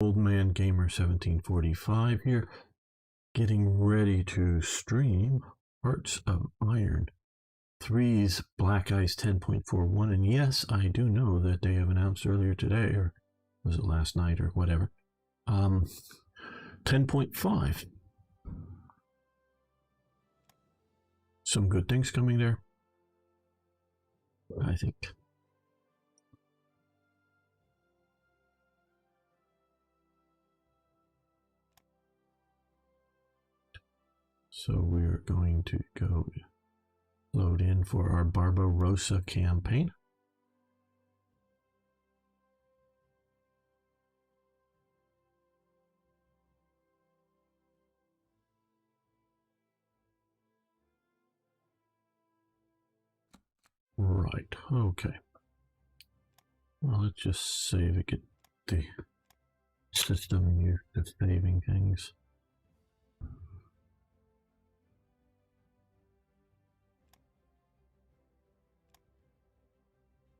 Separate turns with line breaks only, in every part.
Old Man Gamer 1745 here, getting ready to stream Hearts of Iron 3's Black Ice 10.41. And yes, I do know that they have announced earlier today, or was it last night or whatever, 10.5. Some good things coming there, I think. So we're going to go load in for our Barbarossa campaign. Right, okay. Well, let's just save it, get the system used to saving things.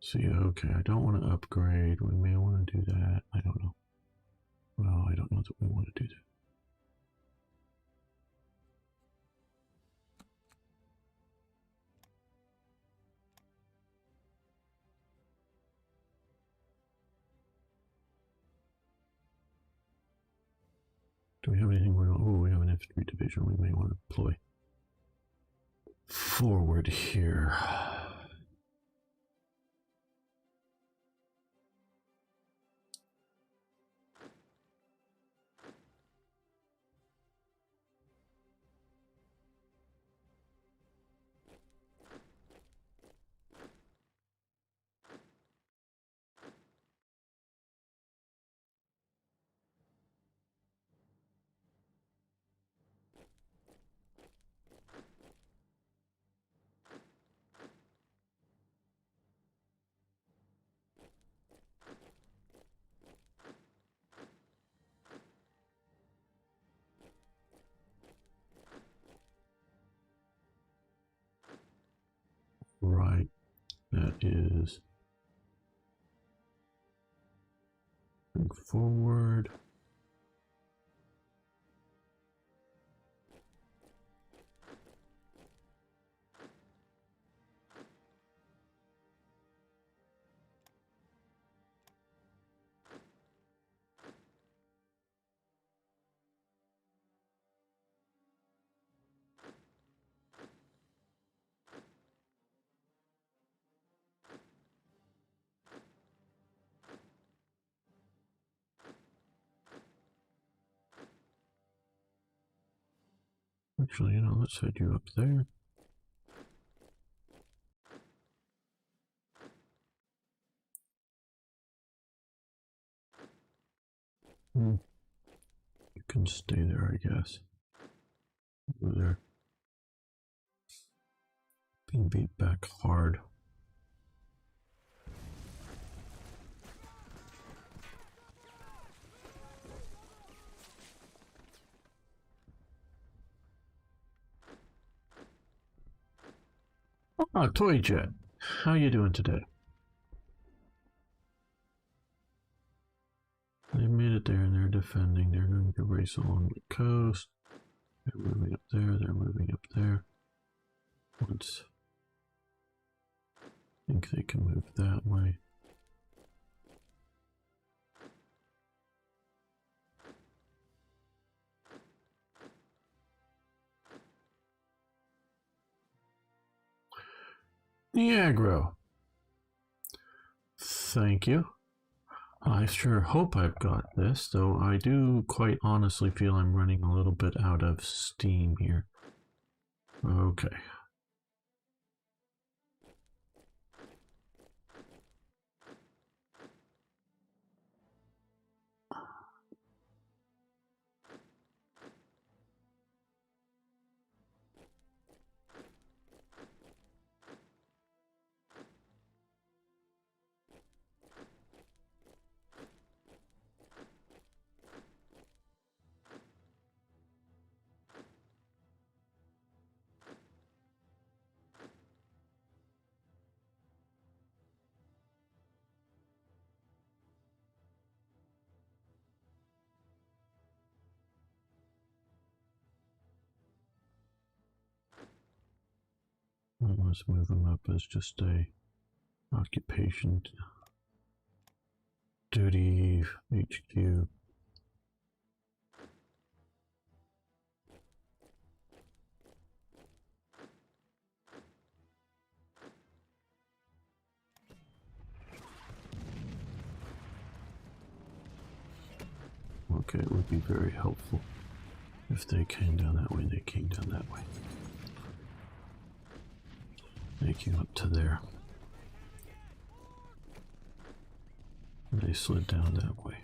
See, okay, I don't want to upgrade. We may want to do that. I don't know. Well, I don't know that we want to do that. Do we have anything we want? Oh, we have an infantry division we may want to deploy forward here. Right, that is forward. Actually, you know, let's head you up there. You can stay there, I guess. Over there. Being beat back hard. Ah, Toy Jet. How you doing today? They made it there and they're defending. They're going to race along the coast. They're moving up there. They're moving up there. Let's think they can move that way. The aggro. Thank you. I sure hope I've got this, though I do quite honestly feel I'm running a little bit out of steam here. Okay. let's move them up as just a occupation duty HQ. Okay, it would be very helpful if they came down that way. They came down that way. They came up to there. They slid down that way.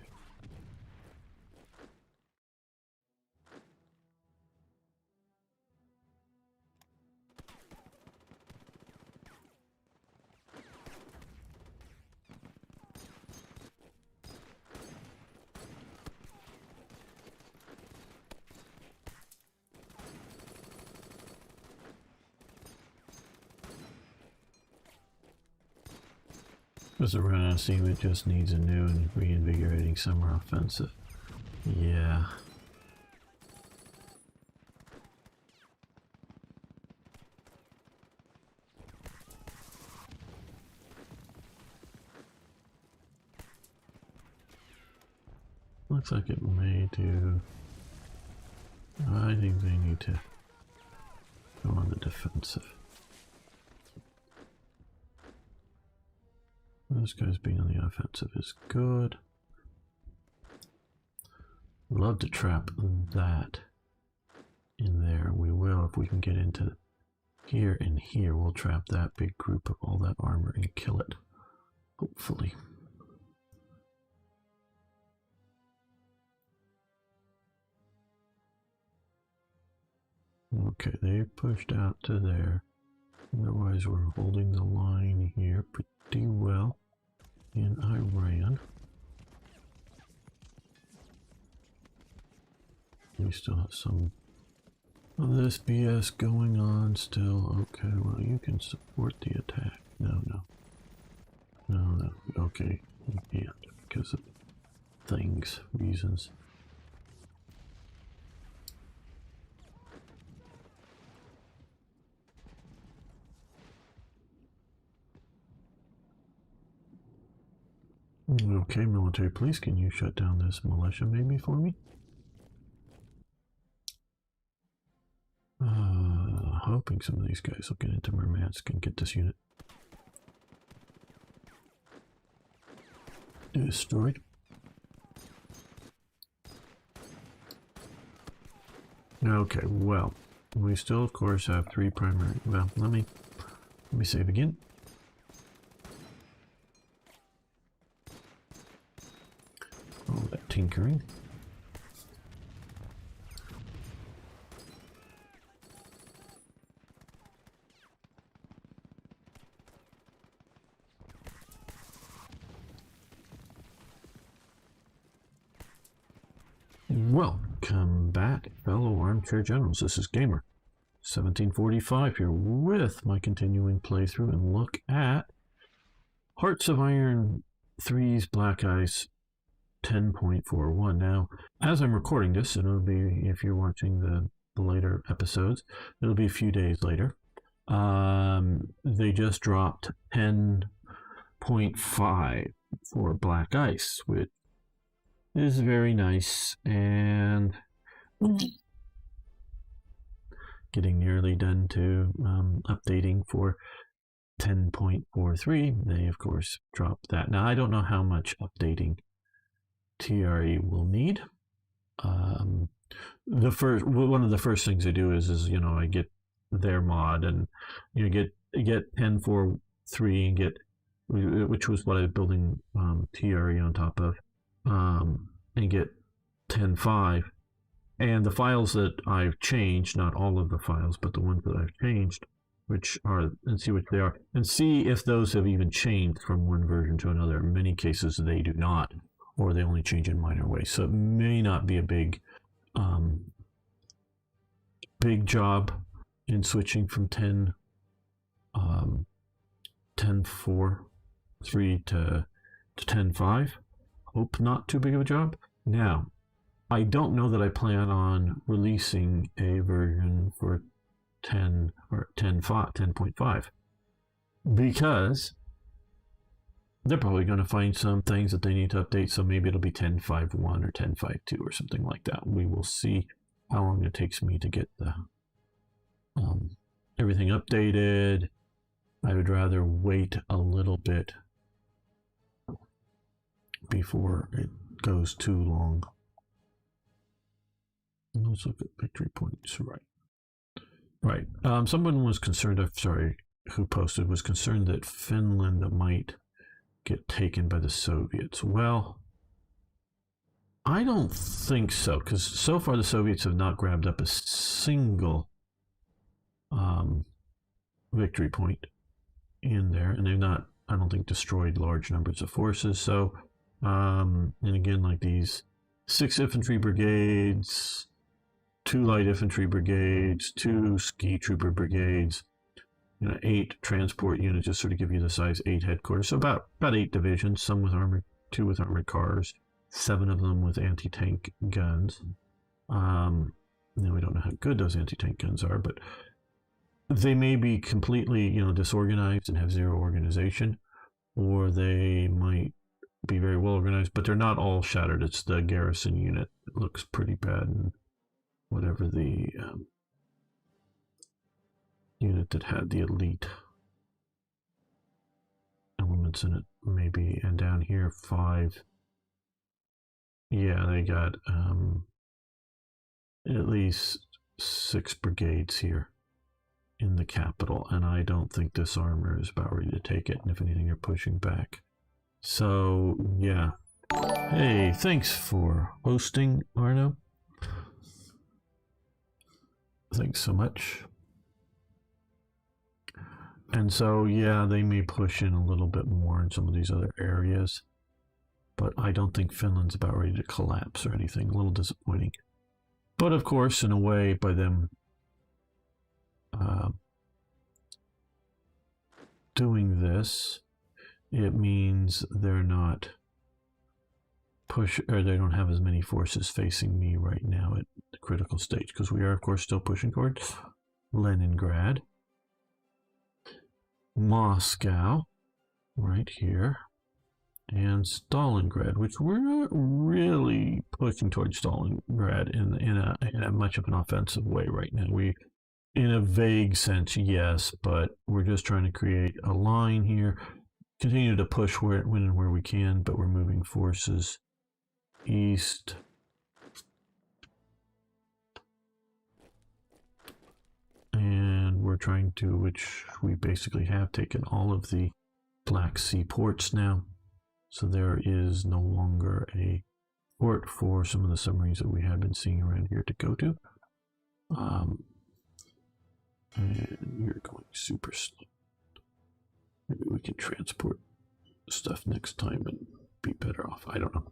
Because the Renaissance team, it just needs a new and reinvigorating summer offensive. Yeah. Looks like it may do. I think they need to go on the defensive. This guy's being on the offensive is good. Love to trap that in there. We will if we can get into here and here. We'll trap that big group of all that armor and kill it. Hopefully. Okay, they pushed out to there. Otherwise, we're holding the line here pretty well in Iran. We still have some of this BS going on still. Okay, well, you can support the attack. No. Okay, you can't because of things, reasons. Okay, military police, can you shut down this militia maybe for me? Hoping some of these guys will get into Murmansk and get this unit destroyed. Okay, well, we still of course have three primary. Well, let me save again. All that tinkering. Welcome back, fellow armchair generals. This is Gamer 1745 here with my continuing playthrough and look at Hearts of Iron 3's Black Ice 10.41. Now, as I'm recording this, it'll be, if you're watching the later episodes, it'll be a few days later. They just dropped 10.5 for Black Ice, which is very nice, and getting nearly done to updating for 10.43. They of course dropped that. Now I don't know how much updating TRE will need. One of the first things I do is you know, I get their mod and you know, get 10.43 and get, which was what I was building TRE on top of. And get 10.5, and the files that I've changed, not all of the files, but the ones that I've changed, which are, and see what they are, and see if those have even changed from one version to another. In many cases they do not, or they only change in minor ways, so it may not be a big job in switching from 10.4.3 to 10.5. Hope not too big of a job. Now, I don't know that I plan on releasing a version for 10 or 10.5. because they're probably going to find some things that they need to update. So maybe it'll be 10.5.1 or 10.5.2 or something like that. We will see how long it takes me to get the everything updated. I would rather wait a little bit before it goes too long. Let's look at victory points. Right. Someone was concerned. Sorry, who posted was concerned that Finland might get taken by the Soviets. Well, I don't think so, because so far the Soviets have not grabbed up a single victory point in there, and they've not, I don't think, destroyed large numbers of forces. So, and again, like these 6 infantry brigades, 2 light infantry brigades, 2 ski trooper brigades, 8 transport units, just sort of give you the size 8 headquarters. So about 8 divisions, some with armored, 2 with armored cars, 7 of them with anti-tank guns. We don't know how good those anti-tank guns are, but they may be completely, disorganized and have zero organization, or they might be very well organized, but they're not all shattered. It's the garrison unit. It looks pretty bad, and whatever the unit that had the elite elements in it, maybe. And down here, 5. Yeah, they got at least 6 brigades here in the capital, and I don't think this armor is about ready to take it, and if anything, they're pushing back. So, yeah. Hey, thanks for hosting, Arno. Thanks so much. And so, yeah, they may push in a little bit more in some of these other areas, but I don't think Finland's about ready to collapse or anything. A little disappointing. But of course, in a way, by them doing this, it means they're not they don't have as many forces facing me right now at the critical stage, because we are, of course, still pushing towards Leningrad, Moscow, right here, and Stalingrad, which we're not really pushing towards Stalingrad in a much of an offensive way right now. We, in a vague sense, yes, but we're just trying to create a line here, continue to push when and where we can, but we're moving forces east. And we're trying to, which we basically have taken all of the Black Sea ports now. So there is no longer a port for some of the submarines that we have been seeing around here to go to. And you're going super slow. Maybe we can transport stuff next time and be better off. I don't know.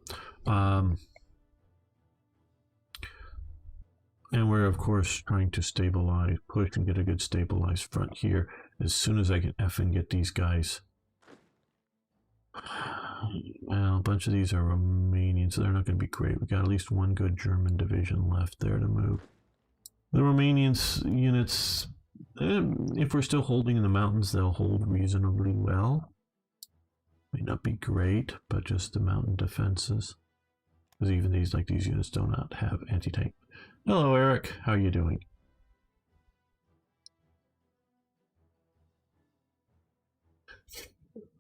And we're, of course, trying to stabilize, push and get a good stabilized front here. As soon as I can effing get these guys. Well, a bunch of these are Romanians, so they're not going to be great. We got at least 1 good German division left there to move. The Romanians units, if we're still holding in the mountains, they'll hold reasonably well. May not be great, but just the mountain defenses. Because even these units do not have anti-tank. Hello, Eric. How are you doing?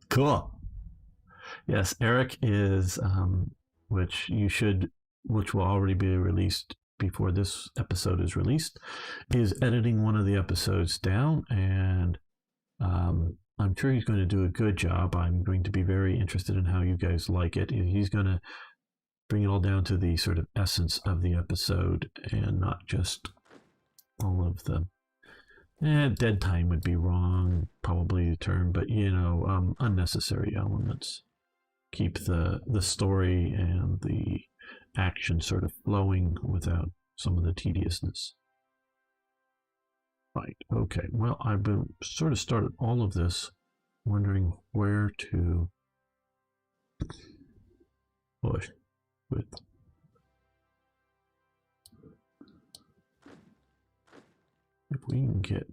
Cool. Yes, Eric is, which will already be released before this episode is released, is editing one of the episodes down, and I'm sure he's going to do a good job. I'm going to be very interested in how you guys like it. He's going to bring it all down to the sort of essence of the episode and not just all of the dead time would be wrong, probably the term, but unnecessary elements. Keep the story and the action sort of flowing without some of the tediousness. Right, okay. Well, I've been sort of started all of this wondering where to push with. If we can get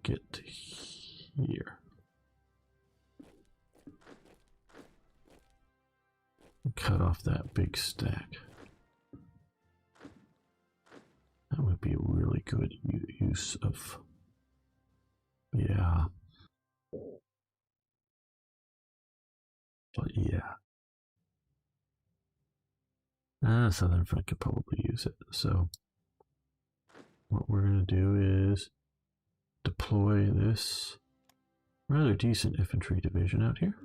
get to here. Cut off that big stack. That would be a really good use of, yeah. But yeah. Southern Front could probably use it. So what we're going to do is deploy this rather decent infantry division out here.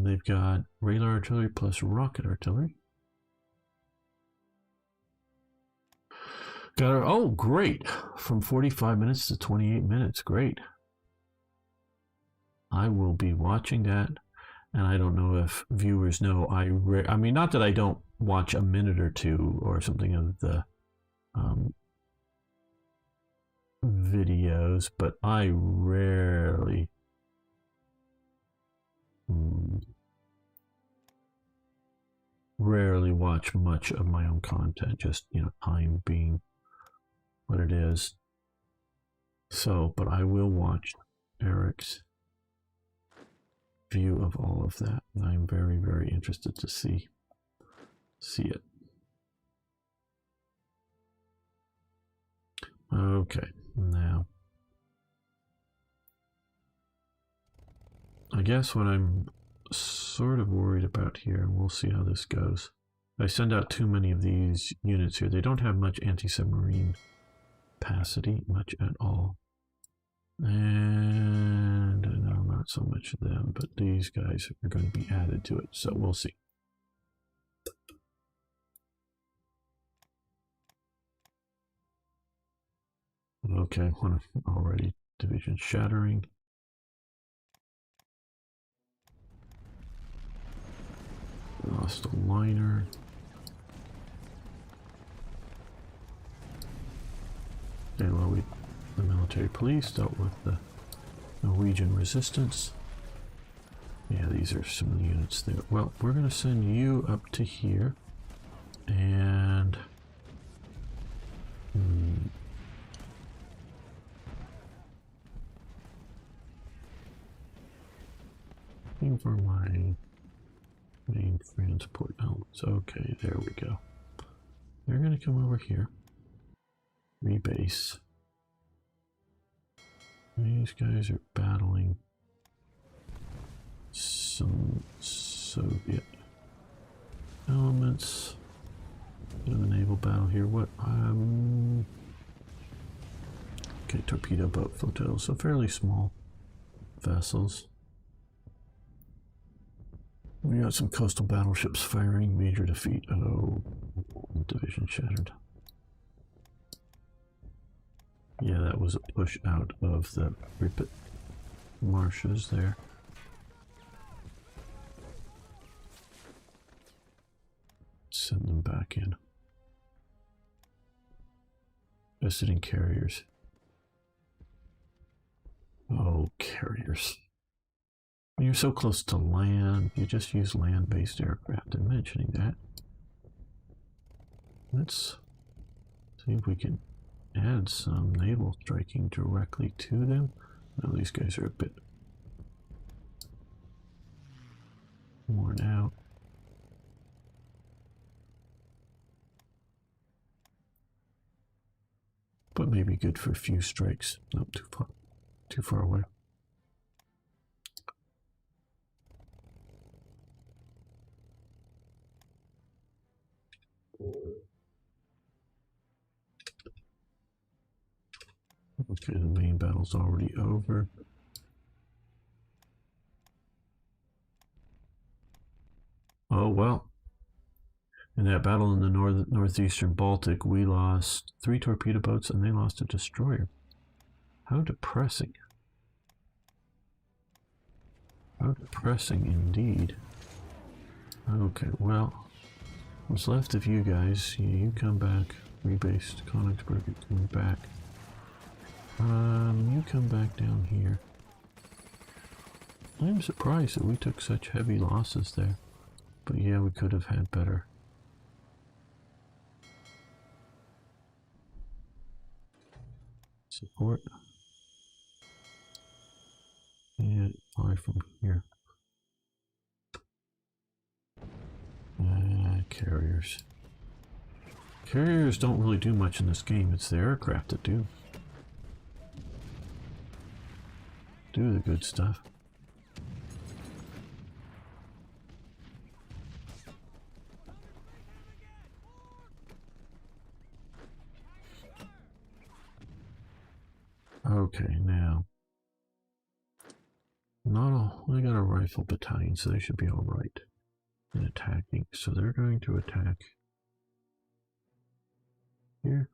They've got radar artillery plus rocket artillery. Got our, oh, great. From 45 minutes to 28 minutes. Great. I will be watching that. And I don't know if viewers know, I mean, not that I don't watch a minute or two or something of the videos, but I rarely watch much of my own content, just, you know, time being what it is. So, but I will watch Eric's view of all of that. I'm very, very interested to see it. Okay, now I guess what I'm sort of worried about here, we'll see how this goes. I send out too many of these units here. They don't have much anti-submarine capacity, much at all. And no, not so much of them, but these guys are going to be added to it, so we'll see. Okay, one already division shattering. Lost a liner. Okay, well, the military police dealt with the Norwegian resistance. Yeah, these are some of the units there. Well, we're going to send you up to here. And looking for my main transport elements. Okay, there we go. They're going to come over here. Rebase. These guys are battling some Soviet elements. Bit of a naval battle here. What? Okay, torpedo boat flotilla. So fairly small vessels. We got some coastal battleships firing. Major defeat. Oh, division shattered. Yeah, that was a push out of the Ripet marshes there. Send them back in. Visiting carriers. Oh, carriers. When you're so close to land, you just use land-based aircraft. And mentioning that, let's see if we can add some naval striking directly to them. No, these guys are a bit worn out. But maybe good for a few strikes. Not too far away. Okay, the main battle's already over. Oh, well. In that battle in the northeastern Baltic, we lost 3 torpedo boats and they lost a destroyer. How depressing. How depressing indeed. Okay, well, what's left of you guys, you come back. Rebased Königsberg, you come back. You come back down here. I'm surprised that we took such heavy losses there. But yeah, we could have had better. Support. And fly from here. Carriers. Carriers don't really do much in this game. It's the aircraft that do the good stuff. Okay, now not all. They got a rifle battalion, so they should be all right in attacking. So they're going to attack here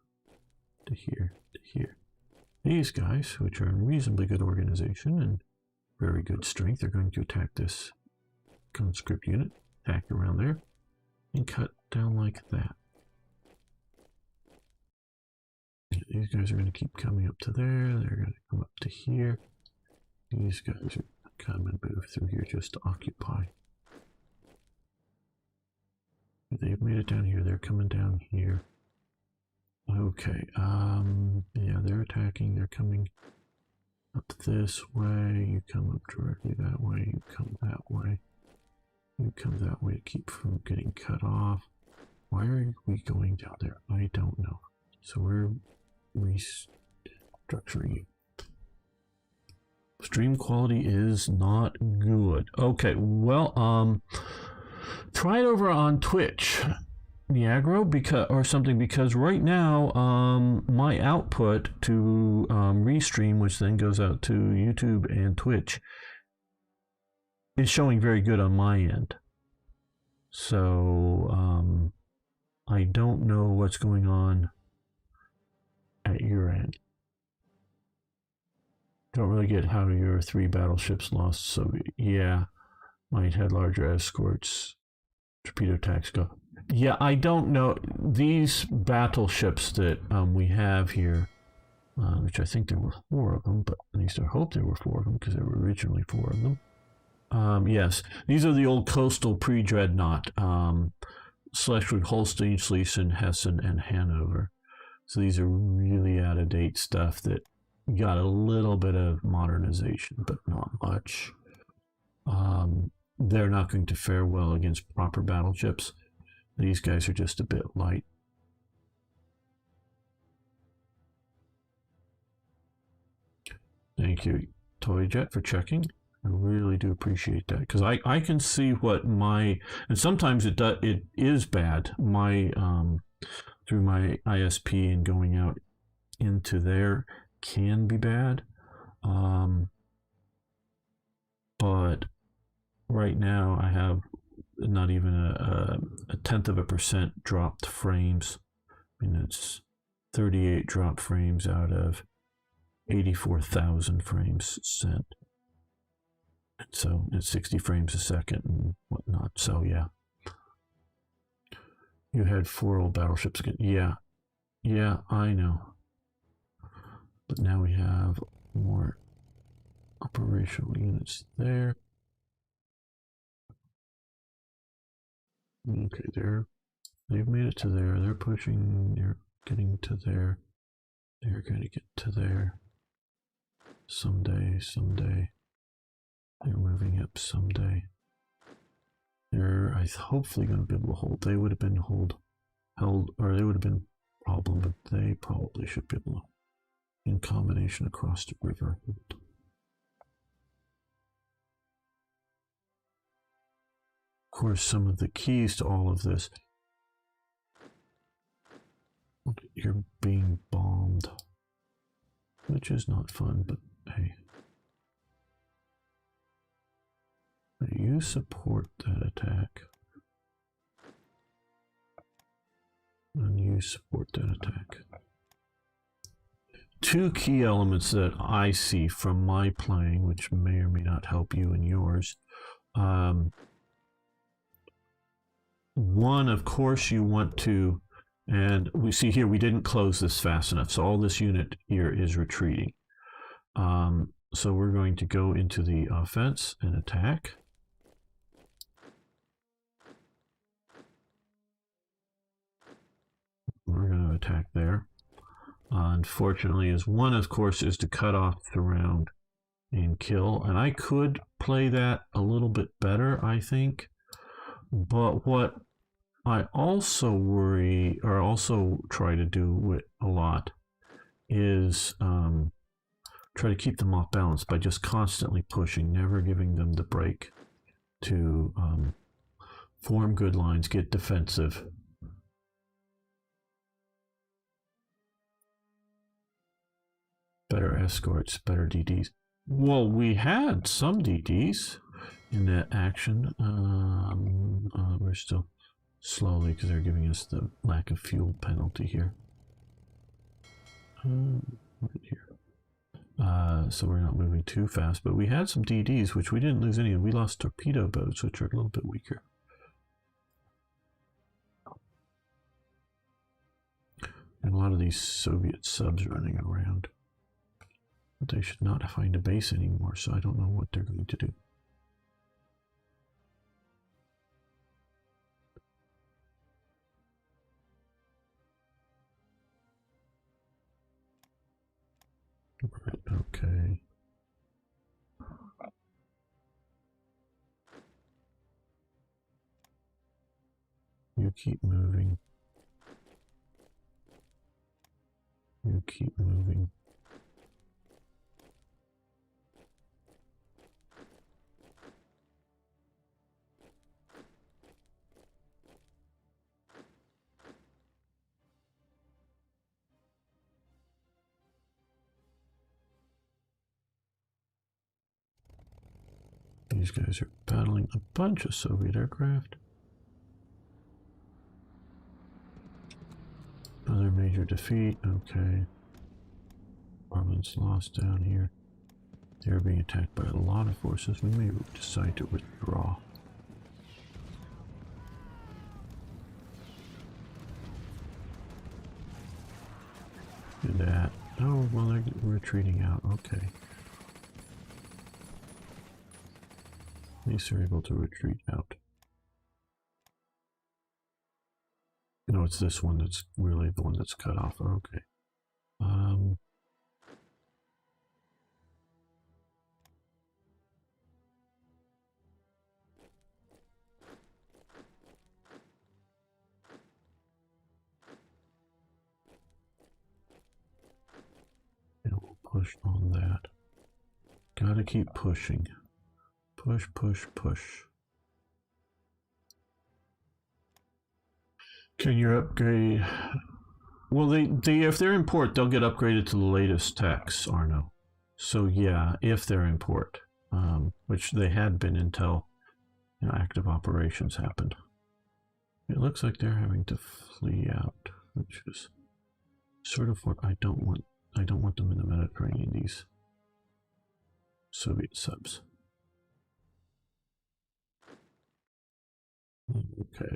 to here to here. These guys, which are in reasonably good organization and very good strength, are going to attack this conscript unit, attack around there, and cut down like that. These guys are going to keep coming up to there. They're going to come up to here. These guys are going to come and move through here just to occupy. They've made it down here. They're coming down here. Okay. Yeah, they're attacking. They're coming up this way. You come up directly that way. You come that way. You come that way to keep from getting cut off. Why are we going down there? I don't know. So we're restructuring you. Stream quality is not good. Okay, well, try it over on Twitch, Niagara, because right now, my output to restream, which then goes out to YouTube and Twitch, is showing very good on my end. So, I don't know what's going on at your end. Don't really get how your 3 battleships lost, so yeah, might have larger escorts, torpedo attacks go. Yeah, I don't know. These battleships that we have here, which I think there were 4 of them, but at least I hope there were 4 of them because there were originally 4 of them. Yes, these are the old coastal pre-dreadnought, Schleswig, Holstein, Schlesien, Hessen, and Hanover. So these are really out-of-date stuff that got a little bit of modernization, but not much. They're not going to fare well against proper battleships. These guys are just a bit light. Thank you, Toyjet, for checking. I really do appreciate that, because I can see what my, and sometimes it is bad. My through my ISP and going out into there can be bad, but right now I have not even a 0.1% dropped frames. I mean, it's 38 dropped frames out of 84,000 frames sent. So it's 60 frames a second and whatnot. So yeah, you had 4 old battleships again. Yeah, I know. But now we have more operational units there. Okay, they've made it to there. They're pushing. They're getting to there. They're going to get to there. Someday. They're moving up someday. They're hopefully going to be able to hold. They would have been held, or they would have been a problem, but they probably should be able to, in combination across the river. Of course, some of the keys to all of this. You're being bombed, which is not fun, but hey. You support that attack. And you support that attack. 2 key elements that I see from my playing, which may or may not help you in yours. One, of course, you want to, and we see here we didn't close this fast enough, so all this unit here is retreating. So we're going to go into the offense and attack. We're going to attack there. Unfortunately, one, of course, is to cut off the round and kill. And I could play that a little bit better, I think. But what I also worry, or also try to do with a lot, is try to keep them off balance by just constantly pushing, never giving them the break to form good lines, get defensive. Better escorts, better DDs. Well, we had some DDs in that action. We're still slowly because they're giving us the lack of fuel penalty here. Right here. So we're not moving too fast, but we had some DDs, which we didn't lose any. We lost torpedo boats, which are a little bit weaker. And a lot of these Soviet subs running around. But they should not find a base anymore, so I don't know what they're going to do. Right, okay. You keep moving. You keep moving. These guys are battling a bunch of Soviet aircraft. Another major defeat. Okay. Armaments lost down here. They're being attacked by a lot of forces. We may decide to withdraw. Do that. Oh, well, they're retreating out. Okay. At least they're able to retreat out. No, it's this one that's really the one that's cut off. Okay. And we'll push on that. Gotta keep pushing. Push, push, push. Can you upgrade? Well, they if they're in port, they'll get upgraded to the latest techs, Arno. So yeah, if they're in port, which they had been until active operations happened. It looks like they're having to flee out, which is sort of what I don't want. I don't want them in the Mediterranean. These Soviet subs. Okay.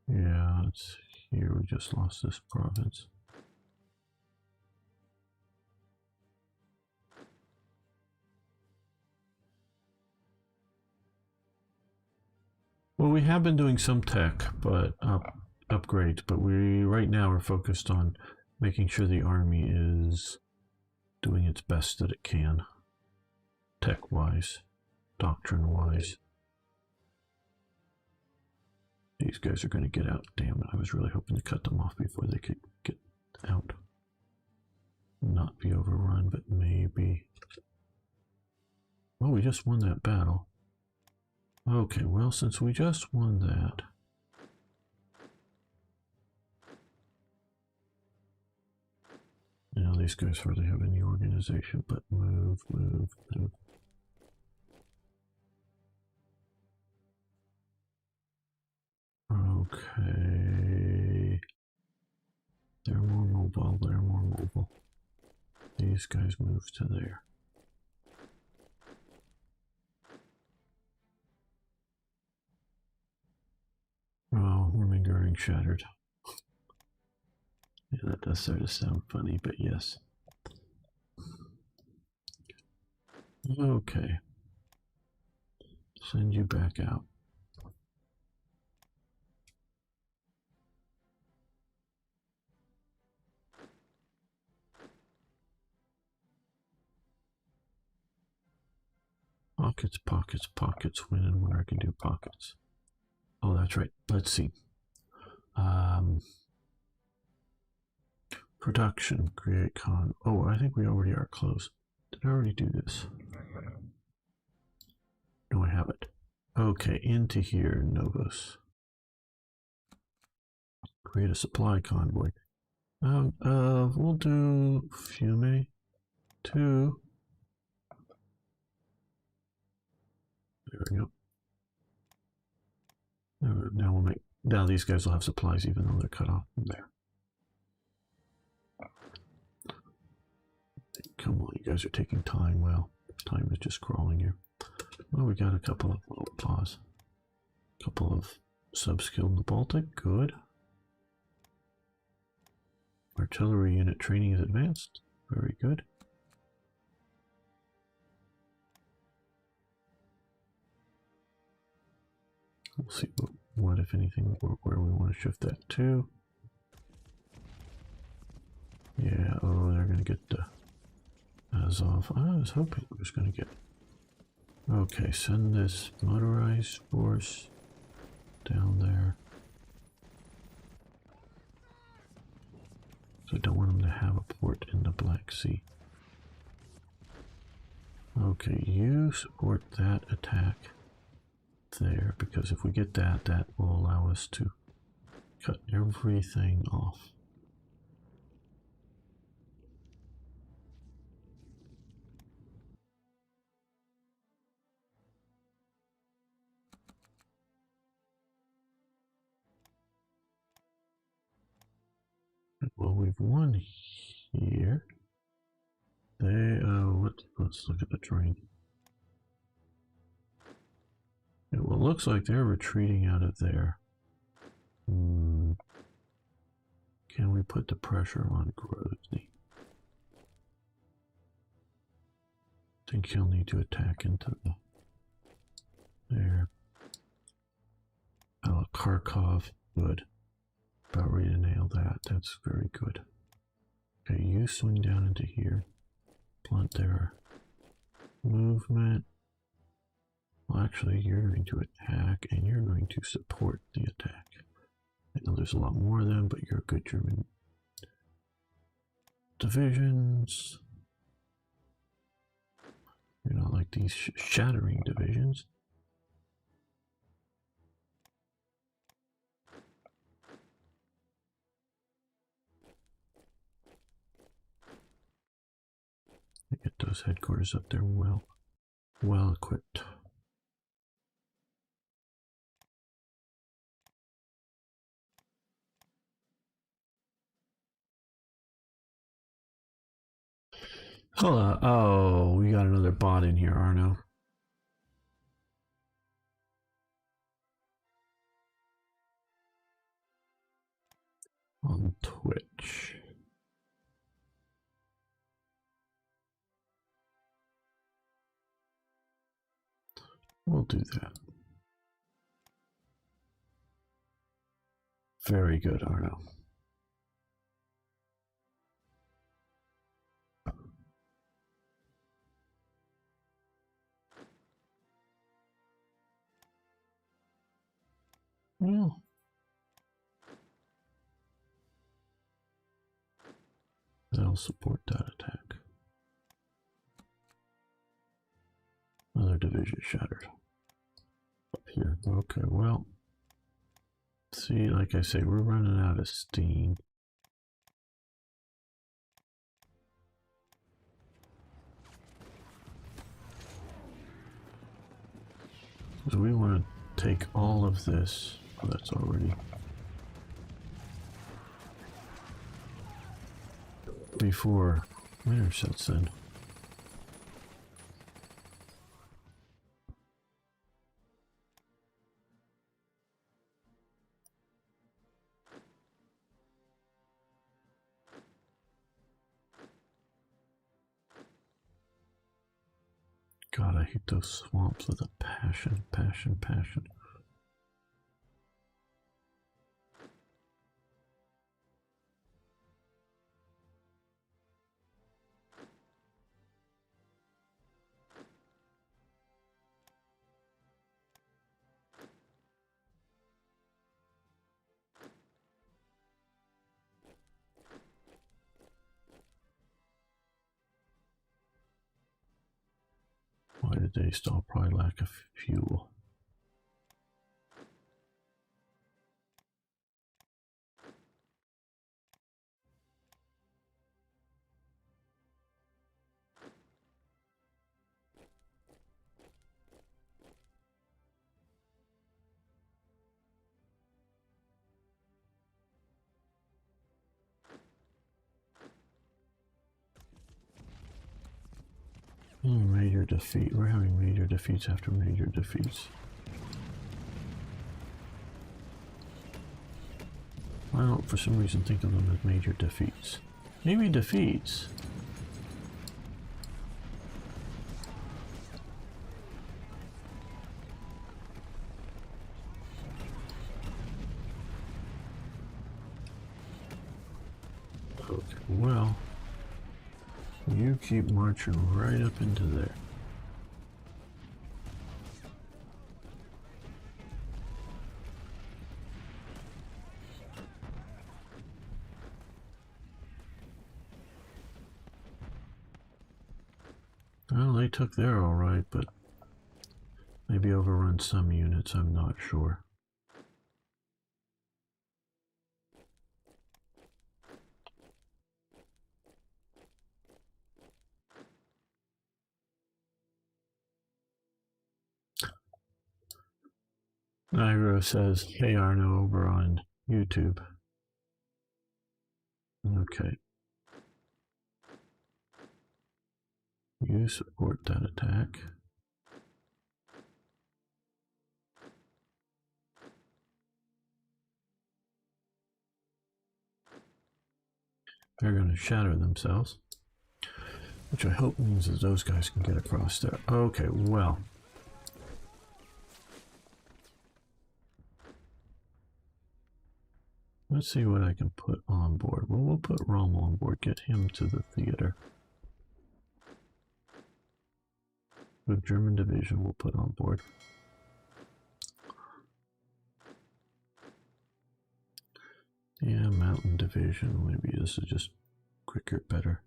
Yeah, it's here. We just lost this province. Well, we have been doing some tech, but upgrades. But we right now are focused on making sure the army is doing its best that it can, tech-wise, doctrine-wise. These guys are going to get out. Damn it, I was really hoping to cut them off before they could get out. Not be overrun, but maybe. Well, we just won that battle. Okay, well, since we just won that. Now these guys hardly have any organization, but move, move, move. Okay. They're more mobile, they're more mobile. These guys move to there. shattered. Yeah, that does sort of sound funny, but yes. Okay. Send you back out. Pockets, pockets, pockets. When and where I can do pockets. Oh, that's right. Let's see. Production, create con. Oh, I think we already are close. Did I already do this? No, I haven't. Okay, into here, Novos. Create a supply convoy. We'll do Fume 2. There we go. Now we'll make. Now these guys will have supplies even though they're cut off from there. Come on, you guys are taking time. Well, time is just crawling here. Well, we got a couple of little claws. A couple of sub-skilled in the Baltic. Good. Artillery unit training is advanced. Very good. We'll see what if anything, where we want to shift that to. Yeah, oh, they're going to get Azov. I was hoping it was going to get. Okay, send this motorized force down there. So I don't want them to have a port in the Black Sea. Okay, you support that attack there, because if we get that, that will allow us to cut everything off. Well, we've won here. They, let's look at the terrain. Yeah, well, it looks like they're retreating out of there. Can we put the pressure on Grozny? I think he'll need to attack into there. Kharkov, good. About ready to nail that. That's very good. Okay, you swing down into here. Blunt their movement. Well, actually, you're going to attack and you're going to support the attack. I know there's a lot more of them, but you're a good German. Divisions. You're not like these shattering divisions. Get those headquarters up there well equipped. Hold on. Oh, we got another bot in here, Arno. On Twitch. We'll do that. Very good, Arno. Well, they'll support that attack. Another division shattered. Up here. Okay, well. See, like I say, we're running out of steam. So we want to take all of this. Oh, that's already. Before winter sets in. hate those swamps with a passion, passion, passion. Why did they stall? Probably lack of fuel. Major defeat. We're having major defeats after major defeats. I don't, for some reason, think of them as major defeats. Maybe defeats. Okay, well, you keep marching right up into there. Well, they took there all right, but maybe overrun some units, I'm not sure. Nairo says, hey Arno, over on YouTube. Okay. You support that attack. They're going to shatter themselves, which I hope means that those guys can get across there. Okay, well. Let's see what I can put on board. Well, we'll put Rome on board, get him to the theater. The German division we'll put on board. Yeah, mountain division, maybe this is just quicker, better.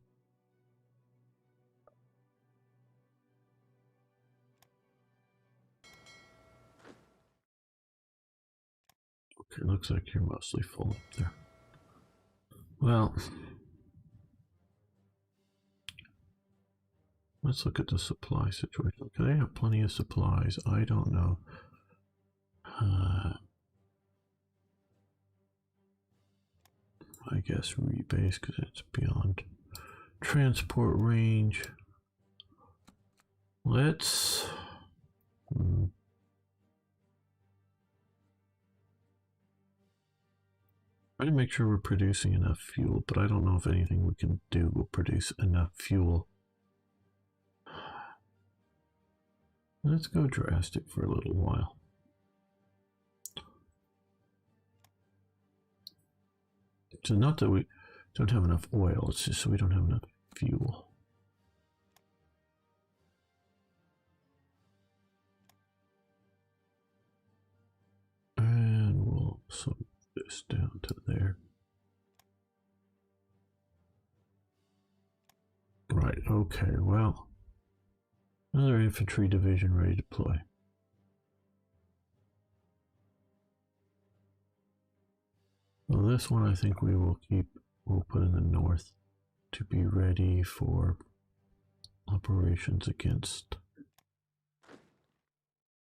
Okay, looks like you're mostly full up there. Well, let's look at the supply situation. Okay, they have plenty of supplies. I don't know. I guess rebase because it's beyond transport range. Let's try to make sure we're producing enough fuel, but I don't know if anything we can do will produce enough fuel. Let's go drastic for a little while. So not that we don't have enough oil, it's just so we don't have enough fuel. And we'll slow this down to there. Right, okay, well, another infantry division ready to deploy. Well, this one I think we will keep, we'll put in the north to be ready for operations against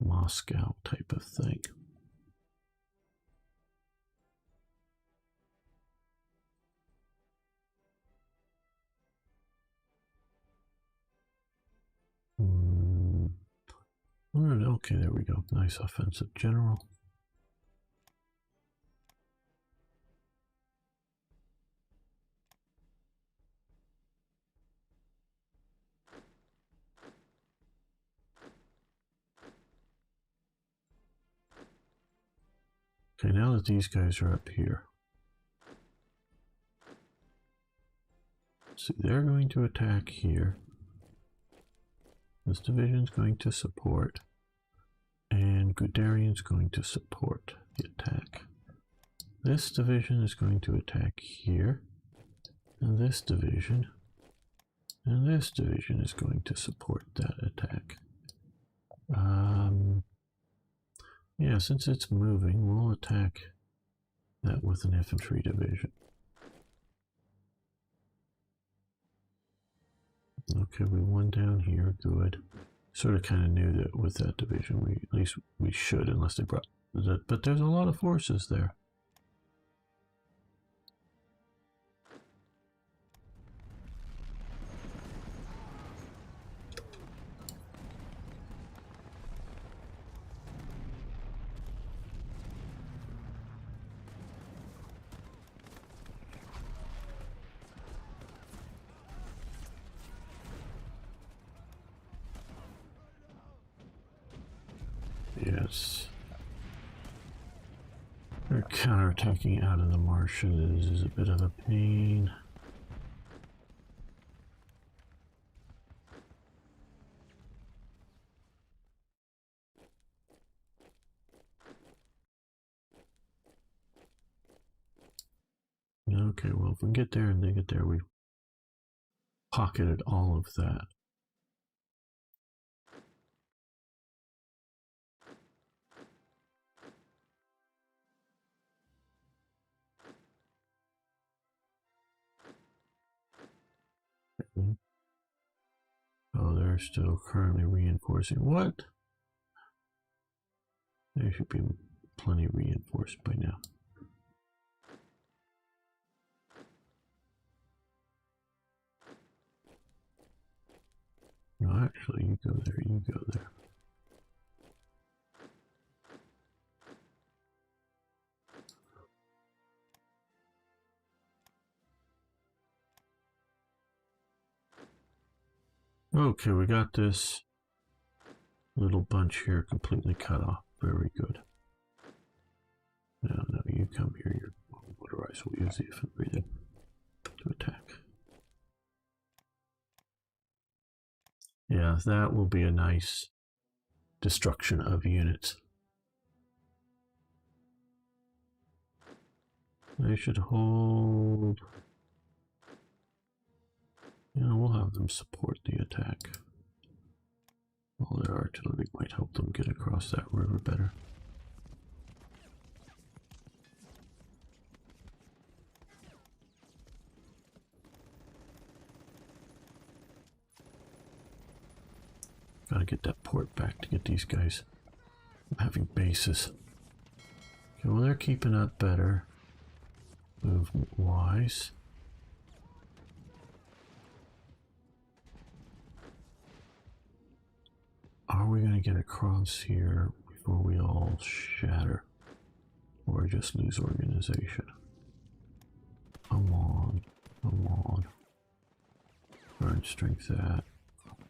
Moscow type of thing. Okay, there we go. Nice offensive general. Okay, now that these guys are up here, see, they're going to attack here. This division's going to support, and Guderian's going to support the attack. This division is going to attack here, and this division is going to support that attack. Yeah, since it's moving, we'll attack that with an infantry division. Okay, we won down here, good. Sort of kind of knew that with that division, at least we should, unless they brought that, but there's a lot of forces there. Yes. They're counterattacking out of the marshes is a bit of a pain. Okay, well, if we get there and they get there, we pocketed all of that. Oh, they're still currently reinforcing. What? They should be plenty reinforced by now. No, actually, you go there, you go there. Okay, we got this little bunch here completely cut off. Very good. No, you come here. You're motorized. We'll use the infantry then to attack. Yeah, that will be a nice destruction of units. They should hold. We'll have them support the attack. All their artillery might help them get across that river better. Gotta get that port back to get these guys having bases. Okay, well, they're keeping up better movement wise. Are we going to get across here before we all shatter? Or just lose organization? Come on, come on. Current strength at,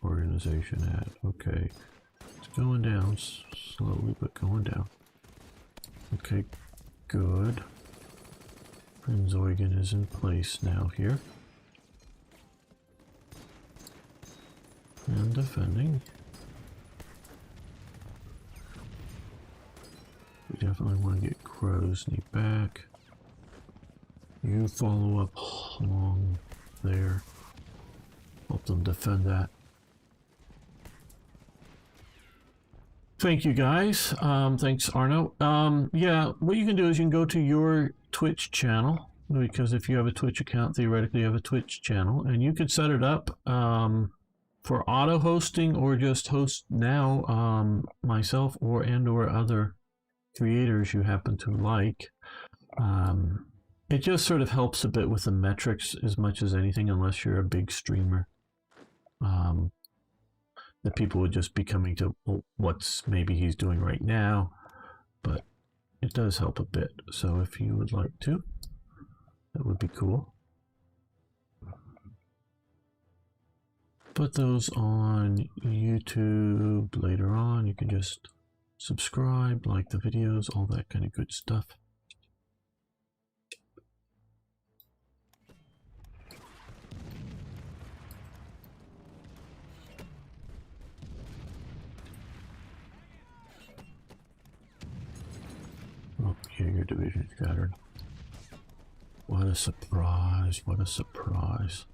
organization at, okay. It's going down, slowly but going down. Okay, good. Prinz Eugen is in place now here. And defending. We definitely want to get Grozny back. You follow up along there. Help them defend that. Thank you guys. Thanks, Arno. Yeah, what you can do is you can go to your Twitch channel, because if you have a Twitch account, theoretically you have a Twitch channel, and you could set it up for auto hosting or just host now myself or other creators you happen to like. It just sort of helps a bit with the metrics as much as anything, unless you're a big streamer. That people would just be coming to what's maybe he's doing right now, but it does help a bit. So if you would like to, that would be cool. Put those on YouTube later on. You can just subscribe, like the videos, all that kind of good stuff. Oh, here your division scattered. What a surprise, what a surprise.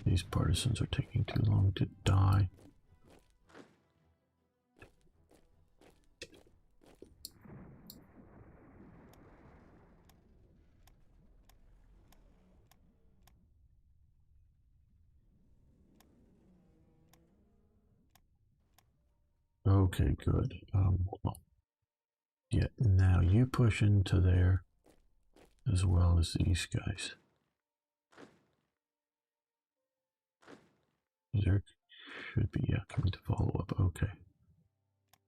These partisans are taking too long to die. Okay, good. Yeah, now you push into there as well as these guys. There should be, yeah, coming to follow up. Okay.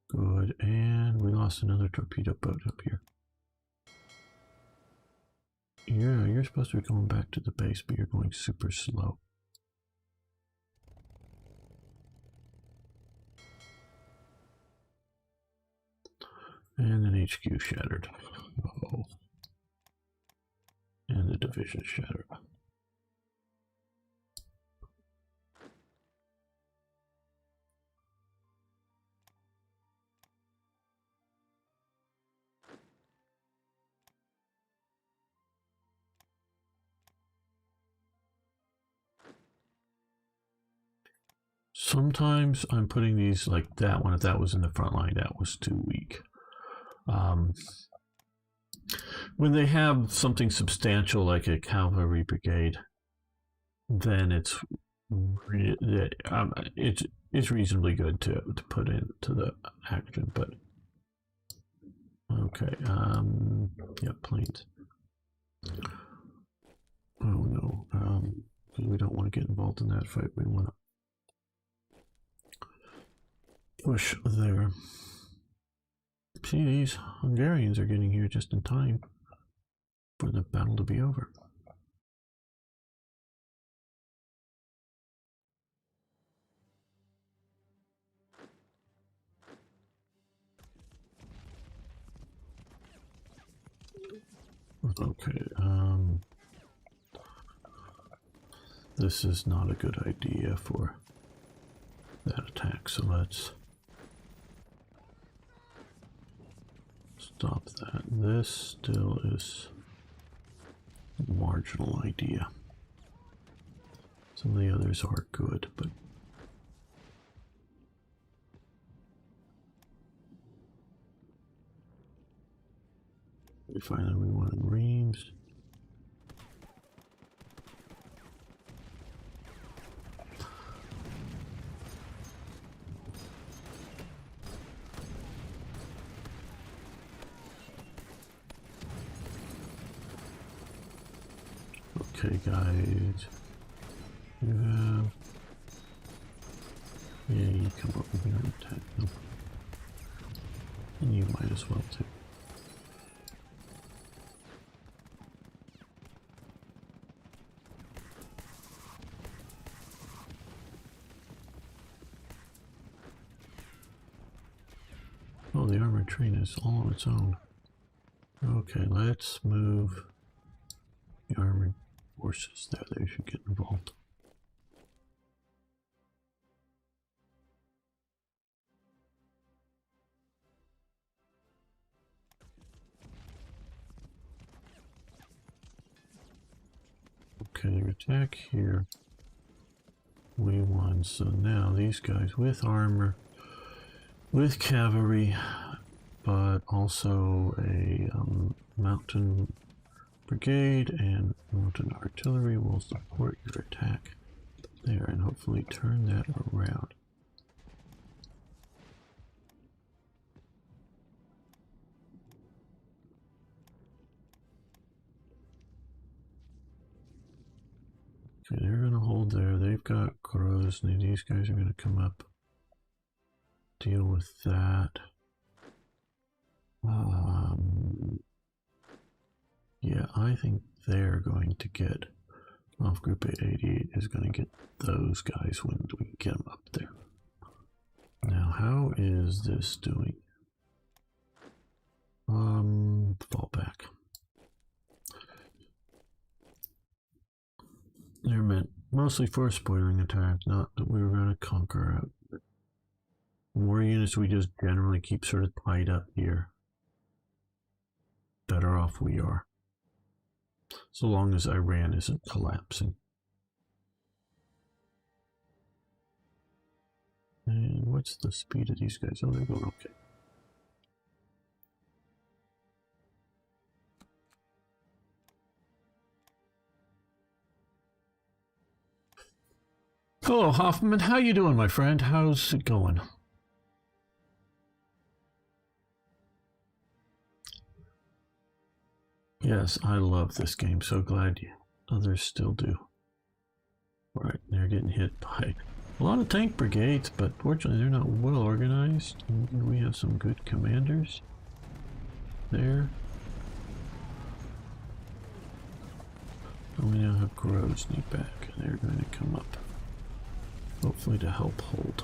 Good, and we lost another torpedo boat up here. Yeah, you're supposed to be coming back to the base, but you're going super slow. And then HQ shattered. Oh. And the division shattered. Sometimes I'm putting these like that one. If that was in the front line, that was too weak. When they have something substantial like a cavalry brigade, then it's reasonably good to put into the action. But okay, yeah, planes. Oh no, because we don't want to get involved in that fight. We want to push there. See, these Hungarians are getting here just in time for the battle to be over. Okay, this is not a good idea for that attack, so let's stop that. This still is a marginal idea. Some of the others are good, but finally we want Reims. Okay, guys. Yeah, you come up here and attack them. And you might as well too. Oh, the armored train is all on its own. Okay, let's move the armored forces there. They should get involved. Okay, their attack here. We won. So now these guys with armor, with cavalry, but also a mountain brigade and mountain artillery will support your attack there and hopefully turn that around. Okay, they're going to hold there. They've got Grozny. These guys are going to come up, deal with that. Yeah, I think they're going to get, well, if Group 88 is going to get those guys when we get them up there. Now, how is this doing? Fall back. They're meant mostly for a spoiling attack, not that we were going to conquer out. The more units we just generally keep sort of tied up here, better off we are. So long as Iran isn't collapsing. And what's the speed of these guys? Oh, they're going okay. Hello, Hoffman. How you doing, my friend? How's it going? Yes, I love this game. So glad others still do. Right, they're getting hit by a lot of tank brigades, but fortunately they're not well organized. And we have some good commanders there. And we now have Grozny back. They're going to come up, hopefully to help hold.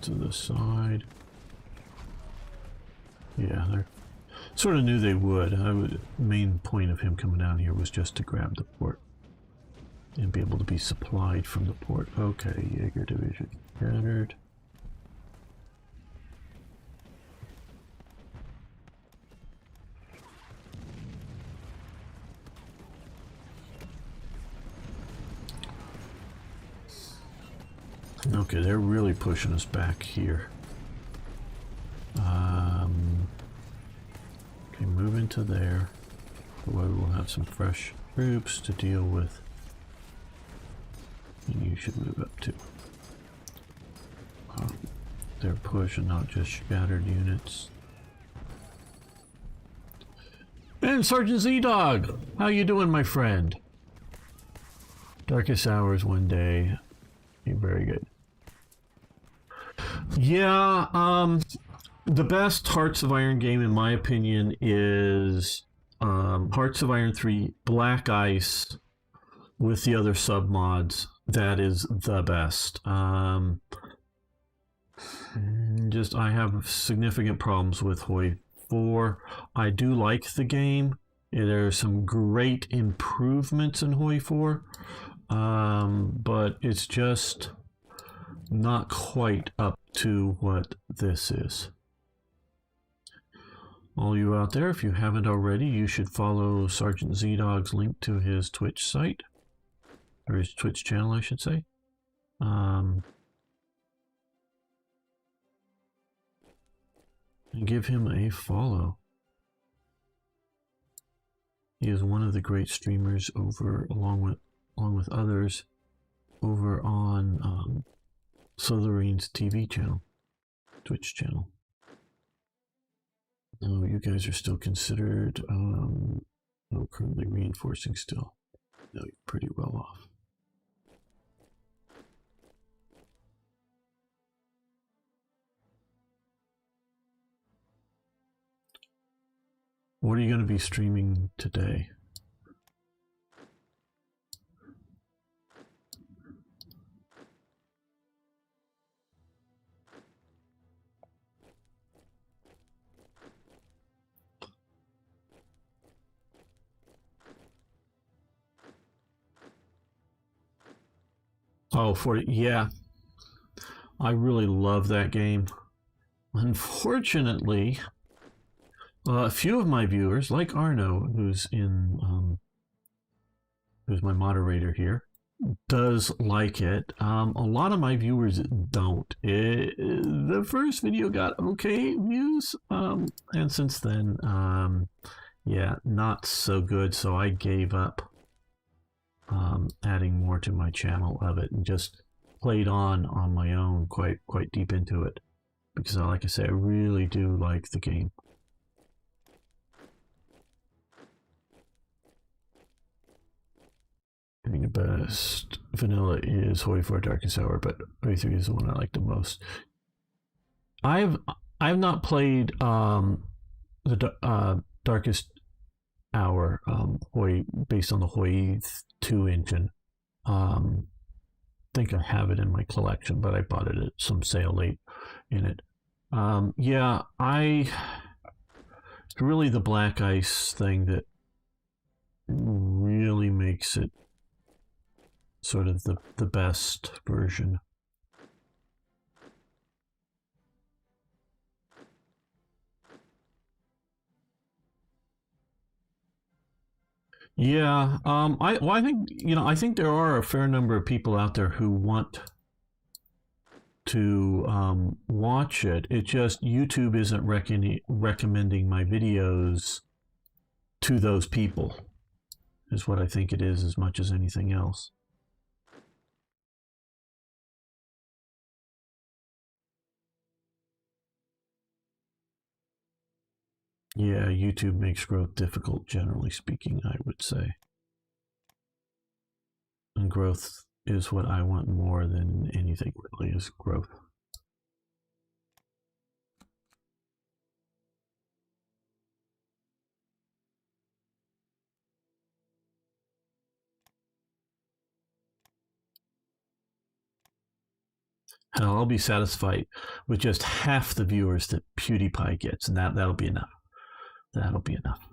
To the side. Yeah, they sort of knew they would. Main point of him coming down here was just to grab the port and be able to be supplied from the port. Okay, Jaeger division scattered. Okay, they're really pushing us back here. Okay, move into there. Otherwise we'll have some fresh troops to deal with. And you should move up too. They're pushing, not just scattered units. And Sergeant Z-Dog! How you doing, my friend? Darkest hours one day. You're very good. Yeah, the best Hearts of Iron game, in my opinion, is Hearts of Iron 3 Black Ice with the other submods. That is the best. I have significant problems with Hoi 4. I do like the game. There are some great improvements in Hoi 4, but it's just not quite up to what this is. All you out there, if you haven't already, you should follow Sergeant Z-Dog's link to his Twitch site, or his Twitch channel, I should say. And give him a follow. He is one of the great streamers over, along with others, over on Slytherin's TV channel, Twitch channel. No, you guys are still considered, currently reinforcing still. No, you're pretty well off. What are you going to be streaming today? Oh, yeah. I really love that game. Unfortunately, a few of my viewers, like Arno, who's my moderator here, does like it. A lot of my viewers don't. The first video got okay views, and since then, yeah, not so good. So I gave up adding more to my channel of it and just played on my own quite deep into it, because like I say, I really do like the game. I think the best vanilla is Hoi 4 Dark and Sour, but Hoi 3 is the one I like the most. I've not played the Darkest Hour Hoi based on the Hoi 2 engine. Think I have it in my collection, but I bought it at some sale late in it. Yeah, it's really the black ice thing that really makes it sort of the best version. Yeah, I think I think there are a fair number of people out there who want to watch it. It just YouTube isn't recommending my videos to those people. Is what I think it is, as much as anything else. Yeah, YouTube makes growth difficult, generally speaking, I would say. And growth is what I want more than anything, really, is growth. And I'll be satisfied with just half the viewers that PewDiePie gets, and that'll be enough. That'll be enough.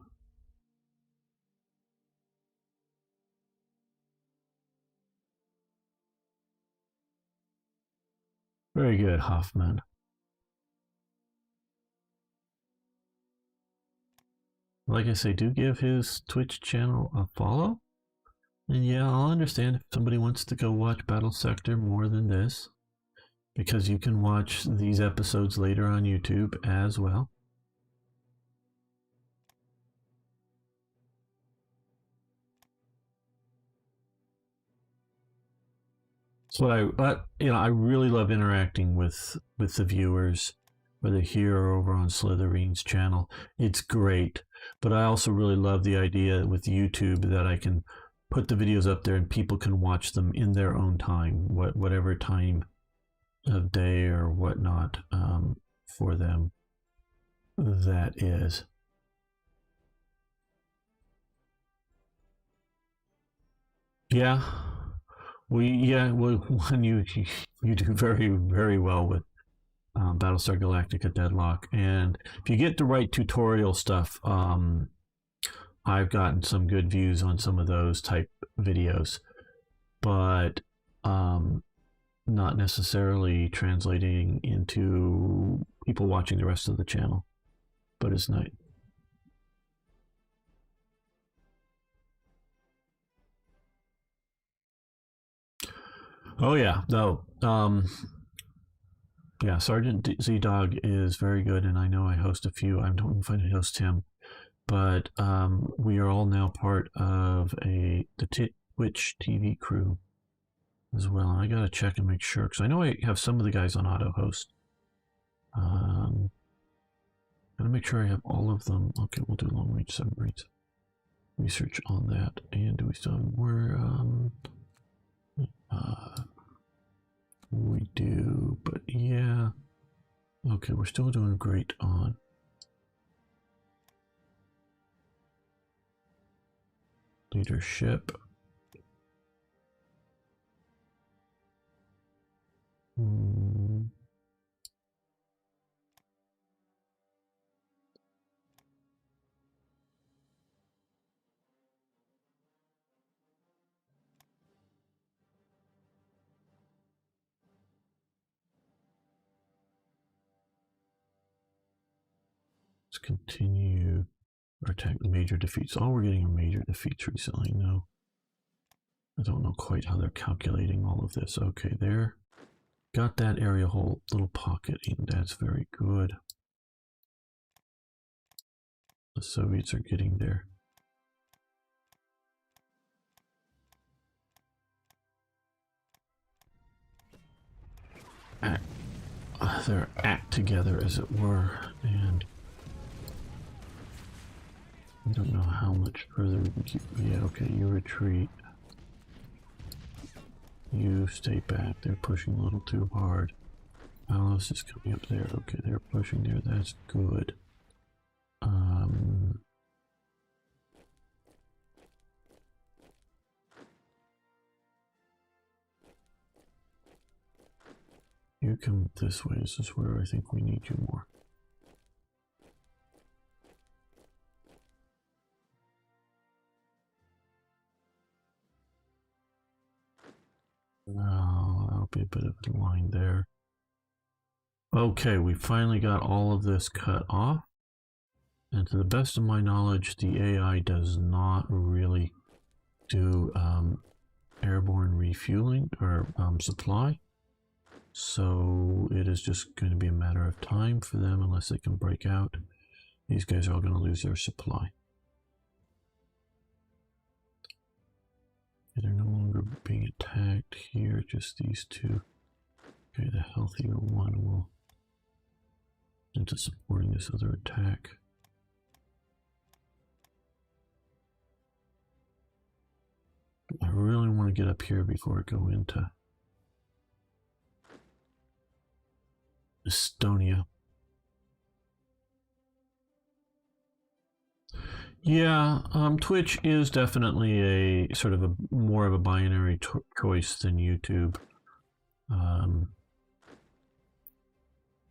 Very good, Hoffman. Like I say, do give his Twitch channel a follow. And yeah, I'll understand if somebody wants to go watch Battle Sector more than this, because you can watch these episodes later on YouTube as well. So I really love interacting with the viewers, whether here or over on Slytherine's channel. It's great, but I also really love the idea with YouTube that I can put the videos up there and people can watch them in their own time, whatever time of day or whatnot for them that is. Yeah. Well, when you do very, very well with Battlestar Galactica Deadlock, and if you get the right tutorial stuff, I've gotten some good views on some of those type videos, but not necessarily translating into people watching the rest of the channel. But it's nice. Oh yeah, no. Yeah, Sergeant Z Dog is very good, and I know I host a few. I don't know if I host him, but we are all now part of the Twitch TV crew as well. And I gotta check and make sure, because I know I have some of the guys on auto host. Gotta make sure I have all of them. Okay, we'll do long range submarines research on that. And do we still have more? We do, but yeah. Okay, we're still doing great on leadership. Let's continue our attack major defeats. Oh, we're getting major defeats recently. No, I don't know quite how they're calculating all of this. Okay, there. Got that area whole little pocket in. That's very good. The Soviets are getting there. Their act together, as it were, and I don't know how much further we can keep. Yeah, okay, you retreat. You stay back. They're pushing a little too hard. Alice is coming up there. Okay, they're pushing there. That's good. You come this way. This is where I think we need you more. That'll be a bit of a line there. Okay, we finally got all of this cut off. And to the best of my knowledge, the AI does not really do airborne refueling or supply. So it is just going to be a matter of time for them unless they can break out. These guys are all going to lose their supply. They're no longer being attacked here, just these two. Okay, the healthier one will into supporting this other attack. I really want to get up here before I go into Estonia. Yeah, Twitch is definitely a sort of a more of a binary choice than YouTube.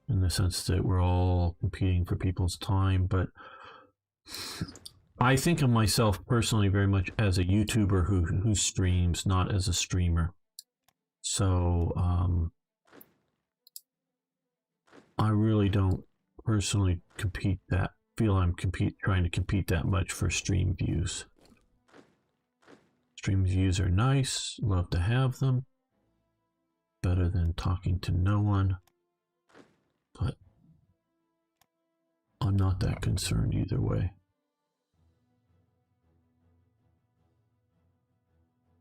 In the sense that we're all competing for people's time, but I think of myself personally very much as a YouTuber who streams, not as a streamer. So I really don't personally feel I'm trying to compete that much for stream views. Stream views are nice, love to have them. Better than talking to no one. But I'm not that concerned either way.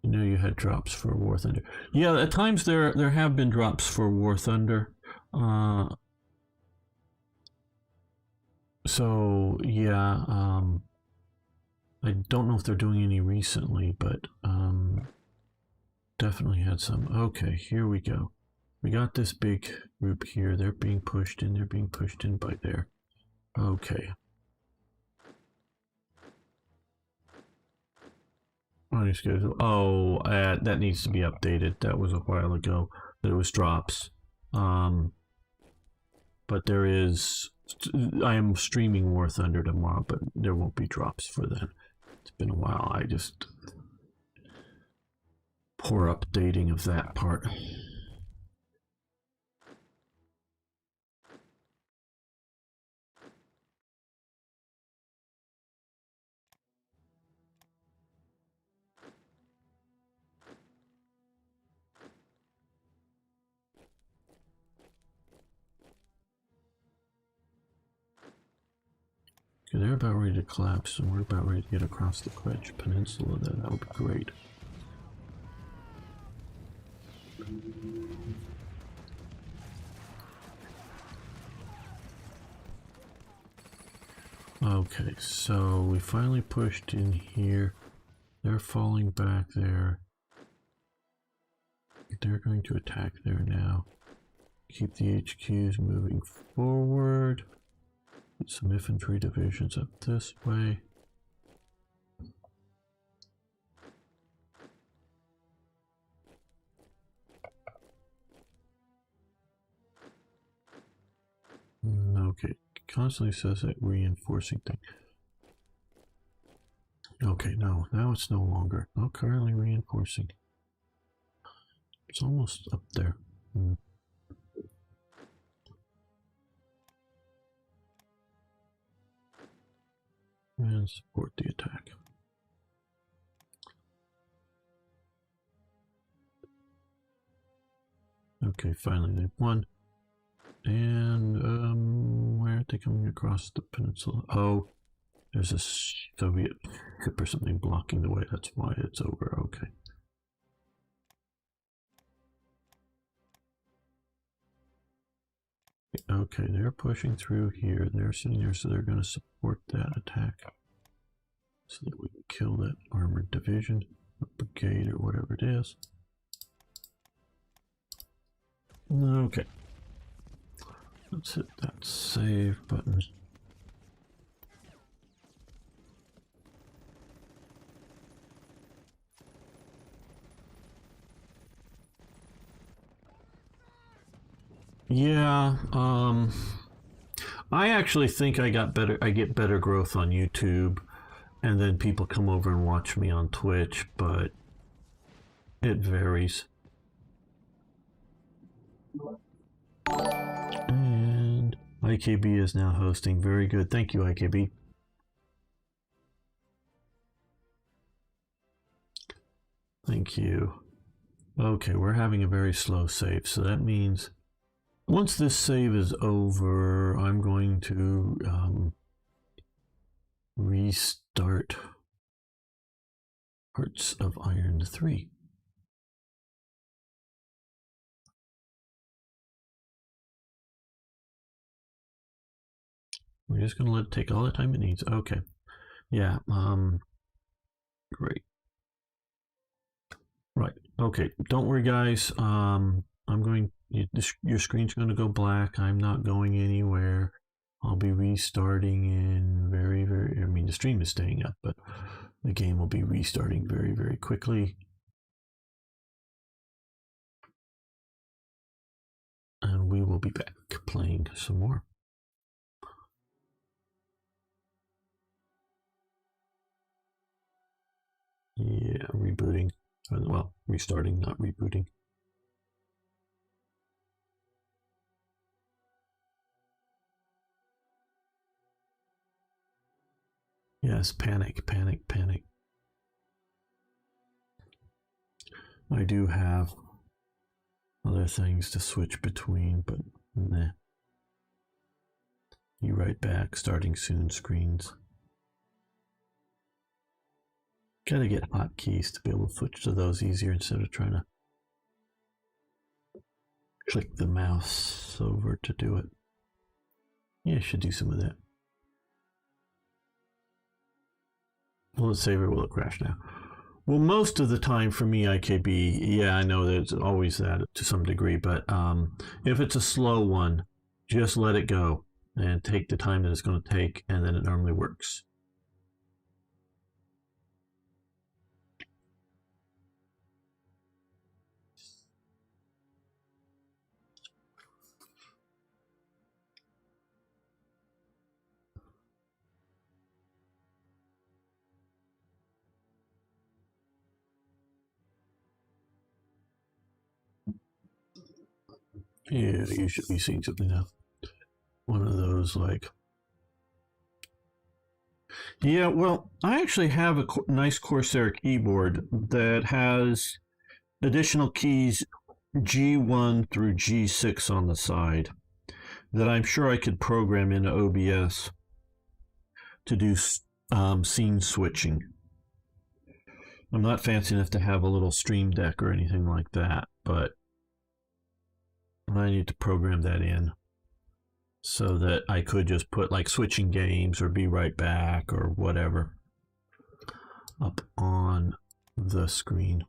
You know, you had drops for War Thunder. Yeah, at times there have been drops for War Thunder. So yeah, I don't know if they're doing any recently, but definitely had some. Okay, here we go. We got this big group here. They're being pushed in. They're being pushed in by there. Okay. Oh, that needs to be updated. That was a while ago that it was drops. But there is. I am streaming War Thunder tomorrow, but there won't be drops for that. It's been a while. I just poor updating of that part. Okay, they're about ready to collapse, and we're about ready to get across the Kretch Peninsula. That would be great. Okay, so we finally pushed in here. They're falling back there. They're going to attack there now. Keep the HQs moving forward. Get some infantry divisions up this way. Okay, constantly says that reinforcing thing. Okay, no, now it's no longer. Not currently reinforcing. It's almost up there. And support the attack. Okay, finally they've won. And where are they coming across the peninsula? Oh, there's a Soviet ship or something blocking the way. That's why it's over. Okay. Okay, they're pushing through here. They're sitting there, so they're going to support that attack so that we can kill that armored division, or brigade, or whatever it is. Okay. Let's hit that save button. Yeah, I actually think I get better growth on YouTube, and then people come over and watch me on Twitch, but it varies. And IKB is now hosting. Very good. Thank you, IKB. Thank you. Okay, we're having a very slow save, so that means once this save is over, I'm going to restart Hearts of Iron 3. We're just going to let it take all the time it needs. Okay. Yeah, great. Right. Okay. Don't worry, guys. Your screen's going to go black. I'm not going anywhere. I'll be restarting in I mean, the stream is staying up, but the game will be restarting very, very quickly. And we will be back playing some more. Yeah, rebooting. Well, restarting, not rebooting. Yes, panic, panic, panic. I do have other things to switch between, but nah. You right back, starting soon screens. Gotta get hotkeys to be able to switch to those easier instead of trying to click the mouse over to do it. Yeah, I should do some of that. Will it save or will it crash now? Well, most of the time for me, IKB, yeah, I know there's always that to some degree, but if it's a slow one, just let it go and take the time that it's going to take, and then it normally works. Yeah, you should be seeing something now. One of those, like. Yeah, well, I actually have a nice Corsair keyboard that has additional keys G1 through G6 on the side that I'm sure I could program into OBS to do scene switching. I'm not fancy enough to have a little stream deck or anything like that, but I need to program that in so that I could just put like switching games or be right back or whatever up on the screen.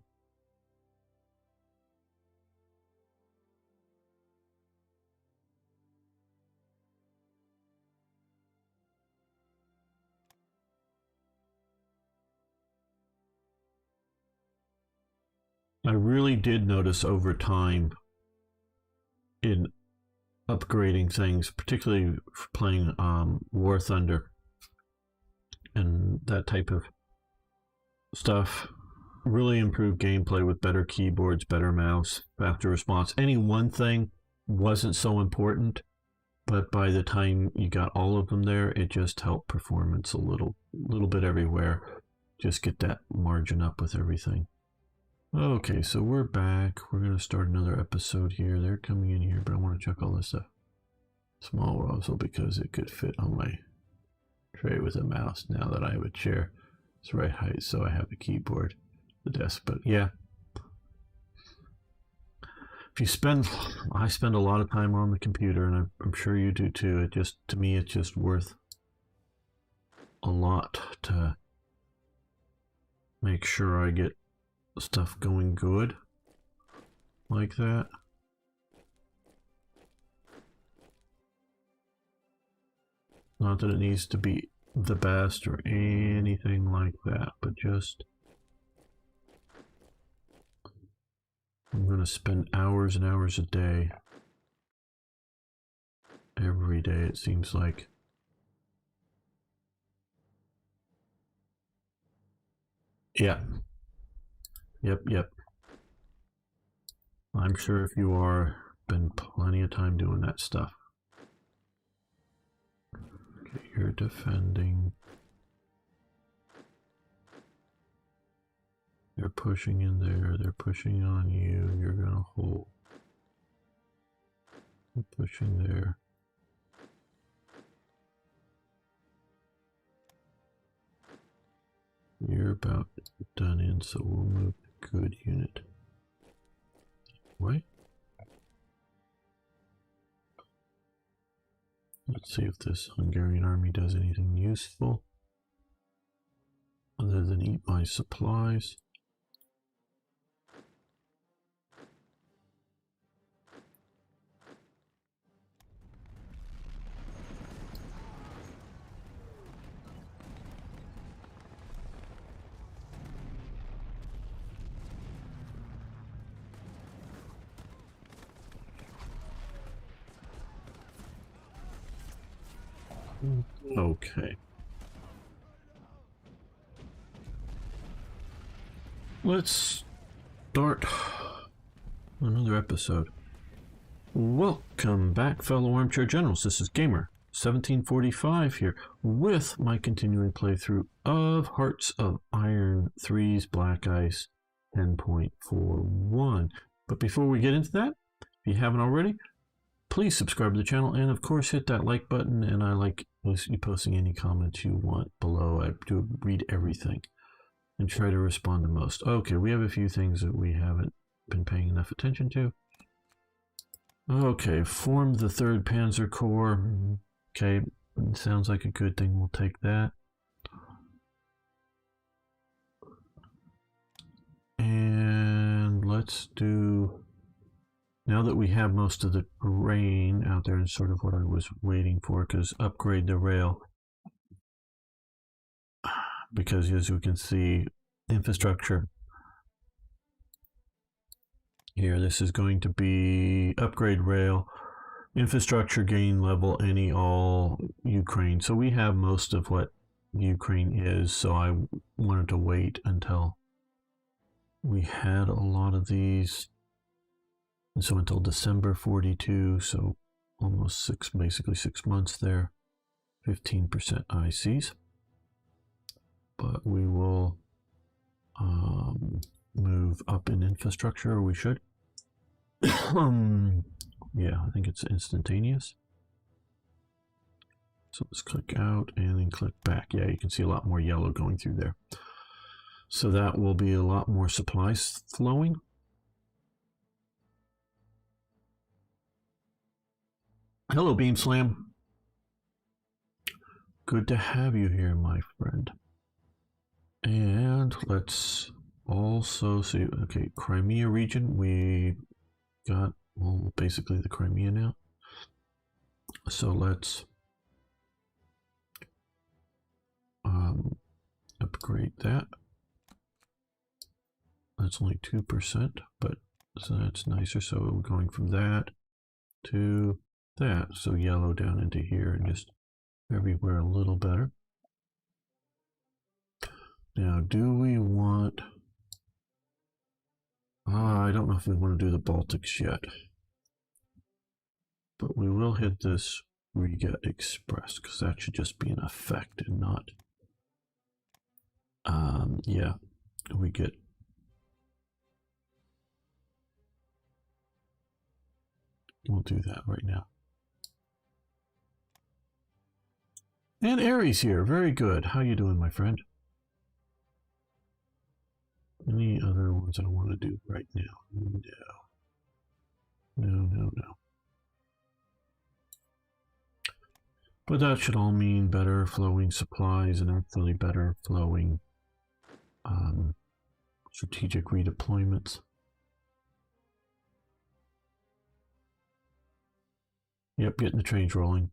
I really did notice over time in upgrading things, particularly for playing War Thunder and that type of stuff, really improved gameplay with better keyboards, better mouse, faster response. Any one thing wasn't so important, but by the time you got all of them there, it just helped performance a little bit everywhere. Just get that margin up with everything. Okay, so we're back. We're going to start another episode here. They're coming in here, but I want to check all this stuff. Small Rosal because it could fit on my tray with a mouse now that I have a chair. It's the right height, so I have a keyboard, the desk. But yeah, if you I spend a lot of time on the computer, and I'm sure you do too. To me, it's just worth a lot to make sure I get stuff going good like that. Not that it needs to be the best or anything like that, but just I'm going to spend hours and hours a day. Every day, it seems like. Yeah. Yep. I'm sure if you are, been plenty of time doing that stuff. Okay, you're defending. They're pushing in there. They're pushing on you. You're going to hold. They're pushing there. You're about done in, so we'll move the good unit. Wait. Let's see if this Hungarian army does anything useful other than eat my supplies. Okay. Let's start another episode. Welcome back, fellow armchair generals. This is Gamer 1745 here with my continuing playthrough of Hearts of Iron 3's Black Ice 10.41. But before we get into that, if you haven't already, please subscribe to the channel and of course hit that like button, and I like you posting any comments you want below. I do read everything and try to respond to most. Okay, we have a few things that we haven't been paying enough attention to. Okay, form the 3rd Panzer Corps. Okay, sounds like a good thing. We'll take that. And let's do, now that we have most of the terrain out there, and sort of what I was waiting for, because upgrade the rail. Because as we can see, infrastructure here, this is going to be upgrade rail, infrastructure gain level any all Ukraine. So we have most of what Ukraine is, so I wanted to wait until we had a lot of these. And so until December 42, so almost basically 6 months there, 15% ICs. But we will move up in infrastructure, or we should. Yeah, I think it's instantaneous. So let's click out and then click back. Yeah, you can see a lot more yellow going through there. So that will be a lot more supplies flowing. Hello, Beam Slam. Good to have you here, my friend. And let's also see, okay, Crimea region, we got, well, basically the Crimea now. So let's upgrade that. That's only 2%, but so that's nicer. So we're going from that to that. So yellow down into here and just everywhere a little better. Now, do we want... I don't know if we want to do the Baltics yet. But we will hit this Riga Express, because that should just be an effect and not... yeah, we get... We'll do that right now. And Aries here, very good. How you doing, my friend? Any other ones I want to do right now? No. But that should all mean better flowing supplies and actually better flowing strategic redeployments. Yep, getting the trains rolling.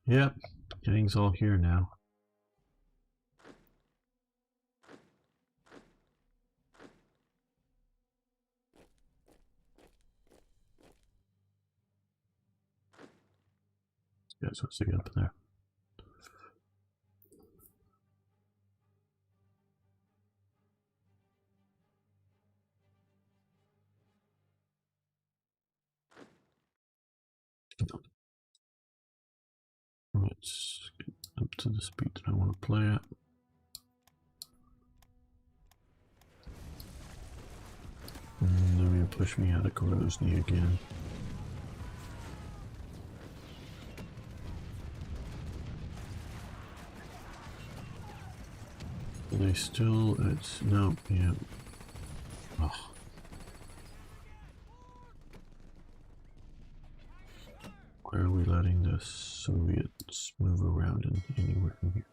Yep, gang's all here now. Guys, what's he up there? Let's get up to the speed that I want to play at. And they're going to push me out of Grozny again. Are they still? It's no, yeah. Oh. Why are we letting the Soviets move around anywhere in here?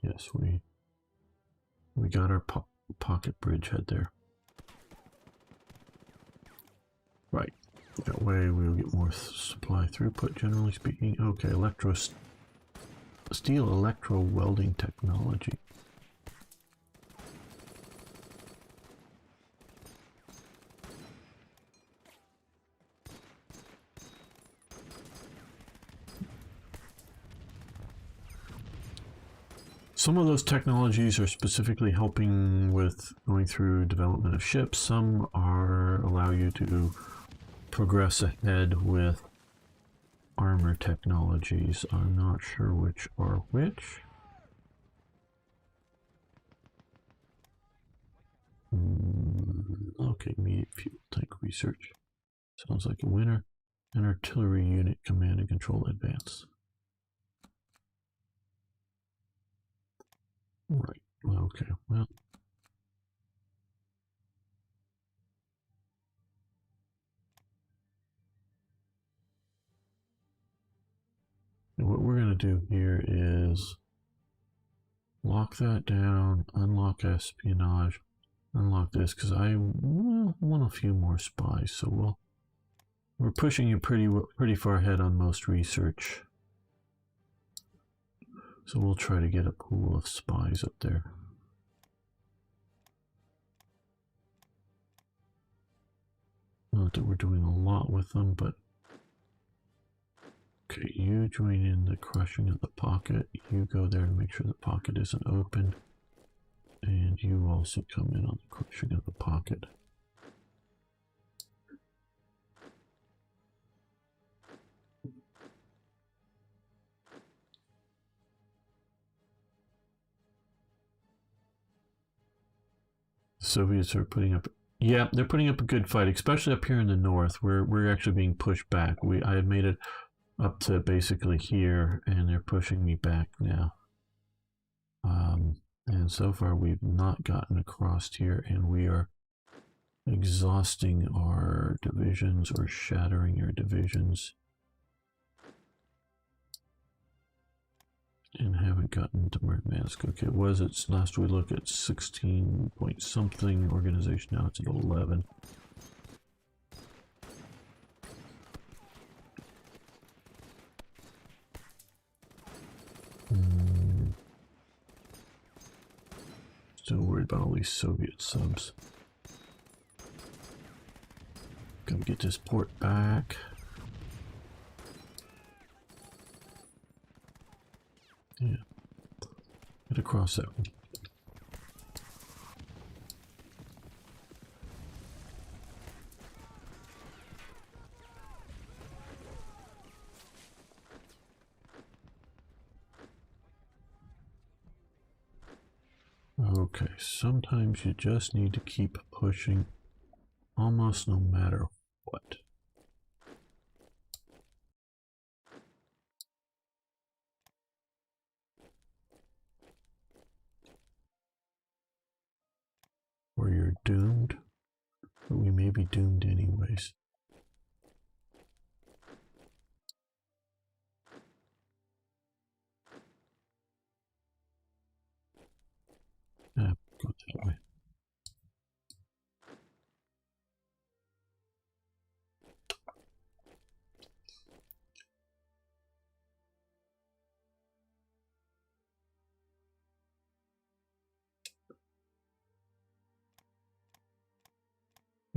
Yes, we got our pocket bridgehead there. Right. That way we'll get more supply throughput, generally speaking. Okay, steel electro welding technology. Some of those technologies are specifically helping with going through development of ships. Some allow you to progress ahead with armor technologies. I'm not sure which are which. Okay, immediate fuel tank research. Sounds like a winner. An artillery unit command and control advance. Right, okay, well. And what we're going to do here is lock that down, unlock espionage, unlock this, because I want a few more spies, so we're pushing you pretty far ahead on most research. So we'll try to get a pool of spies up there. Not that we're doing a lot with them, but okay, you join in the crushing of the pocket. You go there to make sure the pocket isn't open. And you also come in on the crushing of the pocket. The Soviets are putting up, yeah, they're putting up a good fight, especially up here in the north. We're actually being pushed back. I had made it up to basically here, and they're pushing me back now. And so far we've not gotten across here, and we are exhausting our divisions or shattering our divisions, and haven't gotten to Murmansk. Okay, it was its last we looked at 16 point something organization. Now it's at 11. Still worried about all these Soviet subs. Gotta get this port back. Yeah. Get across that one. Okay, sometimes you just need to keep pushing almost no matter what. Or you're doomed, but we may be doomed anyways. Go that way.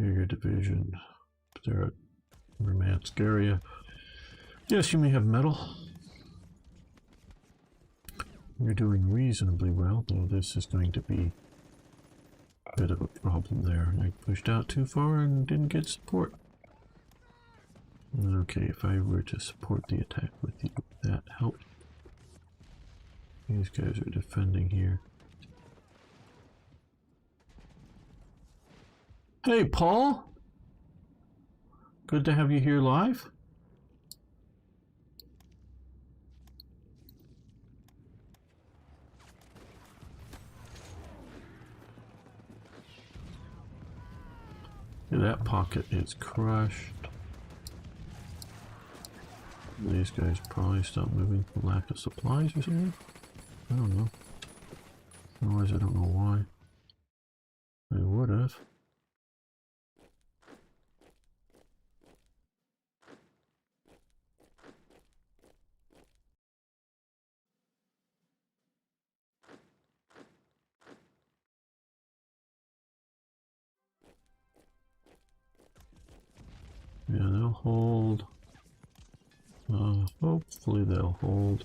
Area division. They're at Murmansk area. Yes, you may have metal. You're doing reasonably well, though this is going to be a bit of a problem there. I pushed out too far and didn't get support. Okay, if I were to support the attack with you, that helped. These guys are defending here. Hey, Paul! Good to have you here live. That pocket is crushed. These guys probably stopped moving for lack of supplies or something. I don't know. Otherwise, I don't know why. They would have. Yeah, they'll hold. Hopefully they'll hold.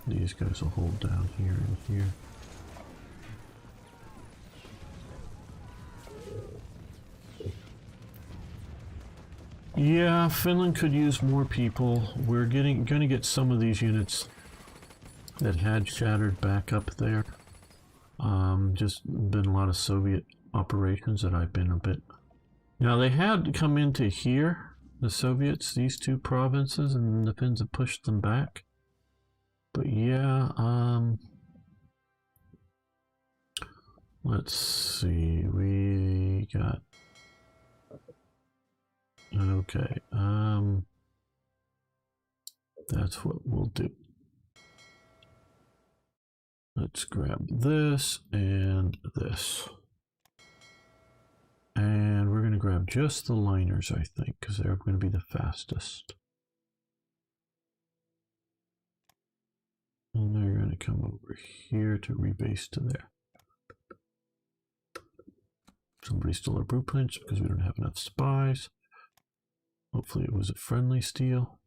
These guys will hold down here and here. Yeah, Finland could use more people. We're gonna get some of these units that had shattered back up there. Just been a lot of Soviet operations that I've been a bit. Now they had come into here, the Soviets, these two provinces, and the Finns have pushed them back. But yeah, let's see, we got, okay, that's what we'll do. Let's grab this and this. And we're going to grab just the liners, I think, because they're going to be the fastest. And they're going to come over here to rebase to there. Somebody stole our blueprints because we don't have enough spies. Hopefully it was a friendly steal.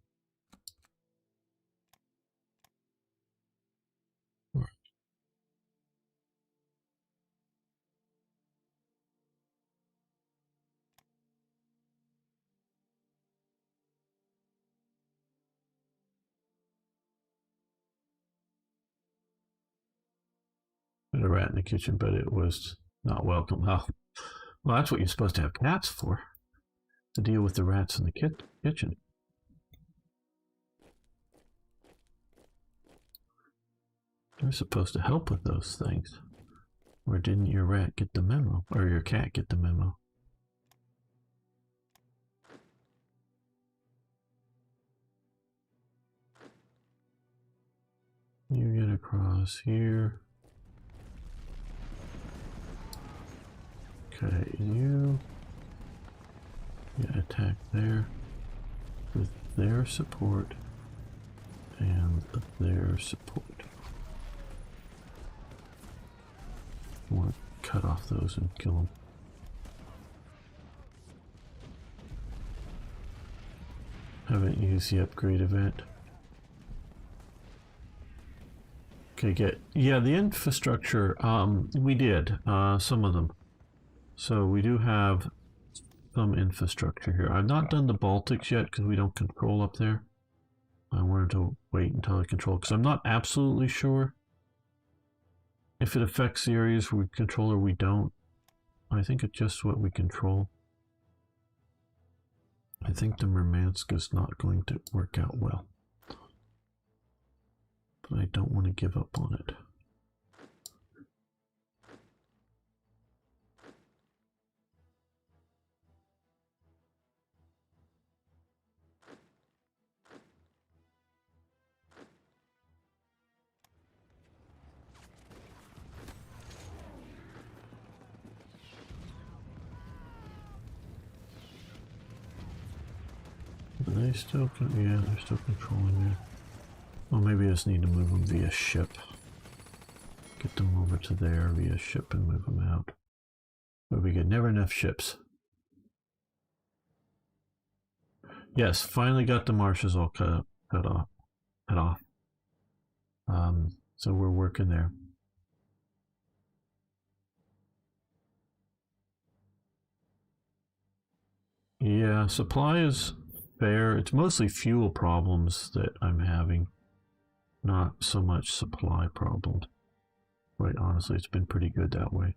A rat in the kitchen, but it was not welcome. Oh, well, that's what you're supposed to have cats for, to deal with the rats in the kitchen. You're supposed to help with those things. Or didn't your rat get the memo? Or your cat get the memo? You get across here. Okay, you attack there with their support and their support. We'll cut off those and kill them. Haven't used the upgrade event. Okay, yeah, the infrastructure, we did, some of them. So we do have some infrastructure here. I've not done the Baltics yet because we don't control up there. I wanted to wait until I control, because I'm not absolutely sure if it affects the areas we control or we don't. I think it's just what we control. I think the Murmansk is not going to work out well. But I don't want to give up on it. Are they still, yeah, they're still controlling it. Well, maybe I just need to move them via ship. Get them over to there via ship and move them out. But we get never enough ships. Yes, finally got the marshes all cut off. So we're working there. Yeah, supply is fair. It's mostly fuel problems that I'm having, not so much supply problems. Quite honestly, it's been pretty good that way.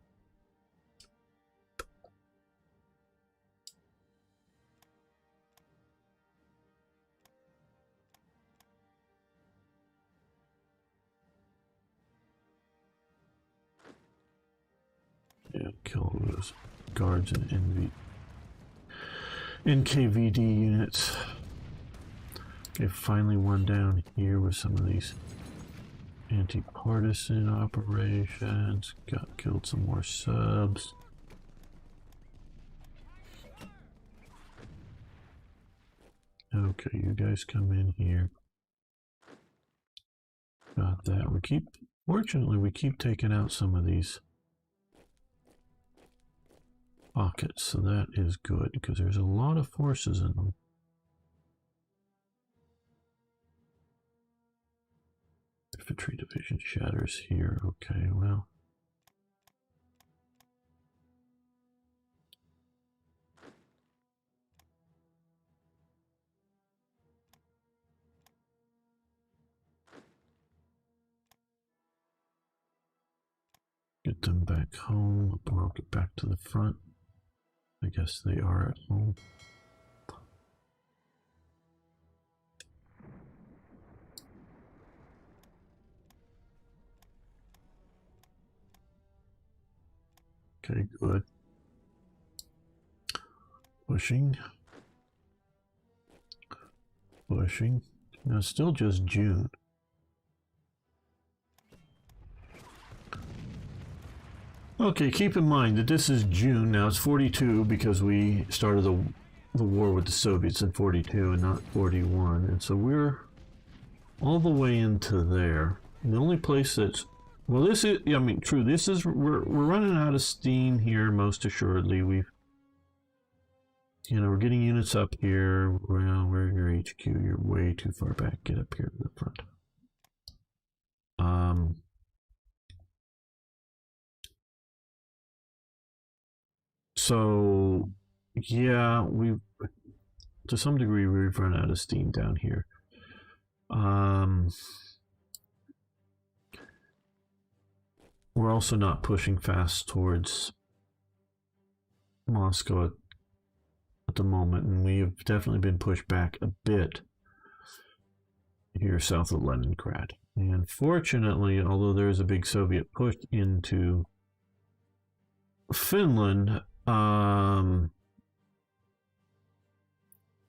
Yeah, kill those guards and NKVD units. Okay, finally one down here with some of these anti-partisan operations. Killed some more subs. Okay, you guys come in here. Got that. Fortunately, we keep taking out some of these pockets, so that is good because there's a lot of forces in them. Infantry division shatters here. Okay, well. Get them back home, or I'll get back to the front. I guess they are at home. Okay, good. Pushing. Pushing. Now it's still just June. Okay, keep in mind that this is June. Now it's 42 because we started the war with the Soviets in 42 and not 41. And so we're all the way into there. And the only place that's... Well, this is... I mean, true. This is... We're running out of steam here, most assuredly. We've... You know, we're getting units up here. Well, where's your HQ? You're way too far back. Get up here to the front. So, yeah, to some degree, we've run out of steam down here. We're also not pushing fast towards Moscow at the moment, and we have definitely been pushed back a bit here south of Leningrad. And fortunately, although there is a big Soviet push into Finland,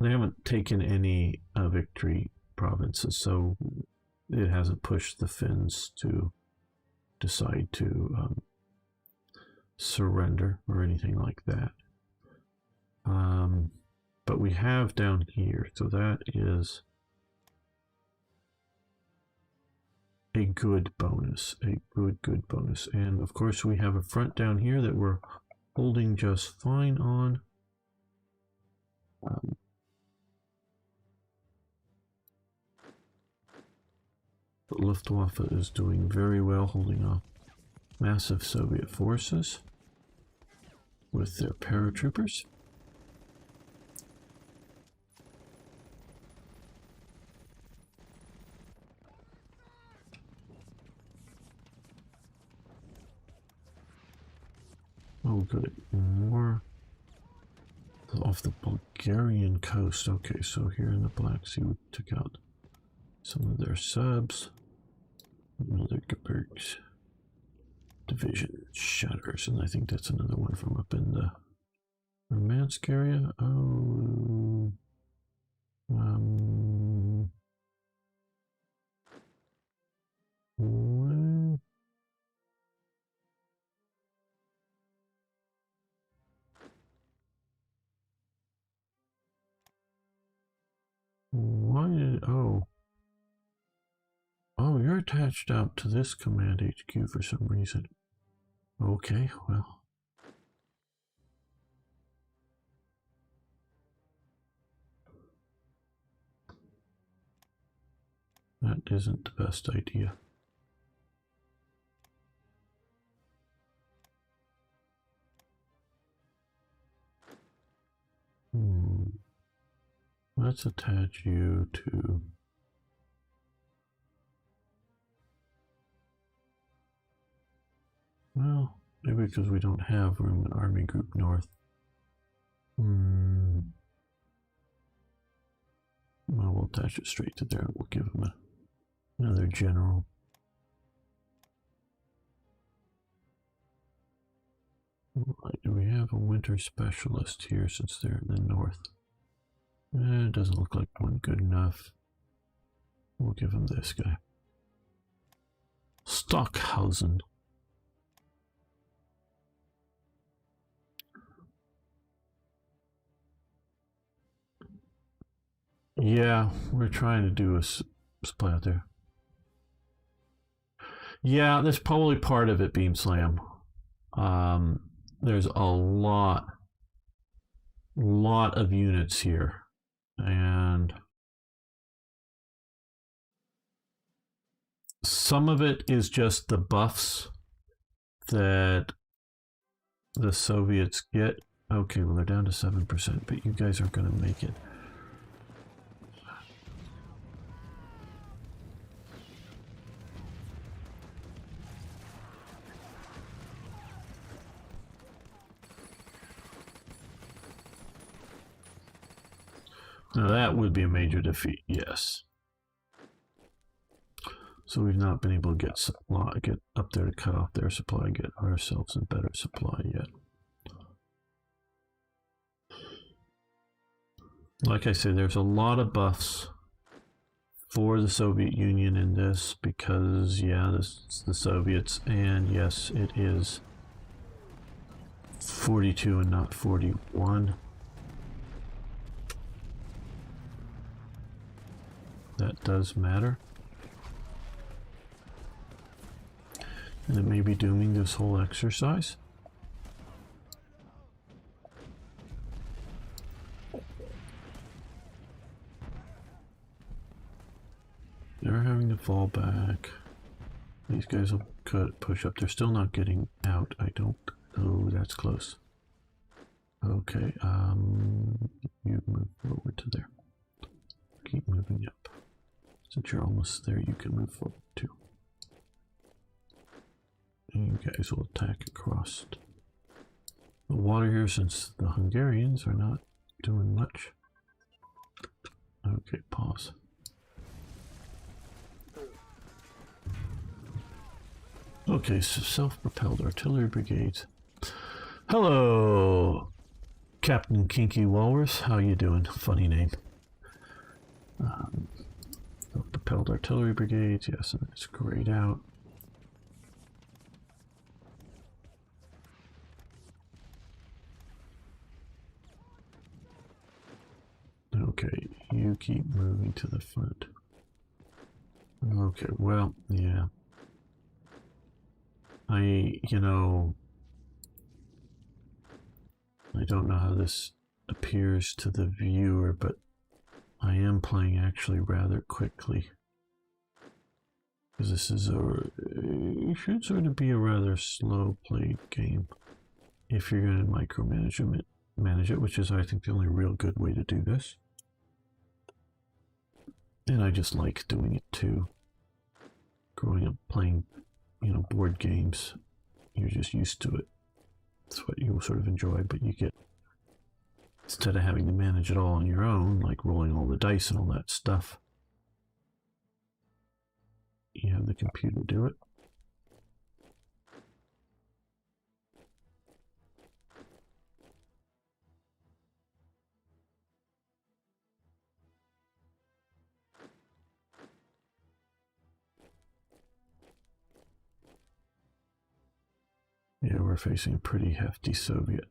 they haven't taken any victory provinces, so it hasn't pushed the Finns to decide to surrender or anything like that. But we have down here, so that is a good bonus, a good bonus. And of course we have a front down here that we're holding just fine on. The Luftwaffe is doing very well, holding off massive Soviet forces with their paratroopers. Oh, good. More off the Bulgarian coast. Okay, so here in the Black Sea, we took out some of their subs. Another Gebirgs division shatters, and I think that's another one from up in the Murmansk area. Oh, why did, oh, you're attached out to this command HQ for some reason. Okay, well, that isn't the best idea. Let's attach you to... Well, maybe because we don't have room in Army Group North. Well, we'll attach it straight to there. We'll give him another general. Right, do we have a winter specialist here since they're in the north? It doesn't look like one good enough. We'll give him this guy. Stockhausen. Yeah, we're trying to do a supply out there. Yeah, that's probably part of it, Beam Slam. There's a lot of units here, and some of it is just the buffs that the Soviets get. Okay, well, they're down to 7%, but you guys aren't going to make it. Now that would be a major defeat, yes. So we've not been able to get up there to cut off their supply, get ourselves a better supply yet. Like I said, there's a lot of buffs for the Soviet Union in this because, yeah, this is the Soviets, and yes, it is 42 and not 41. That does matter. And it may be dooming this whole exercise. They're having to fall back. These guys will push up. They're still not getting out. I don't... Oh, that's close. Okay, you move forward to there. Keep moving up. Since you're almost there, you can move forward too. And you guys will attack across the water here since the Hungarians are not doing much. Okay, pause. Okay, so self-propelled artillery brigades. Hello, Captain Kinky Walrus. How you doing? Funny name. Self-propelled artillery brigades. Yes, and it's grayed out. Okay, you keep moving to the front. Okay, well, yeah. I don't know how this appears to the viewer, but I am playing actually rather quickly. Because this is it should sort of be a rather slow played game if you're going to manage it, which is, I think, the only real good way to do this. And I just like doing it too. Growing up playing, board games, you're just used to it. It's what you sort of enjoy, but you get, instead of having to manage it all on your own, like rolling all the dice and all that stuff, you have the computer do it. Yeah, we're facing a pretty hefty Soviet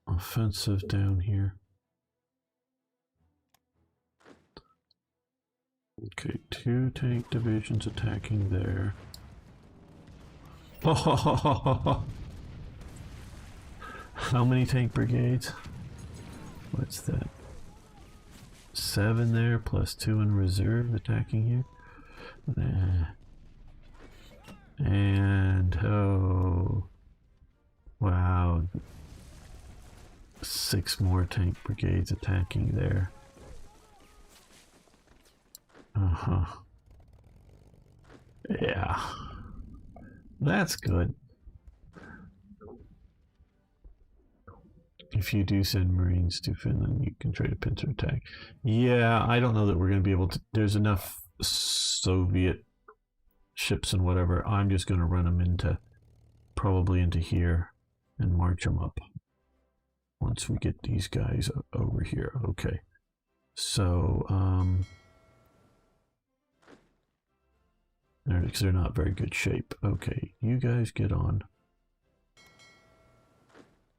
offensive down here. Okay, 2 tank divisions attacking there. How many tank brigades? What's that? 7 there, plus 2 in reserve attacking here. And oh, wow, 6 more tank brigades attacking there. Yeah, that's good. If you do send Marines to Finland, you can trade a pincer attack. Yeah, I don't know that we're going to be able to. There's enough Soviet ships and whatever. I'm just going to run them into, probably into here, and march them up. Once we get these guys over here. Okay. So, they're not very good shape. Okay, you guys get on.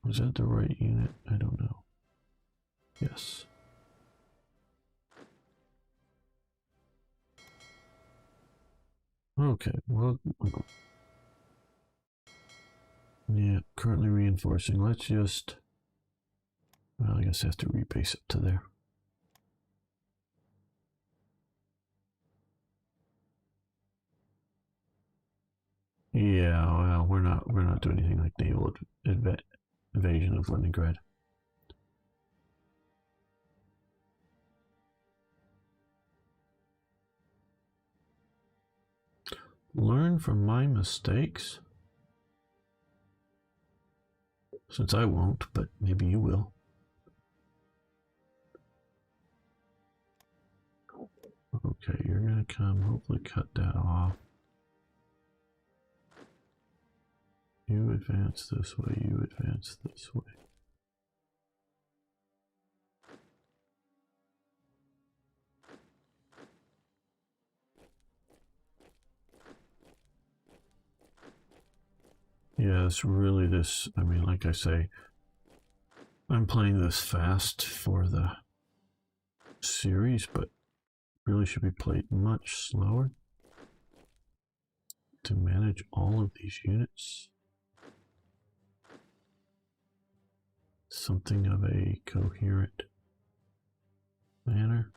Was that the right unit? I don't know. Yes. Okay, well, yeah, currently reinforcing. Let's just, well, I guess I have to rebase it to there. Yeah, well, we're not doing anything like naval invasion of Leningrad. Learn from my mistakes. Since I won't, but maybe you will. Okay, you're gonna come, hopefully cut that off. You advance this way, you advance this way. Yeah, it's really this, I mean, like I say, I'm playing this fast for the series, but really should be played much slower to manage all of these units. Something of a coherent manner.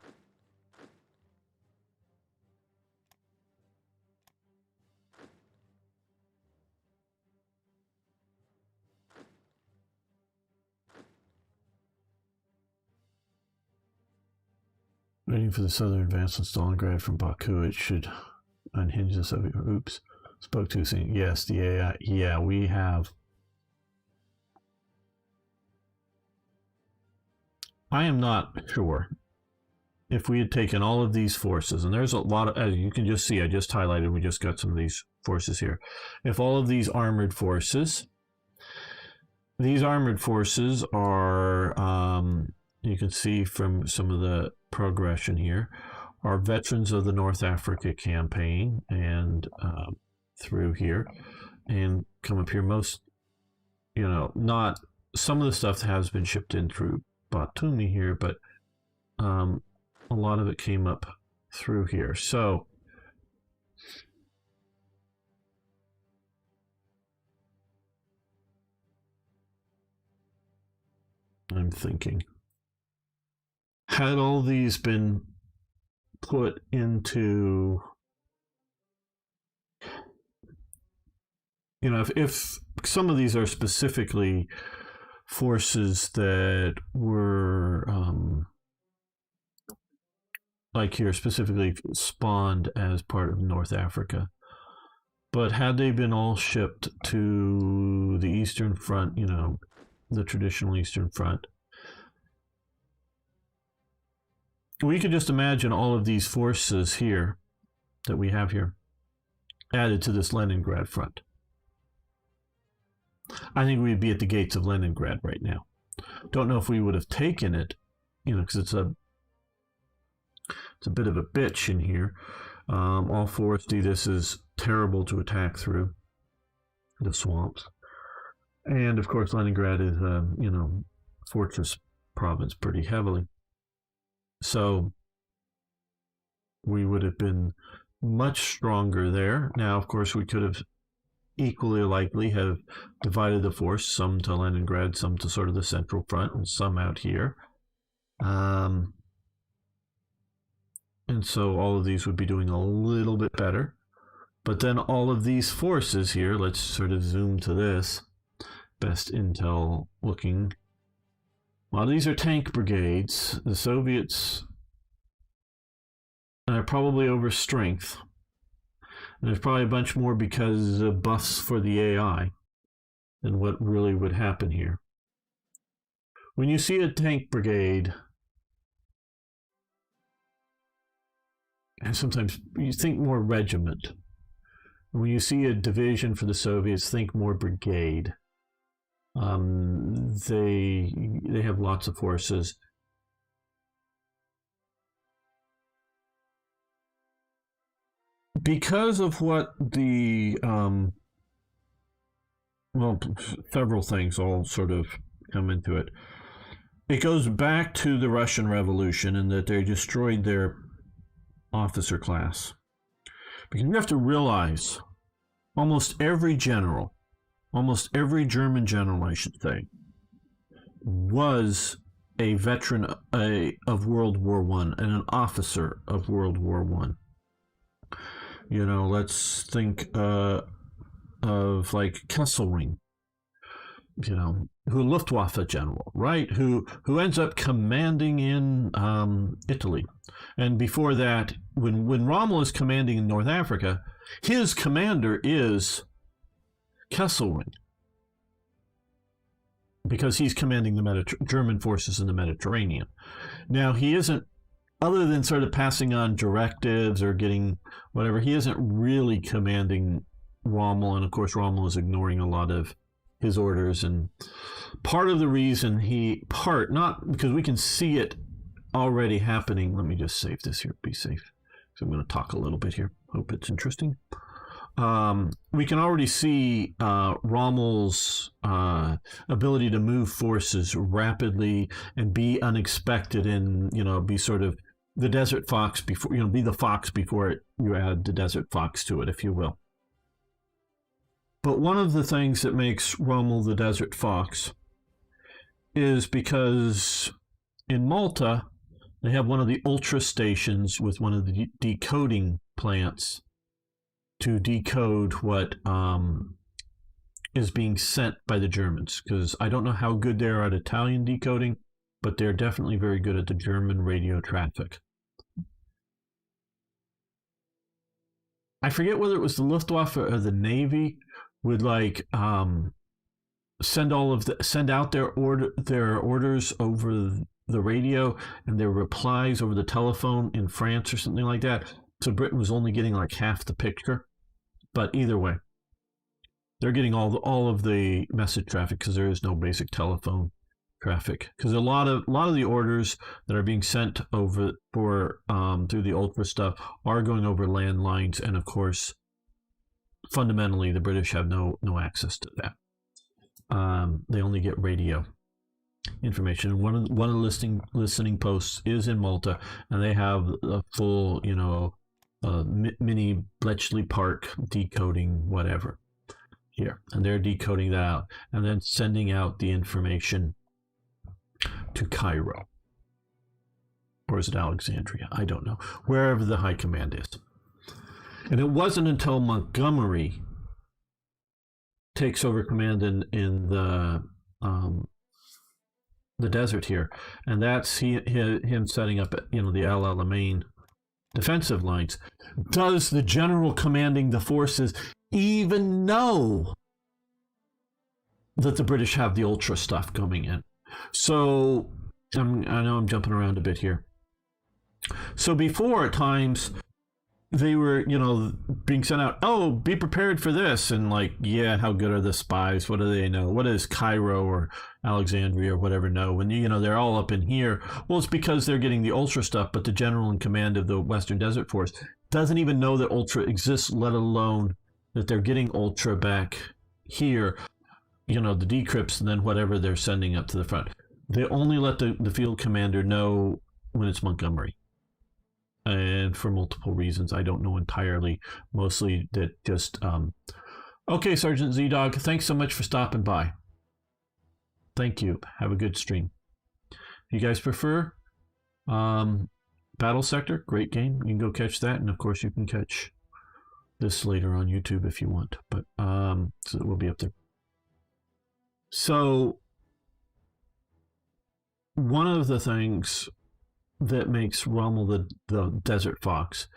Waiting for the southern advance on Stalingrad from Baku. It should unhinge the Soviet. Oops. Spoke too soon. Yes, the AI. Yeah, we have. I am not sure if we had taken all of these forces, and there's a lot of, as you can just see, I just highlighted, we just got some of these forces here. If all of these armored forces are, you can see from some of the progression here, are veterans of the North Africa campaign and through here, and come up here. Most, not, some of the stuff has been shipped in through Batumi here, but a lot of it came up through here. So I'm thinking, had all these been put into, if some of these are specifically forces that were like here specifically spawned as part of North Africa, but had they been all shipped to the Eastern Front, the traditional Eastern Front, we could just imagine all of these forces here that we have here added to this Leningrad front. I think we'd be at the gates of Leningrad right now. Don't know if we would have taken it, because it's a bit of a bitch in here. All foresty, this is terrible to attack through the swamps. And of course, Leningrad is, fortress province pretty heavily. So we would have been much stronger there. Now, of course, we could have equally likely have divided the force, some to Leningrad, some to sort of the central front, and some out here. And so all of these would be doing a little bit better. But then all of these forces here, let's sort of zoom to this. Best intel looking. Well, these are tank brigades. The Soviets are probably over strength. And there's probably a bunch more because of buffs for the AI than what really would happen here. When you see a tank brigade, and sometimes you think more regiment. When you see a division for the Soviets, think more brigade. They have lots of forces. Because of what the well, several things all sort of come into it. It goes back to the Russian Revolution and that they destroyed their officer class. Because you have to realize almost every general, almost every German general, I should say, was a veteran of World War I and an officer of World War I. You know, let's think of like Kesselring, you know, who Luftwaffe general, right? Who ends up commanding in Italy. And before that, when Rommel is commanding in North Africa, his commander is Kesselring, because he's commanding the German forces in the Mediterranean. Now, he isn't, other than sort of passing on directives or getting whatever, he isn't really commanding Rommel. And of course, Rommel is ignoring a lot of his orders. And part of the reason not because we can see it already happening. Let me just save this here, be safe. So I'm going to talk a little bit here. Hope it's interesting. We can already see Rommel's ability to move forces rapidly and be unexpected and, you know, be sort of the desert fox before, you know, be the fox before you add the desert fox to it, if you will. But one of the things that makes Rommel the desert fox is because in Malta, they have one of the ultra stations with one of the decoding plants to decode what is being sent by the Germans. Because I don't know how good they are at Italian decoding, but they're definitely very good at the German radio traffic. I forget whether it was the Luftwaffe or the Navy would like send out their orders over the radio and their replies over the telephone in France or something like that. So Britain was only getting like half the picture. But either way, they're getting all of the message traffic because there is no basic telephone traffic. Because a lot of the orders that are being sent over for through the ultra stuff are going over landlines, and of course, fundamentally, the British have no access to that. They only get radio information. And one of the listening posts is in Malta, and they have a full, you know, mini Bletchley Park decoding whatever here, and they're decoding that out and then sending out the information to Cairo, or is it Alexandria? I don't know, wherever the high command is. And it wasn't until Montgomery takes over command in the desert here, and that's him setting up, you know, the El Alamein defensive lines. Does the general commanding the forces even know that the British have the ultra stuff coming in? So I know I'm jumping around a bit here. So before, at times, they were, you know, being sent out, oh, be prepared for this. And like, yeah, how good are the spies? What do they know? What does Cairo or Alexandria or whatever know? When, you know, they're all up in here. Well, it's because they're getting the ultra stuff, but the general in command of the Western Desert Force doesn't even know that ultra exists, let alone that they're getting ultra back here, you know, the decrypts and then whatever they're sending up to the front. They only let the field commander know when it's Montgomery. And for multiple reasons, I don't know entirely. Mostly that just, okay, Sergeant Z-Dog, thanks so much for stopping by. Thank you. Have a good stream. If you guys prefer, Battle Sector, great game. You can go catch that, and of course you can catch this later on YouTube if you want. But so it will be up there. So one of the things that makes Rommel the Desert Fox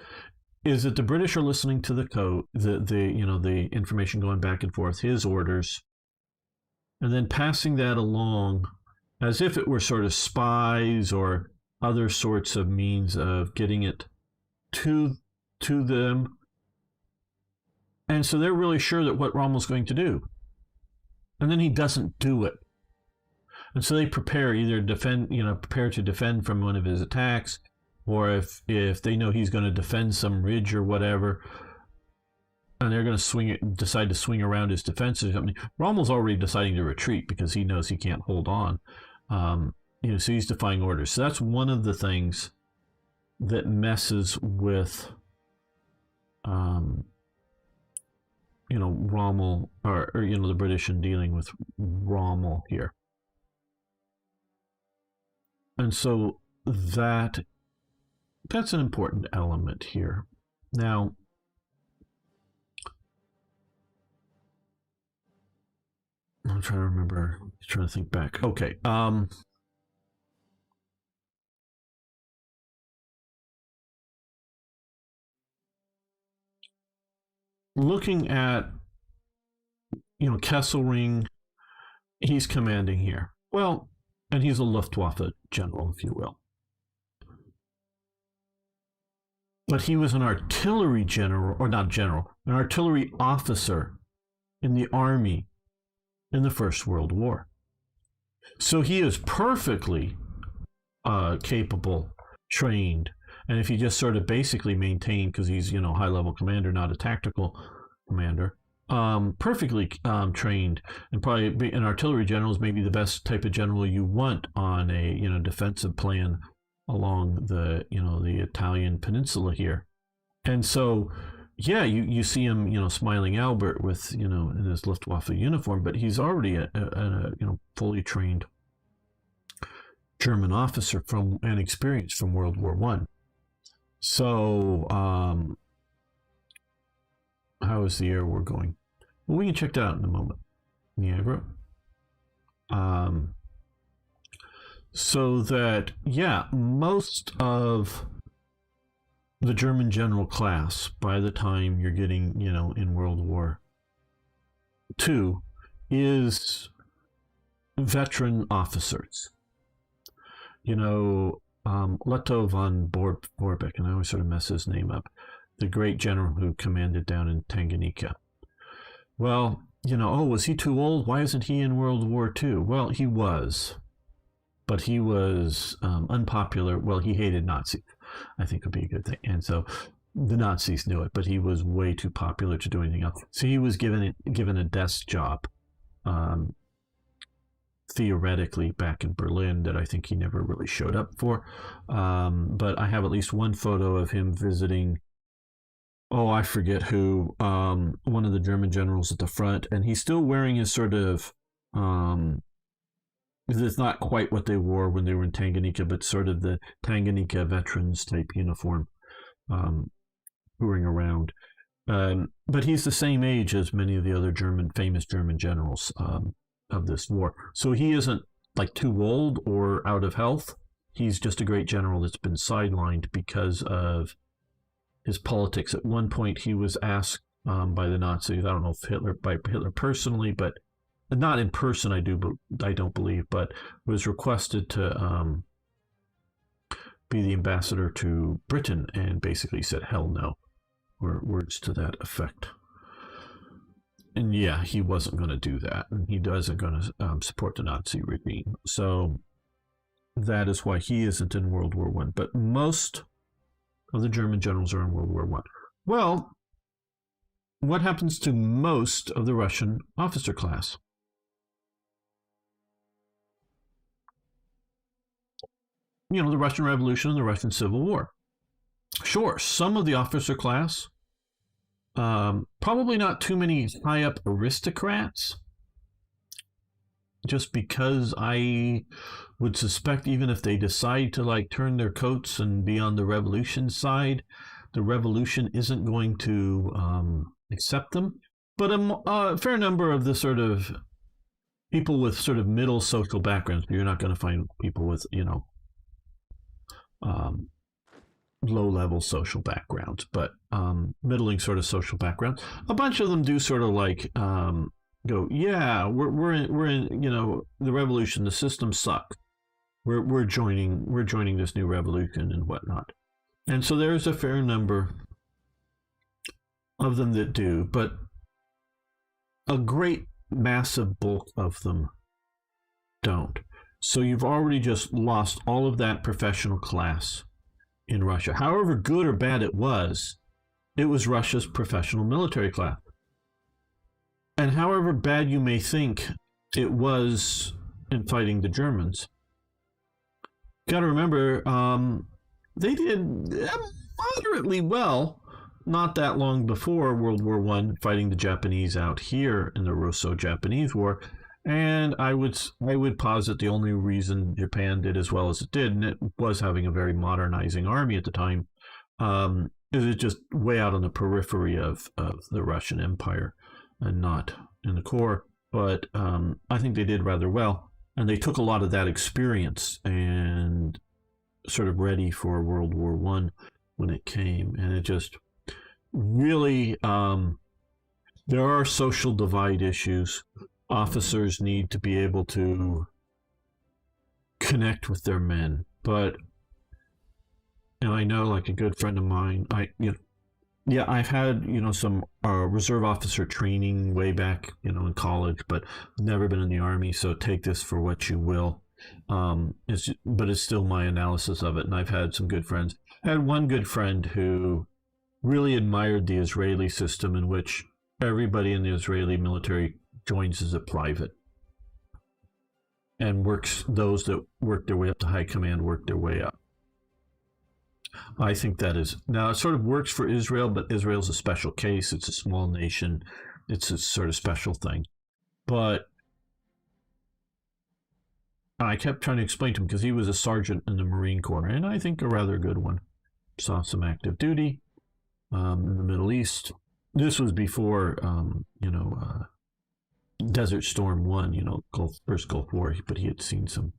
is that the British are listening to the code, the information going back and forth, his orders, and then passing that along as if it were sort of spies or other sorts of means of getting it to them. And so they're really sure that what Rommel's going to do. And then he doesn't do it. And so they prepare to defend from one of his attacks, or if they know he's going to defend some ridge or whatever, and they're going to decide to swing around his defenses or something. Rommel's already deciding to retreat because he knows he can't hold on. So he's defying orders. So that's one of the things that messes with, Rommel or the British in dealing with Rommel here. And so that's an important element here. Now, I'm trying to think back. Okay. Looking at, Kesselring, he's commanding here. Well, and he's a Luftwaffe general, if you will. But he was an artillery general, or not general, an artillery officer in the army in the First World War. So he is perfectly capable, trained, and if you just sort of basically maintain, because he's, high-level commander, not a tactical commander, perfectly trained, and probably an artillery general is maybe the best type of general you want on a, defensive plan along the, the Italian peninsula here. And so, yeah, you see him, smiling Albert with, in his Luftwaffe uniform, but he's already a fully trained German officer and experienced from World War I. So, how is the air war going? Well, we can check that out in a moment. Niagara. So that, yeah, most of the German general class, by the time you're getting, in World War II, is veteran officers. Letto von Borbeck, and I always sort of mess his name up, the great general who commanded down in Tanganyika. Well, was he too old? Why isn't he in World War II? Well, he was. But he was unpopular. Well, he hated Nazis, I think would be a good thing. And so the Nazis knew it, but he was way too popular to do anything else. So he was given a desk job, theoretically, back in Berlin that I think he never really showed up for. But I have at least one photo of him visiting, I forget who, one of the German generals at the front, and he's still wearing his sort of, it's not quite what they wore when they were in Tanganyika, but sort of the Tanganyika veterans type uniform, touring around. But he's the same age as many of the other famous German generals of this war. So he isn't like too old or out of health. He's just a great general that's been sidelined because of his politics. At one point, he was asked by the Nazis, I don't know if by Hitler personally, but not in person, I don't believe, but was requested to be the ambassador to Britain, and basically said, hell no, or words to that effect. And yeah, he wasn't going to do that, and he wasn't going to support the Nazi regime. So that is why he isn't in World War I. But most of the German generals are in World War I. Well, what happens to most of the Russian officer class? The Russian Revolution and the Russian Civil War. Sure, some of the officer class, probably not too many high-up aristocrats, just because I would suspect even if they decide to like turn their coats and be on the revolution side, the revolution isn't going to accept them. But a fair number of the sort of people with sort of middle social backgrounds, you're not going to find people with, um, low level social backgrounds, but middling sort of social backgrounds. A bunch of them do sort of like go, yeah, we're in the revolution. The system sucks. We're joining this new revolution and whatnot. And so there's a fair number of them that do, but a great massive bulk of them don't. So you've already just lost all of that professional class in Russia. However good or bad it was Russia's professional military class. And however bad you may think it was in fighting the Germans, got to remember, they did moderately well not that long before World War I, fighting the Japanese out here in the Russo-Japanese War. And I would posit the only reason Japan did as well as it did, and it was having a very modernizing army at the time, is it just way out on the periphery of the Russian Empire and not in the core. But I think they did rather well, and they took a lot of that experience and sort of ready for World War I when it came. And it just really, there are social divide issues. Officers need to be able to connect with their men, but I know, like a good friend of mine, I've had some reserve officer training way back in college, but never been in the Army. So take this for what you will. But it's still my analysis of it, and I've had some good friends. I had one good friend who really admired the Israeli system, in which everybody in the Israeli military joins as a private, and those that work their way up to high command work their way up. I think that is, now it sort of works for Israel, but Israel's a special case. It's a small nation. It's a sort of special thing. But I kept trying to explain to him, because he was a sergeant in the Marine Corps, and I think a rather good one. Saw some active duty in the Middle East. This was before, Desert Storm 1, first Gulf War, but he had seen some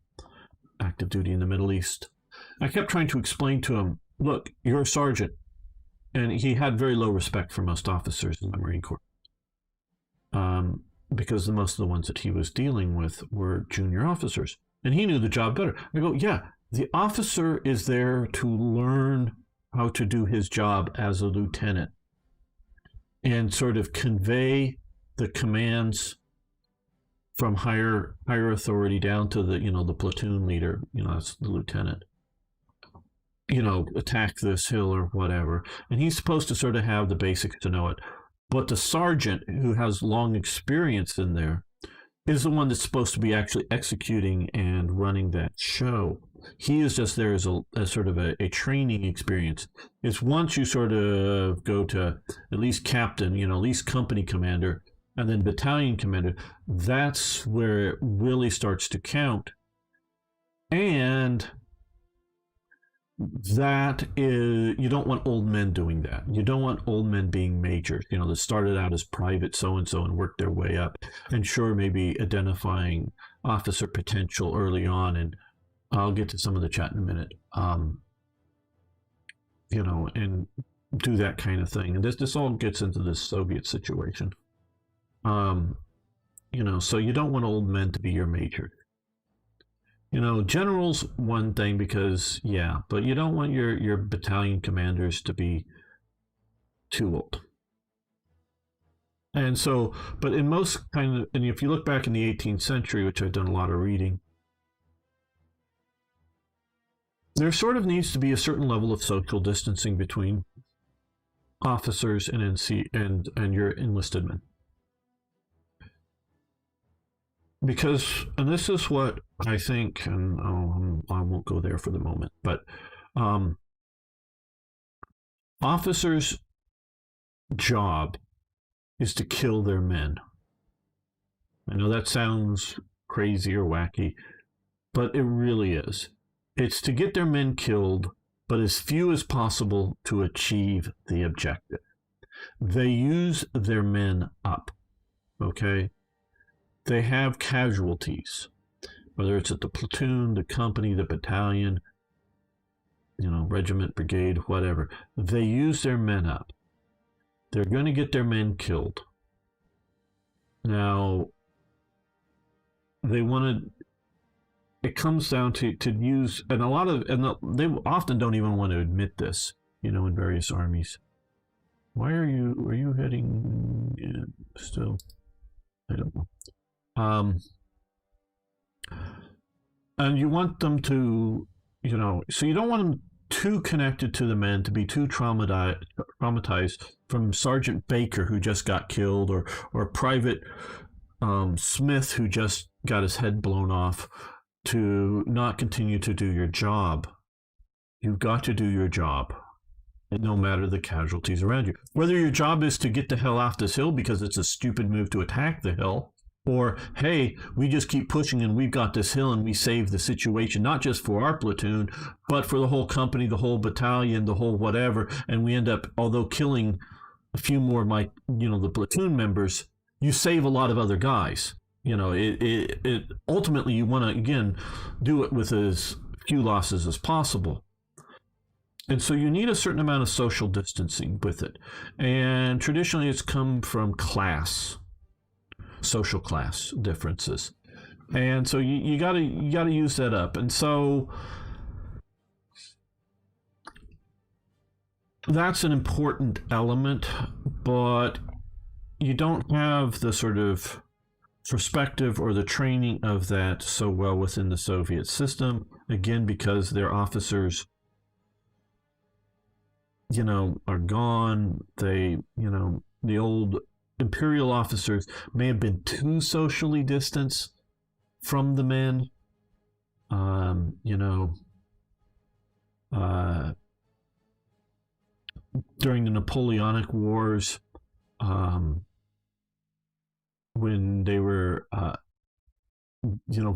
active duty in the Middle East. I kept trying to explain to him, look, you're a sergeant. And he had very low respect for most officers in the Marine Corps, because most of the ones that he was dealing with were junior officers. And he knew the job better. I go, yeah, the officer is there to learn how to do his job as a lieutenant and sort of convey the commands from higher authority down to the platoon leader, that's the lieutenant. Attack this hill or whatever. And he's supposed to sort of have the basics to know it. But the sergeant, who has long experience in there, is the one that's supposed to be actually executing and running that show. He is just there as a sort of a training experience. It's once you sort of go to at least captain, at least company commander, and then battalion commander, that's where it really starts to count. And that is, you don't want old men doing that. You don't want old men being majors, that started out as private so-and-so and worked their way up. And sure, maybe identifying officer potential early on, and I'll get to some of the chat in a minute, and do that kind of thing. And this all gets into this Soviet situation. So you don't want old men to be your major. Generals, one thing, because, but you don't want your battalion commanders to be too old. And so, but in most and if you look back in the 18th century, which I've done a lot of reading, there sort of needs to be a certain level of social distancing between officers and and your enlisted men. Because, and this is what I think, and I won't go there for the moment, but officers' job is to kill their men. I know that sounds crazy or wacky, but it really is. It's to get their men killed, but as few as possible to achieve the objective. They use their men up, okay? They have casualties, whether it's at the platoon, the company, the battalion, regiment, brigade, whatever. They use their men up. They're going to get their men killed. Now, they want to, it comes down to use, and they often don't even want to admit this, in various armies. Why are you heading in still? I don't know. And you want them to, so you don't want them too connected to the men, to be too traumatized from Sergeant Baker, who just got killed, or Private Smith, who just got his head blown off, to not continue to do your job. You've got to do your job, no matter the casualties around you. Whether your job is to get the hell off this hill because it's a stupid move to attack the hill, or, hey, we just keep pushing and we've got this hill and we save the situation, not just for our platoon, but for the whole company, the whole battalion, the whole whatever. And we end up, although killing a few more of the platoon members, you save a lot of other guys. It ultimately you want to, again, do it with as few losses as possible. And so you need a certain amount of social distancing with it. And traditionally it's come from social class differences. And so you gotta use that up. And so that's an important element, but you don't have the sort of perspective or the training of that so well within the Soviet system, again, because their officers are gone. They the old imperial officers may have been too socially distanced from the men. During the Napoleonic Wars, when they were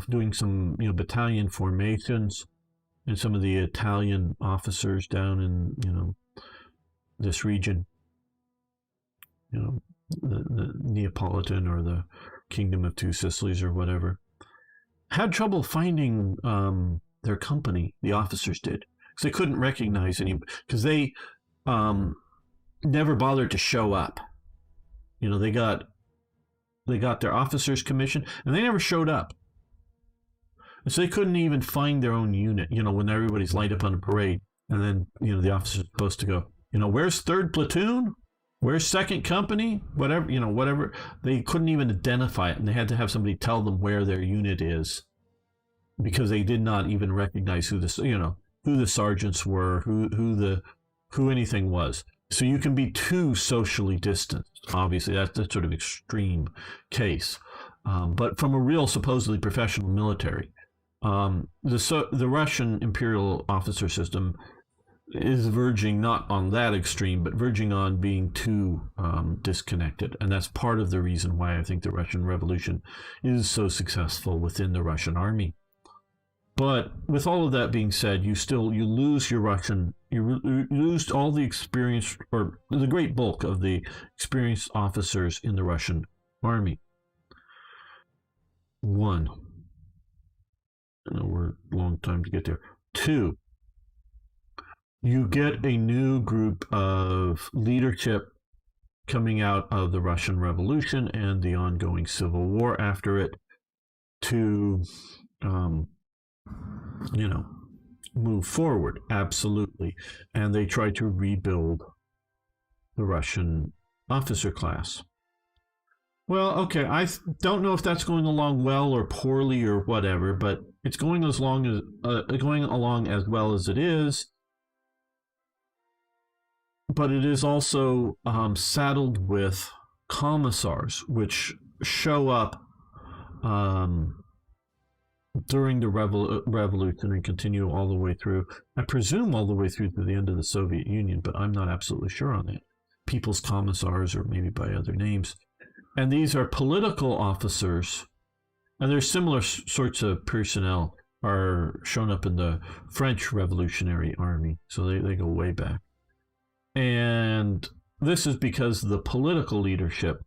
doing some battalion formations, and some of the Italian officers down in this region, the Neapolitan or the Kingdom of Two Sicilies or whatever, had trouble finding their company. The officers did, because they couldn't recognize any, because they never bothered to show up. They got their officers' commission and they never showed up. And so they couldn't even find their own unit, when everybody's lined up on a parade. And then, the officer's supposed to go, where's 3rd Platoon? Where's 2nd Company? Whatever. They couldn't even identify it. And they had to have somebody tell them where their unit is, because they did not even recognize who the sergeants were, who anything was. So you can be too socially distanced. Obviously, that's a sort of extreme case. But from a real, supposedly professional military, the Russian imperial officer system is verging not on that extreme, but verging on being too disconnected. And that's part of the reason why I think the Russian Revolution is so successful within the Russian army. But with all of that being said, you lose you lose all the experience, or the great bulk of the experienced officers in the Russian army. One, I know we're a long time to get there. Two, you get a new group of leadership coming out of the Russian Revolution and the ongoing civil war after it to, move forward, absolutely. And they try to rebuild the Russian officer class. Well, okay, I don't know if that's going along well or poorly or whatever, but it's going along as well as it is. But it is also saddled with commissars, which show up during the revolution and continue all the way through. I presume all the way through to the end of the Soviet Union, but I'm not absolutely sure on that. People's commissars, or maybe by other names. And these are political officers And there's similar sorts of personnel are shown up in the French Revolutionary Army. So they go way back. And this is because the political leadership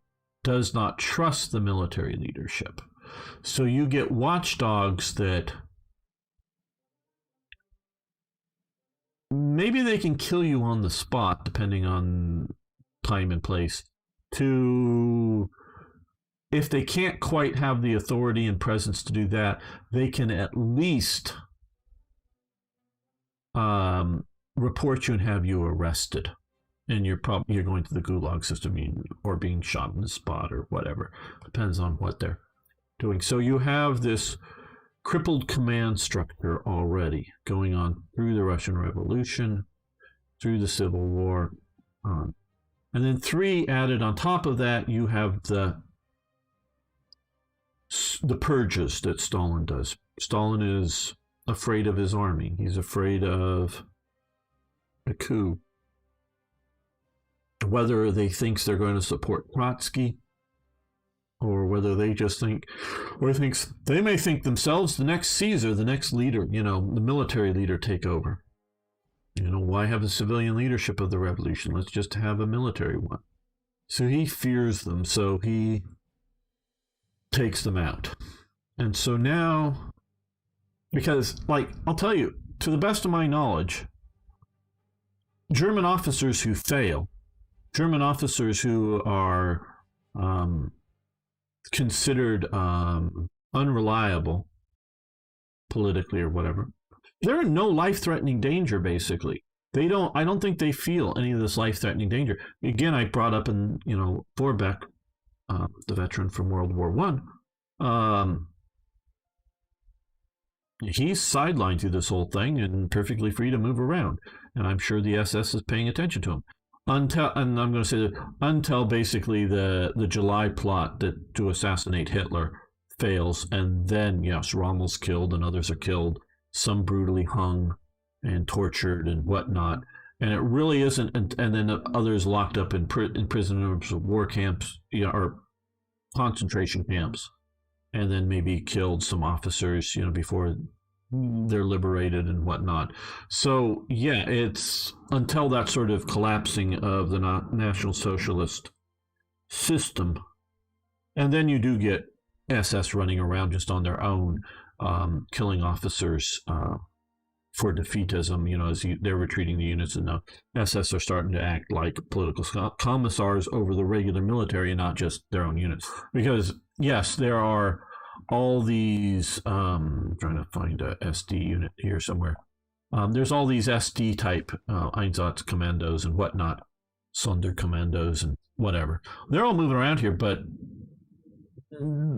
does not trust the military leadership. So you get watchdogs that maybe they can kill you on the spot, depending on time and place, to if they can't quite have the authority and presence to do that, they can at least report you and have you arrested. And you're going to the gulag system or being shot on the spot or whatever. Depends on what they're doing. So you have this crippled command structure already going on through the Russian Revolution, through the Civil War. And then 3 added on top of that, you have the purges that Stalin does. Stalin is afraid of his army. He's afraid of a coup. Whether they think they're going to support Trotsky, or whether they just think, or thinks they may think themselves the next Caesar, the next leader, the military leader take over. Why have a civilian leadership of the revolution? Let's just have a military one. So he fears them, so he takes them out. And so now, because, I'll tell you, to the best of my knowledge, German officers who fail, German officers who are considered unreliable politically or whatever, they're in no life-threatening danger, basically. I don't think they feel any of this life-threatening danger. Again, I brought up in, Vorbeck, the veteran from World War I, he's sidelined through this whole thing and perfectly free to move around. And I'm sure the SS is paying attention to him. Until basically the July plot to assassinate Hitler fails, and then, yes, Rommel's killed and others are killed, some brutally hung and tortured and whatnot. And it really isn't, and then others locked up in prisoners of war camps, or concentration camps, and then maybe killed some officers, before they're liberated and whatnot. So yeah, it's until that sort of collapsing of the National Socialist system, and then you do get SS running around just on their own, killing officers for defeatism, as they're retreating the units, and the SS are starting to act like political commissars over the regular military and not just their own units. Because yes, there are all these, I'm trying to find a SD unit here somewhere. There's all these SD type Einsatzkommandos and whatnot, Sonderkommandos and whatever. They're all moving around here, but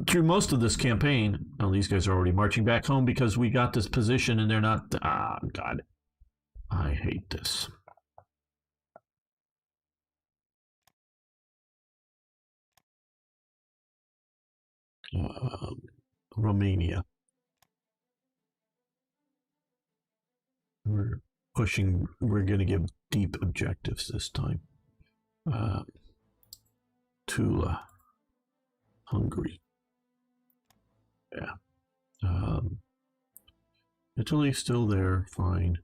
through most of this campaign, these guys are already marching back home because we got this position and they're not. God, I hate this. Romania. We're going to give deep objectives this time. Tula, Hungary. Yeah. Italy's still there, fine.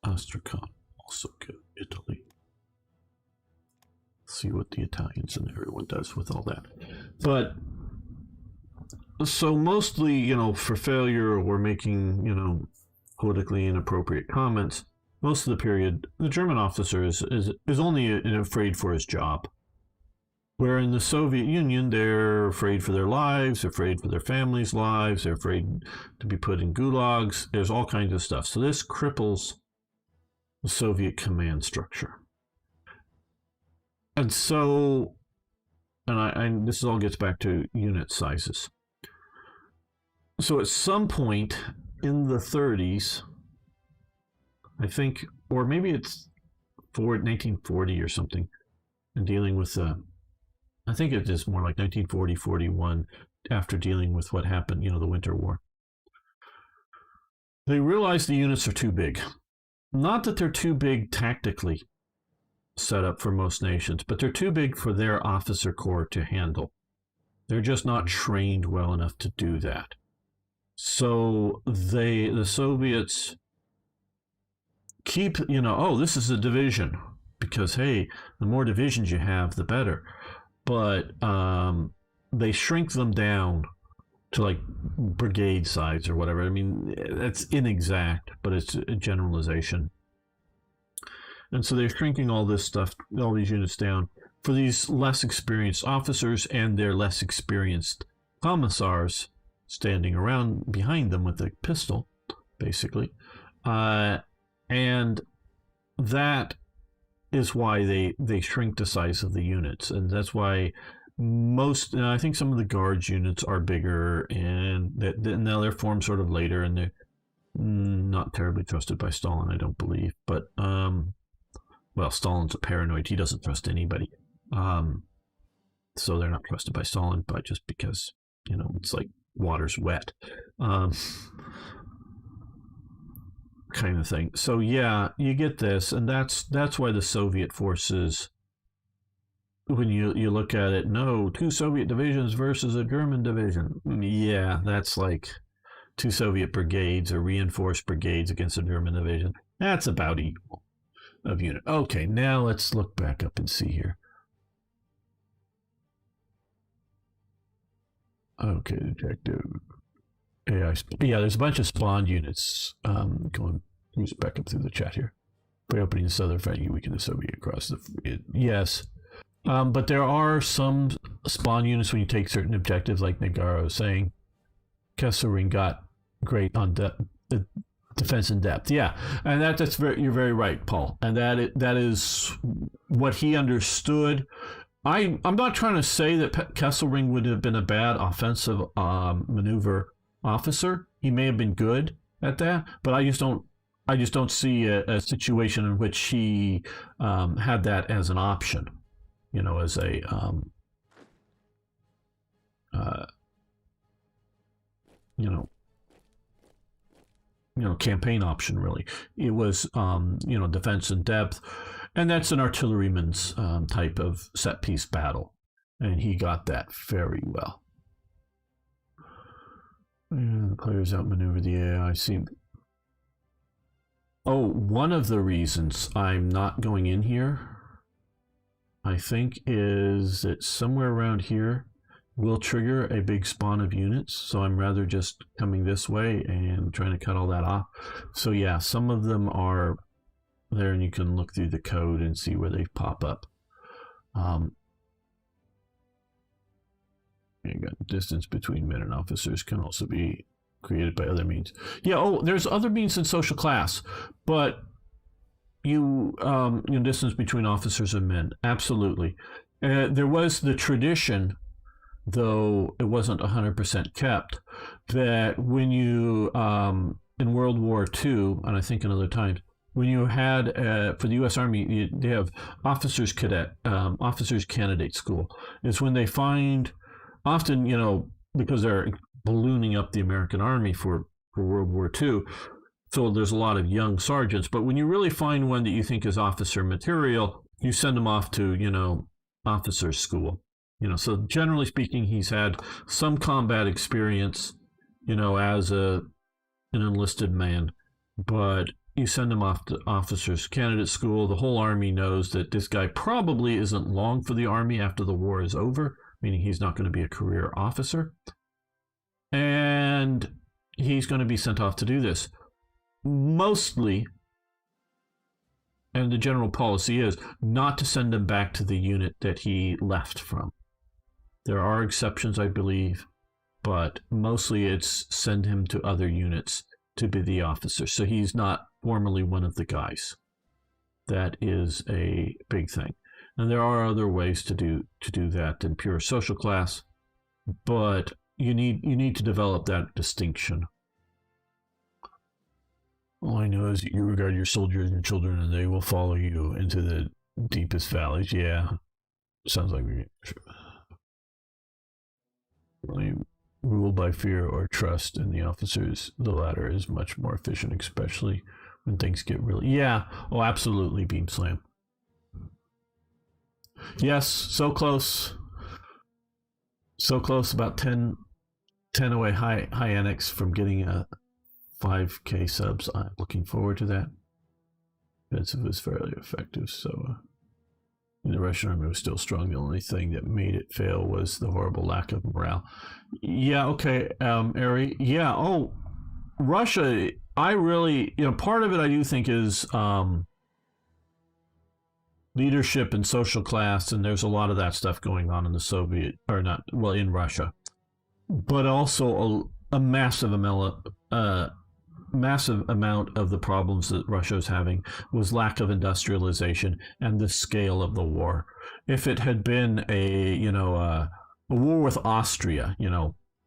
Astrakhan, also good. Italy. See what the Italians and everyone does with all that. But so mostly, for failure or making, politically inappropriate comments, most of the period, the German officer is only afraid for his job. Where in the Soviet Union, they're afraid for their lives, they're afraid for their families' lives, they're afraid to be put in gulags. There's all kinds of stuff. So this cripples the Soviet command structure. And so, and this all gets back to unit sizes. So at some point in the 30s, I think, or maybe it's 1940 or something, and dealing with I think it is more like 1940, 41, after dealing with what happened, the Winter War. They realize the units are too big. Not that they're too big tactically, setup for most nations, but they're too big for their officer corps to handle. They're just not trained well enough to do that. So the Soviets keep, oh, this is a division, because hey, the more divisions you have, the better. But they shrink them down to like brigade size or whatever. I mean, that's inexact, but it's a generalization. And so they're shrinking all this stuff, all these units down for these less experienced officers and their less experienced commissars standing around behind them with a pistol, basically. And that is why they shrink the size of the units. And that's why I think some of the guards units are bigger, and now they're formed sort of later, and they're not terribly trusted by Stalin, I don't believe. But, well, Stalin's a paranoid. He doesn't trust anybody. So they're not trusted by Stalin, but just because, it's like water's wet. Kind of thing. So yeah, you get this, and that's why the Soviet forces, when you look at it, no, 2 Soviet divisions versus a German division. Yeah, that's like 2 Soviet brigades or reinforced brigades against a German division. That's about equal of unit. Okay, now let's look back up and see here. Okay, detective. AI. Yeah, there's a bunch of spawned units going back up through the chat here. By opening the southern front, you weaken the Soviet across the. Yes. But there are some spawn units when you take certain objectives, like Nagaro was saying. Kesselring got great on the defense in depth. Yeah, and you're very right, Paul. And that is what he understood. I'm not trying to say that Kesselring would have been a bad offensive maneuver officer. He may have been good at that, but I just don't see a situation in which he had that as an option. As a campaign option. Really, it was defense in depth, and that's an artilleryman's type of set piece battle, and he got that very well. And the players outmaneuver the AI. One of the reasons I'm not going in here, I think, is that somewhere around here will trigger a big spawn of units. So I'm rather just coming this way and trying to cut all that off. So yeah, some of them are there, and you can look through the code and see where they pop up. You got distance between men and officers can also be created by other means. Yeah, there's other means in social class, but distance between officers and men, absolutely. There was the tradition, though it wasn't 100% kept, that when you in World War II, and I think in other times, when you had for the U.S. Army, they have officers candidate school. Is when they find, often because they're ballooning up the American Army for World War II. So there's a lot of young sergeants, but when you really find one that you think is officer material, you send them off to, officers school. So generally speaking, he's had some combat experience, as an enlisted man, but you send him off to officers candidate school. The whole Army knows that this guy probably isn't long for the Army after the war is over, meaning he's not going to be a career officer. And he's going to be sent off to do this. Mostly, and the general policy is not to send him back to the unit that he left from. There are exceptions, I believe, but mostly it's send him to other units to be the officer. So he's not formally one of the guys. That is a big thing. And there are other ways to do that than pure social class, but you need to develop that distinction. All I know is that you regard your soldiers and children, and they will follow you into the deepest valleys. Yeah, sounds like we really ruled by fear or trust in the officers. The latter is much more efficient, especially when things get really. Yeah. Oh, absolutely, Beam Slam. Yes, so close. So close, about 10 away. High NX from getting a 5K subs. I'm looking forward to that. Offensive was fairly effective, so the Russian army was still strong. The only thing that made it fail was the horrible lack of morale. Yeah, okay, Ari. Yeah, oh, Russia, I really, part of it I do think is leadership and social class, and there's a lot of that stuff going on in the Soviet, or not, well, in Russia, but also a massive amount of the problems that Russia was having was lack of industrialization and the scale of the war. If it had been a war with Austria,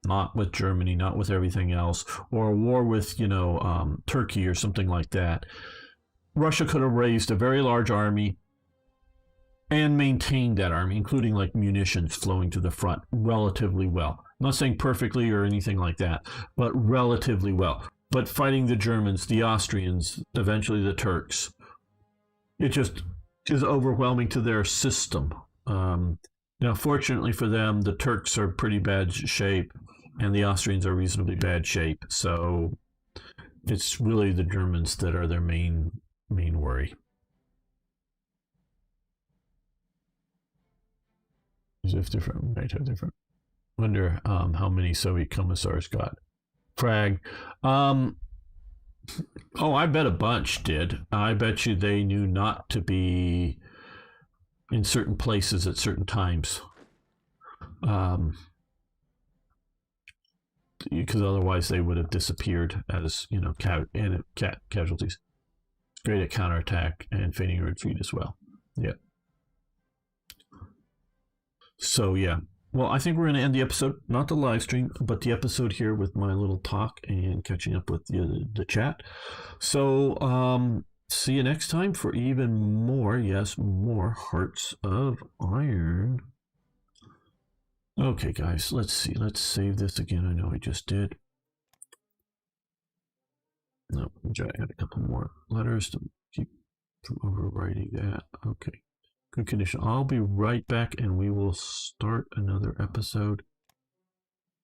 not with Germany, not with everything else, or a war with Turkey or something like that, Russia could have raised a very large army and maintained that army, including like munitions flowing to the front relatively well. I'm not saying perfectly or anything like that, but relatively well. But fighting the Germans, the Austrians, eventually the Turks, it just is overwhelming to their system. Now, fortunately for them, the Turks are pretty bad shape, and the Austrians are reasonably bad shape. So it's really the Germans that are their main worry. If different, might have different. Wonder how many Soviet commissars got frag. Oh, I bet a bunch did. I bet you they knew not to be in certain places at certain times. Because otherwise they would have disappeared as casualties. Great at counterattack and feigning retreat as well. Yeah. So yeah. Well, I think we're going to end the episode, not the live stream, but the episode here with my little talk and catching up with the chat. So see you next time for even more, more Hearts of Iron. Okay, guys, let's see. Let's save this again. I know I just did. No, I had a couple more letters to keep from overwriting that. Okay. Good condition. I'll be right back and we will start another episode.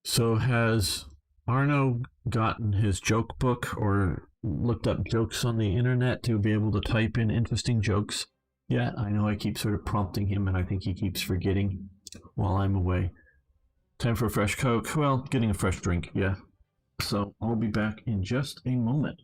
So has Arno gotten his joke book or looked up jokes on the internet to be able to type in interesting jokes? Yeah, I know I keep sort of prompting him and I think he keeps forgetting while I'm away. Time for a fresh Coke. Well, getting a fresh drink, yeah. So I'll be back in just a moment.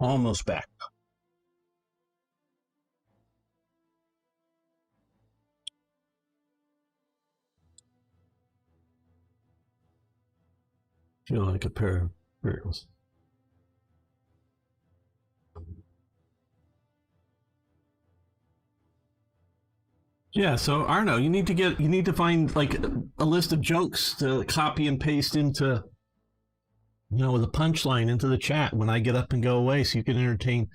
almost back. Feel like a pair of barrels. Yeah, so Arno, you need to find like a list of jokes to copy and paste into, with a punchline into the chat when I get up and go away, so you can entertain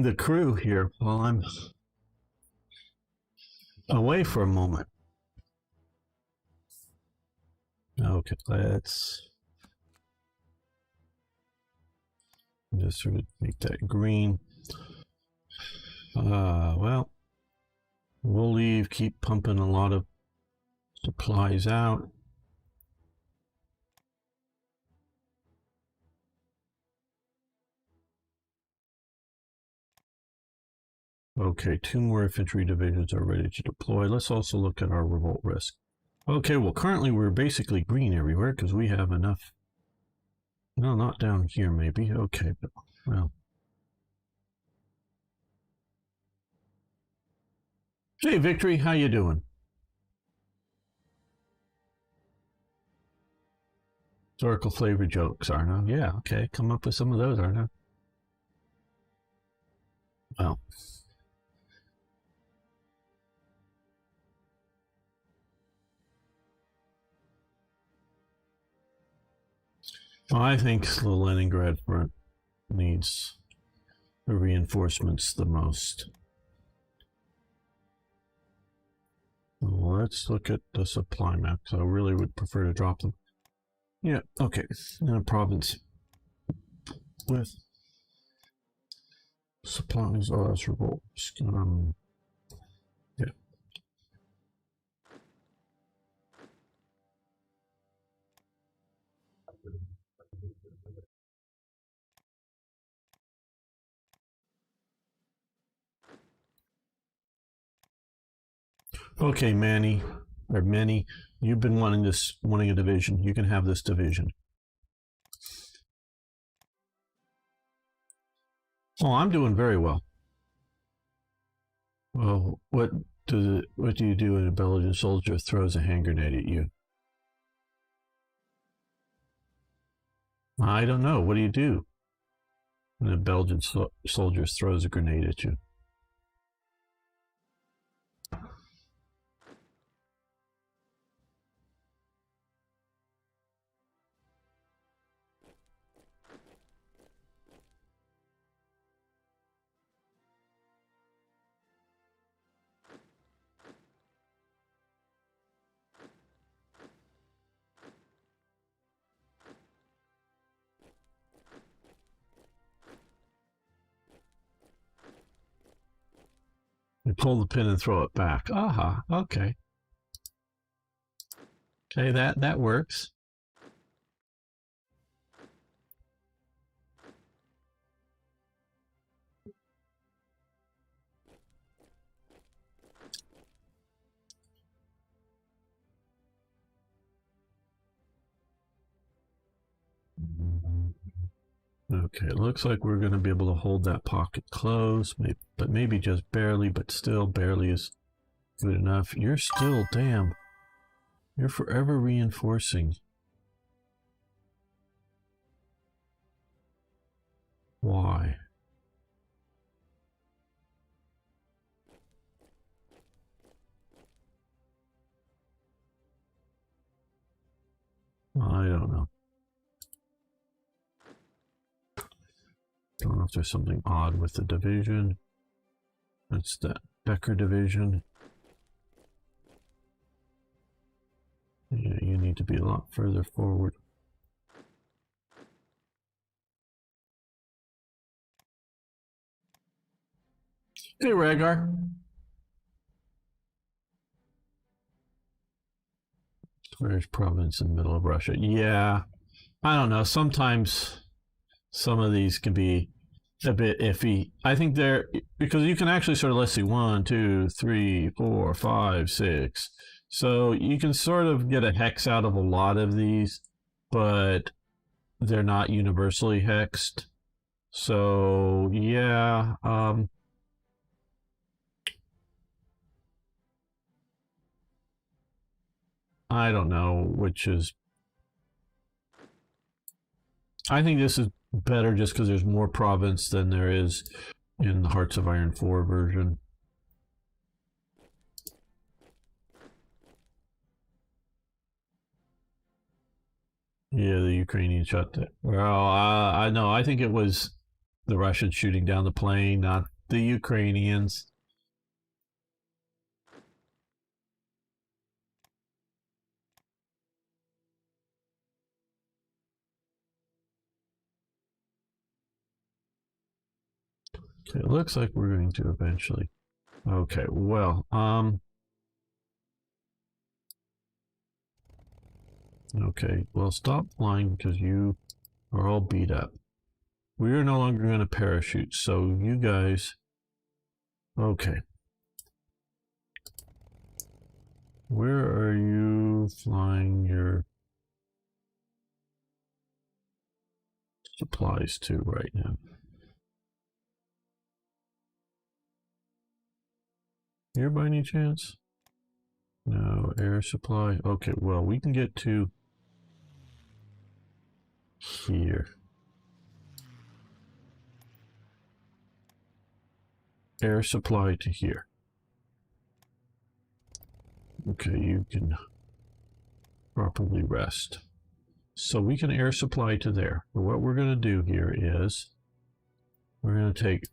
the crew here while I'm away for a moment. Okay, let's just sort of make that green. Well, we'll leave, keep pumping a lot of supplies out. Okay, 2 more infantry divisions are ready to deploy. Let's also look at our revolt risk. Okay, well, currently we're basically green everywhere because we have enough. No, not down here, maybe. Okay, but, well. Hey, Victory, how you doing? Historical flavor jokes, Arno. Yeah, okay, come up with some of those, Arno. Well. I think the Leningrad front needs the reinforcements the most. Well, let's look at the supply map. So I really would prefer to drop them. Yeah, okay. In a province with supplies as revolts. Yeah. Okay, Manny, you've been wanting a division. You can have this division. Oh, I'm doing very well. Well, what do you do when a Belgian soldier throws a hand grenade at you? I don't know. What do you do when a Belgian soldier throws a grenade at you? You pull the pin and throw it back. Aha, okay. Okay, that works. Okay, it looks like we're going to be able to hold that pocket closed, but maybe just barely, but still barely is good enough. You're still, damn, you're forever reinforcing. Why? I don't know. Don't know if there's something odd with the division. That's that Becker division. Yeah, you need to be a lot further forward. Hey, Rhaegar. Where's province in the middle of Russia? Yeah, I don't know. Sometimes some of these can be a bit iffy. I think they're because you can actually sort of, let's see, 1, 2, 3, 4, 5, 6. So you can sort of get a hex out of a lot of these, but they're not universally hexed. So yeah, I don't know which is. I think this is better just because there's more province than there is in the Hearts of Iron 4 version. Yeah, the Ukrainians shot that. Well, I know. I think it was the Russians shooting down the plane, not the Ukrainians. Okay, it looks like we're going to eventually. Okay, well, okay, well, stop flying because you are all beat up. We are no longer going to parachute, so you guys. Okay. Where are you flying your supplies to right now? Here by any chance? No, air supply. Okay, well, we can get to here. Air supply to here. Okay, you can properly rest. So we can air supply to there. But what we're going to do here is we're going to take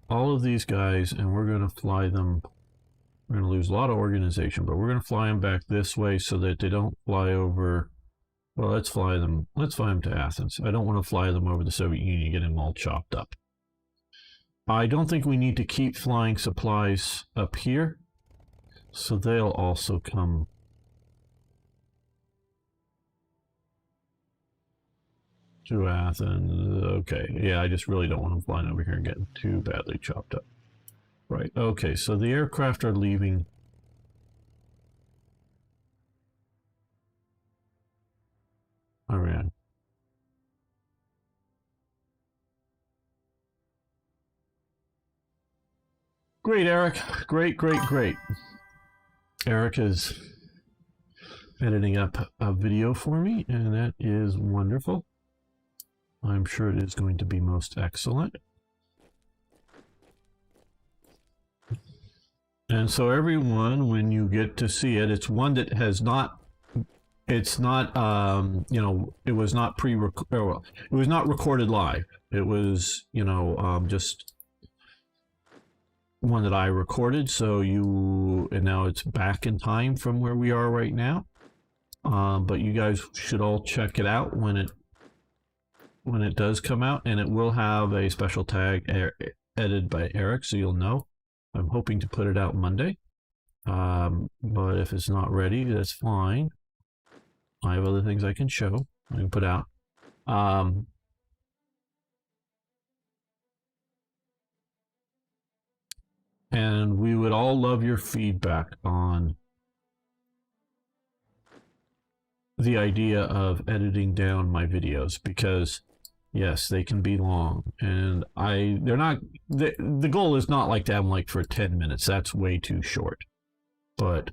all of these guys and we're going to fly them. We're going to lose a lot of organization, but we're going to fly them back this way so that they don't fly over. Well, let's fly them to Athens. I don't want to fly them over the Soviet Union and get them all chopped up. I don't think we need to keep flying supplies up here, so they'll also come to Athens. Okay, yeah, I just really don't want them flying over here and getting too badly chopped up. Right, okay, so the aircraft are leaving. Iran. Great, Eric. Great, great, great. Eric is editing up a video for me, and that is wonderful. I'm sure it is going to be most excellent. And so everyone, when you get to see it, it's one that has not, it's not, you know, it was not it was not recorded live. It was, you know, just one that I recorded. So and now it's back in time from where we are right now. But you guys should all check it out when it does come out, and it will have a special tag edited by Eric, so you'll know. I'm hoping to put it out Monday, but if it's not ready, that's fine. I have other things I can show, I can put out. And we would all love your feedback on the idea of editing down my videos, because yes, they can be long, and they're not, the goal is not like to have them like for 10 minutes. That's way too short. But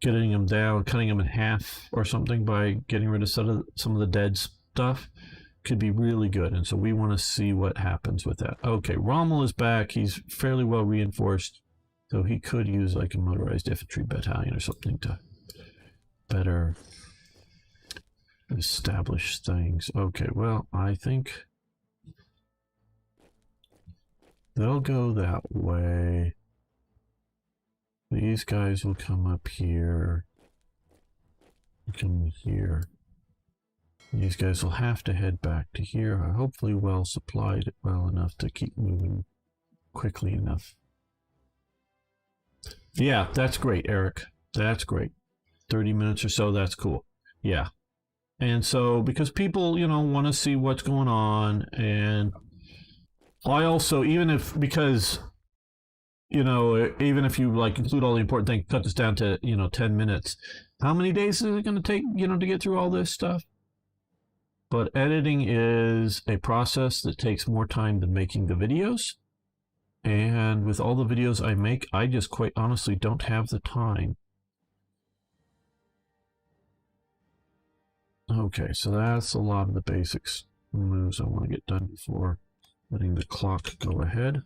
getting them down, cutting them in half or something by getting rid of some of the dead stuff could be really good. And so we want to see what happens with that. Okay, Rommel is back. He's fairly well reinforced, so he could use like a motorized infantry battalion or something to better establish things. Okay, well, I think they'll go that way. These guys will come up here. Come here. These guys will have to head back to here. Hopefully well supplied, well enough to keep moving quickly enough. Yeah, that's great, Eric. That's great. 30 minutes or so, that's cool. Yeah. And so, because people, you know, want to see what's going on, and I also, because, you know, even if you like include all the important things, cut this down to, you know, 10 minutes. How many days is it going to take, you know, to get through all this stuff? but editing is a process that takes more time than making the videos. And with all the videos I make, I just quite honestly don't have the time. Okay, so that's a lot of the basics moves I want to get done before letting the clock go ahead.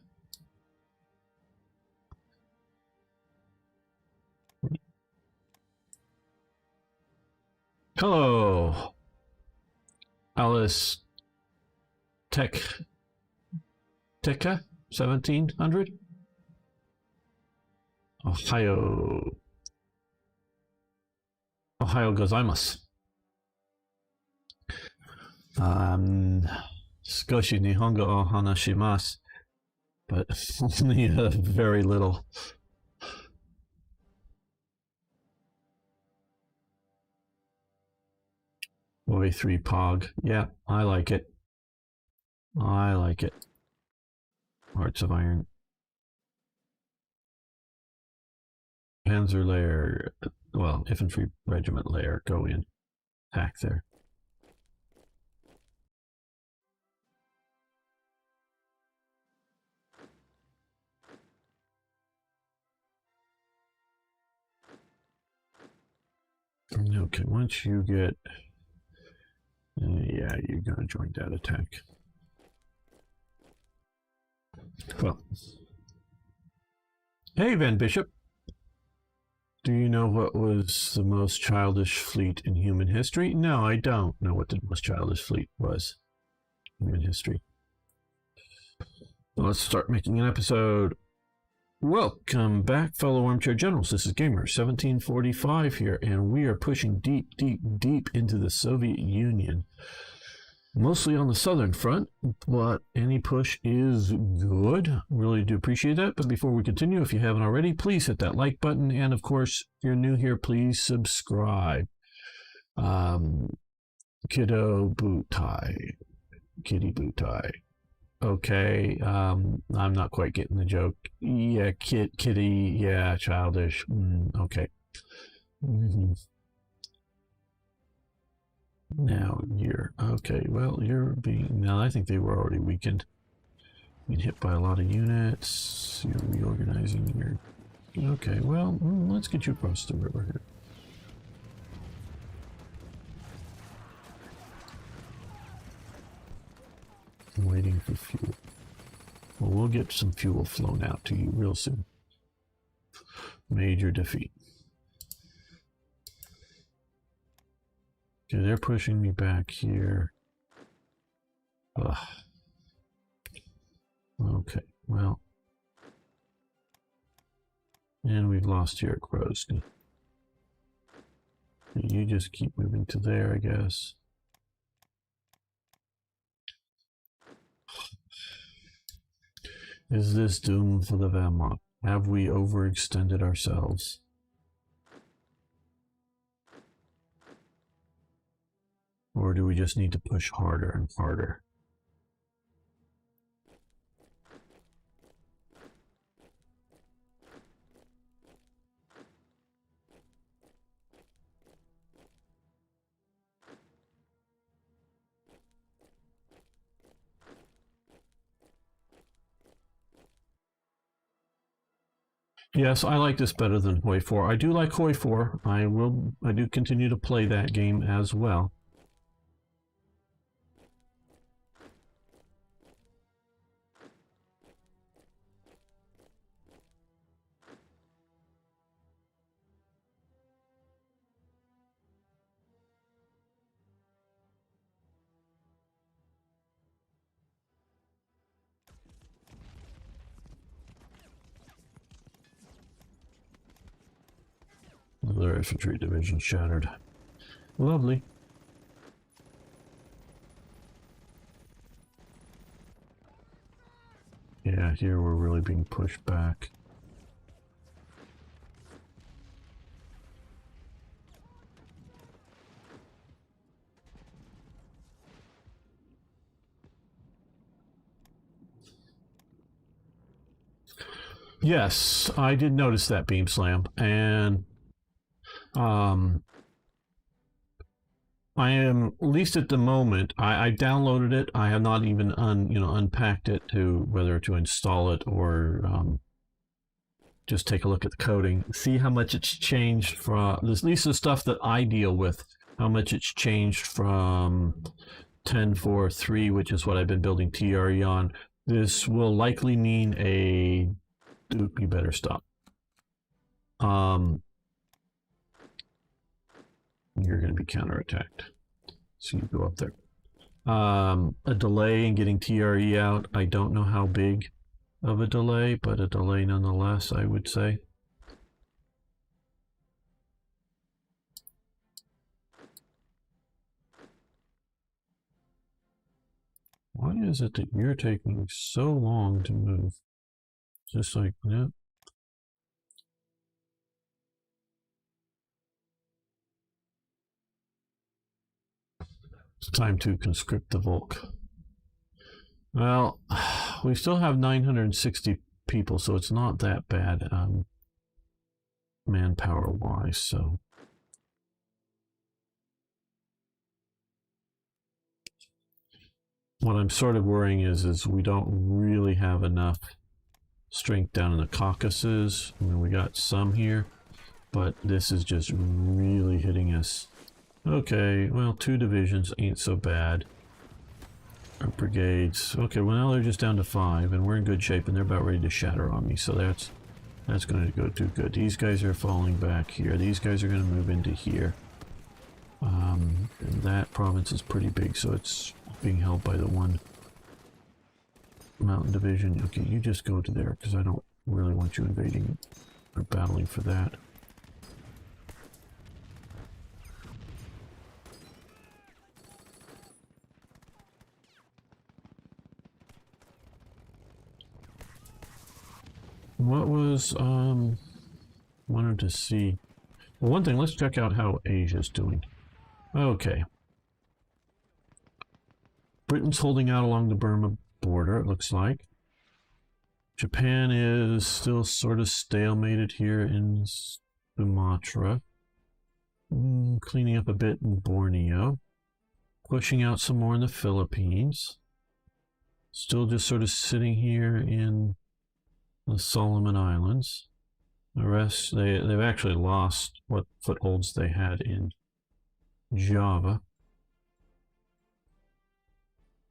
Hello, Alice Tekka 1700 Ohio gozaimasu. Skoshi Nihongo o hanashimasu, but only very little. Boy, 3 Pog. Yeah, I like it. I like it. Hearts of Iron. Panzer layer. Well, infantry regiment layer. Go in. Attack there. Okay, once you get... yeah, you're going to join that attack. Well. Hey, Van Bishop. Do you know what was the most childish fleet in human history? No, I don't know what the most childish fleet was in human history. Well, let's start making an episode. Welcome back, fellow armchair generals. This is Gamer 1745 here, and we are pushing deep, deep, deep into the Soviet Union. Mostly on the southern front, but any push is good. Really do appreciate that. But before we continue, if you haven't already, please hit that like button. And of course, if you're new here, please subscribe. Kiddo Bootai. Kitty Bootai. Okay, I'm not quite getting the joke. Yeah, kitty, yeah, childish. Okay. Now you're okay. Well, you're being now. I think they were already weakened. Being hit by a lot of units. You're reorganizing your. Okay. Well, let's get you across the river here. I'm waiting for fuel. Well, we'll get some fuel flown out to you real soon. Major defeat. Okay, they're pushing me back here. Ugh. Okay, well. And we've lost here at Grozny. You just keep moving to there, I guess. Is this doom for the Wehrmacht? Have we overextended ourselves? Or do we just need to push harder and harder? Yes, I like this better than Hoi 4. I do like Hoi 4. I do continue to play that game as well. Another infantry division shattered. Lovely. Yeah, here we're really being pushed back. Yes, I did notice that beam slam, and I am, at least at the moment, I downloaded it. I have not even unpacked it to whether to install it or just take a look at the coding, see how much it's changed from, at least the stuff that I deal with, how much it's changed from 10.4.3, which is what I've been building TRE on. This will likely mean a, Duke, you better stop. You're going to be counterattacked. So you go up there. A delay in getting TRE out. I don't know how big of a delay, but a delay nonetheless, I would say. Why is it that you're taking so long to move? Just like that. It's time to conscript the Volk. Well, we still have 960 people, so it's not that bad manpower-wise, so... What I'm sort of worrying is we don't really have enough strength down in the Caucasus. I mean, we got some here, but this is just really hitting us. Okay, well, 2 divisions ain't so bad. Our brigades. Okay, well now they're just down to 5, and we're in good shape, and they're about ready to shatter on me, so that's going to go too good. These guys are falling back here. These guys are going to move into here. And that province is pretty big, so it's being held by the 1 mountain division. Okay, you just go to there, because I don't really want you invading or battling for that. What was, wanted to see. Well, one thing, let's check out how Asia's doing. Okay. Britain's holding out along the Burma border, it looks like. Japan is still sort of stalemated here in Sumatra. Cleaning up a bit in Borneo. Pushing out some more in the Philippines. Still just sort of sitting here in the Solomon Islands. The rest, they've actually lost what footholds they had in Java.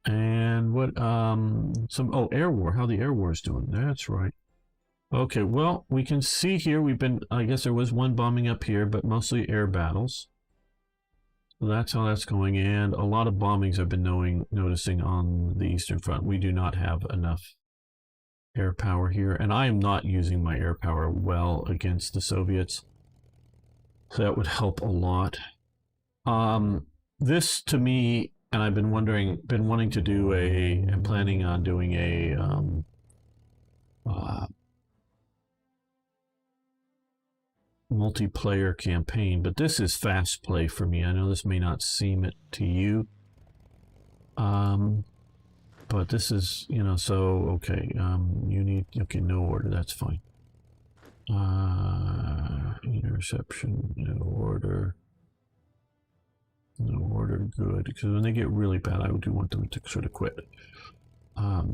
And what, air war, how the air war is doing. That's right. Okay, well, we can see here, I guess there was one bombing up here, but mostly air battles. So that's how that's going, and a lot of bombings I've been noticing on the Eastern Front. We do not have enough air power here, and I am not using my air power well against the Soviets. So that would help a lot. This to me, and I've been wanting to do I'm planning on doing a multiplayer campaign, but this is fast play for me. I know this may not seem it to you. But this is, so, okay, you need, okay, no order, that's fine. Interception, no order, good, because when they get really bad, I do want them to sort of quit. I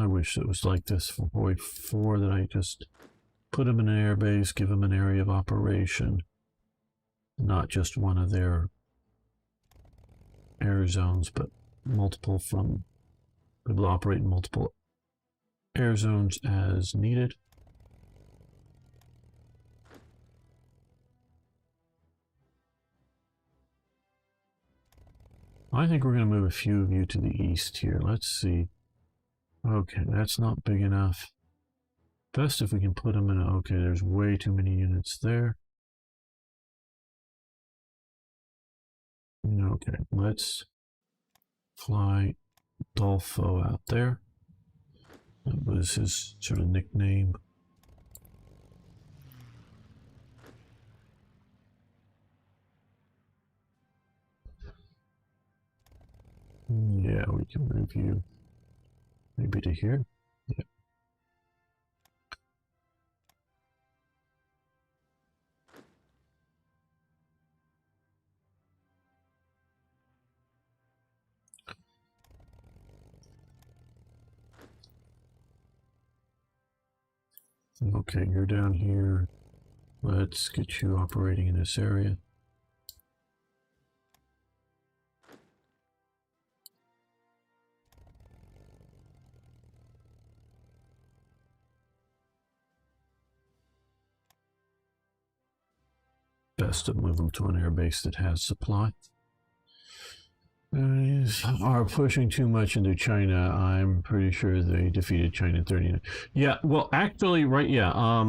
wish it was like this for Void 4, that I just put them in an air base, give them an area of operation, not just one of their air zones, but multiple from able to operate in multiple air zones as needed. I think we're going to move a few of you to the east here. Let's see. Okay, that's not big enough. Best if we can put them in a, okay, there's way too many units there. Okay, let's fly Dolfo out there. That was his sort of nickname. Yeah, we can move you maybe to here. Yeah. Okay, you're down here. Let's get you operating in this area. Best to move them to an airbase that has supply. Are pushing too much into China. I'm pretty sure they defeated China in 39. Yeah, well, actually, right, yeah.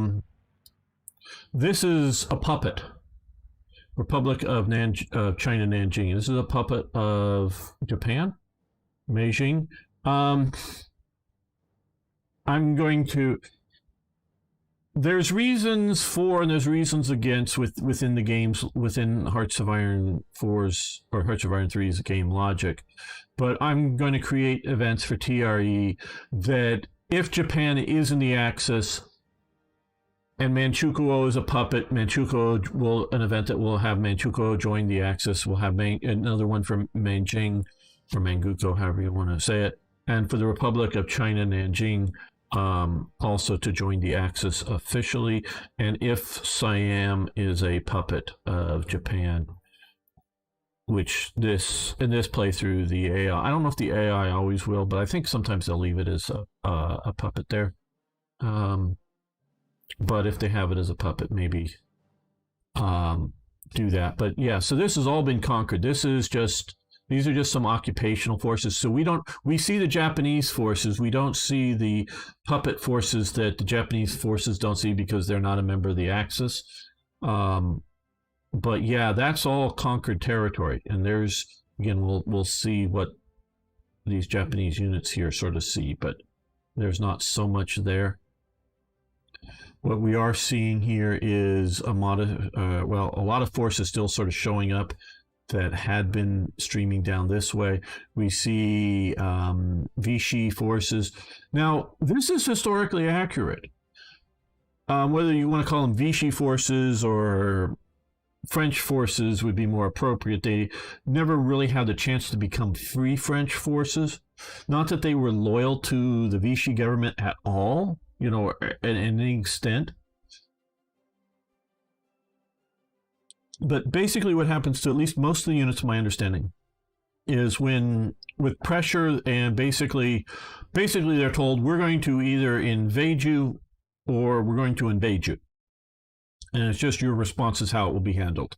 This is a puppet. Republic of China, Nanjing. This is a puppet of Japan, Beijing. I'm going to. There's reasons for and there's reasons against within the games, within Hearts of Iron 4's or Hearts of Iron 3's game logic. But I'm going to create events for TRE that if Japan is in the Axis and Manchukuo is a puppet, Manchukuo will, an event that will have Manchukuo join the Axis. We'll have another one for Nanjing, for Manchukuo, however you want to say it. And for the Republic of China, Nanjing, also to join the Axis officially, and if Siam is a puppet of Japan, which in this playthrough the AI, I don't know if the AI always will, but I think sometimes they'll leave it as a puppet there. But if they have it as a puppet, maybe do that. But yeah, so this has all been conquered. These are just some occupational forces. So we see the Japanese forces. We don't see the puppet forces that the Japanese forces don't see because they're not a member of the Axis. But yeah, that's all conquered territory. And there's, again, we'll see what these Japanese units here sort of see, but there's not so much there. What we are seeing here is a lot of forces still sort of showing up that had been streaming down this way. We see Vichy forces. Now, this is historically accurate. Whether you want to call them Vichy forces or French forces would be more appropriate. They never really had the chance to become free French forces. Not that they were loyal to the Vichy government at all, in any extent. But basically what happens to at least most of the units, my understanding, is with pressure and basically they're told, we're going to either invade you or we're going to invade you. And it's just your response is how it will be handled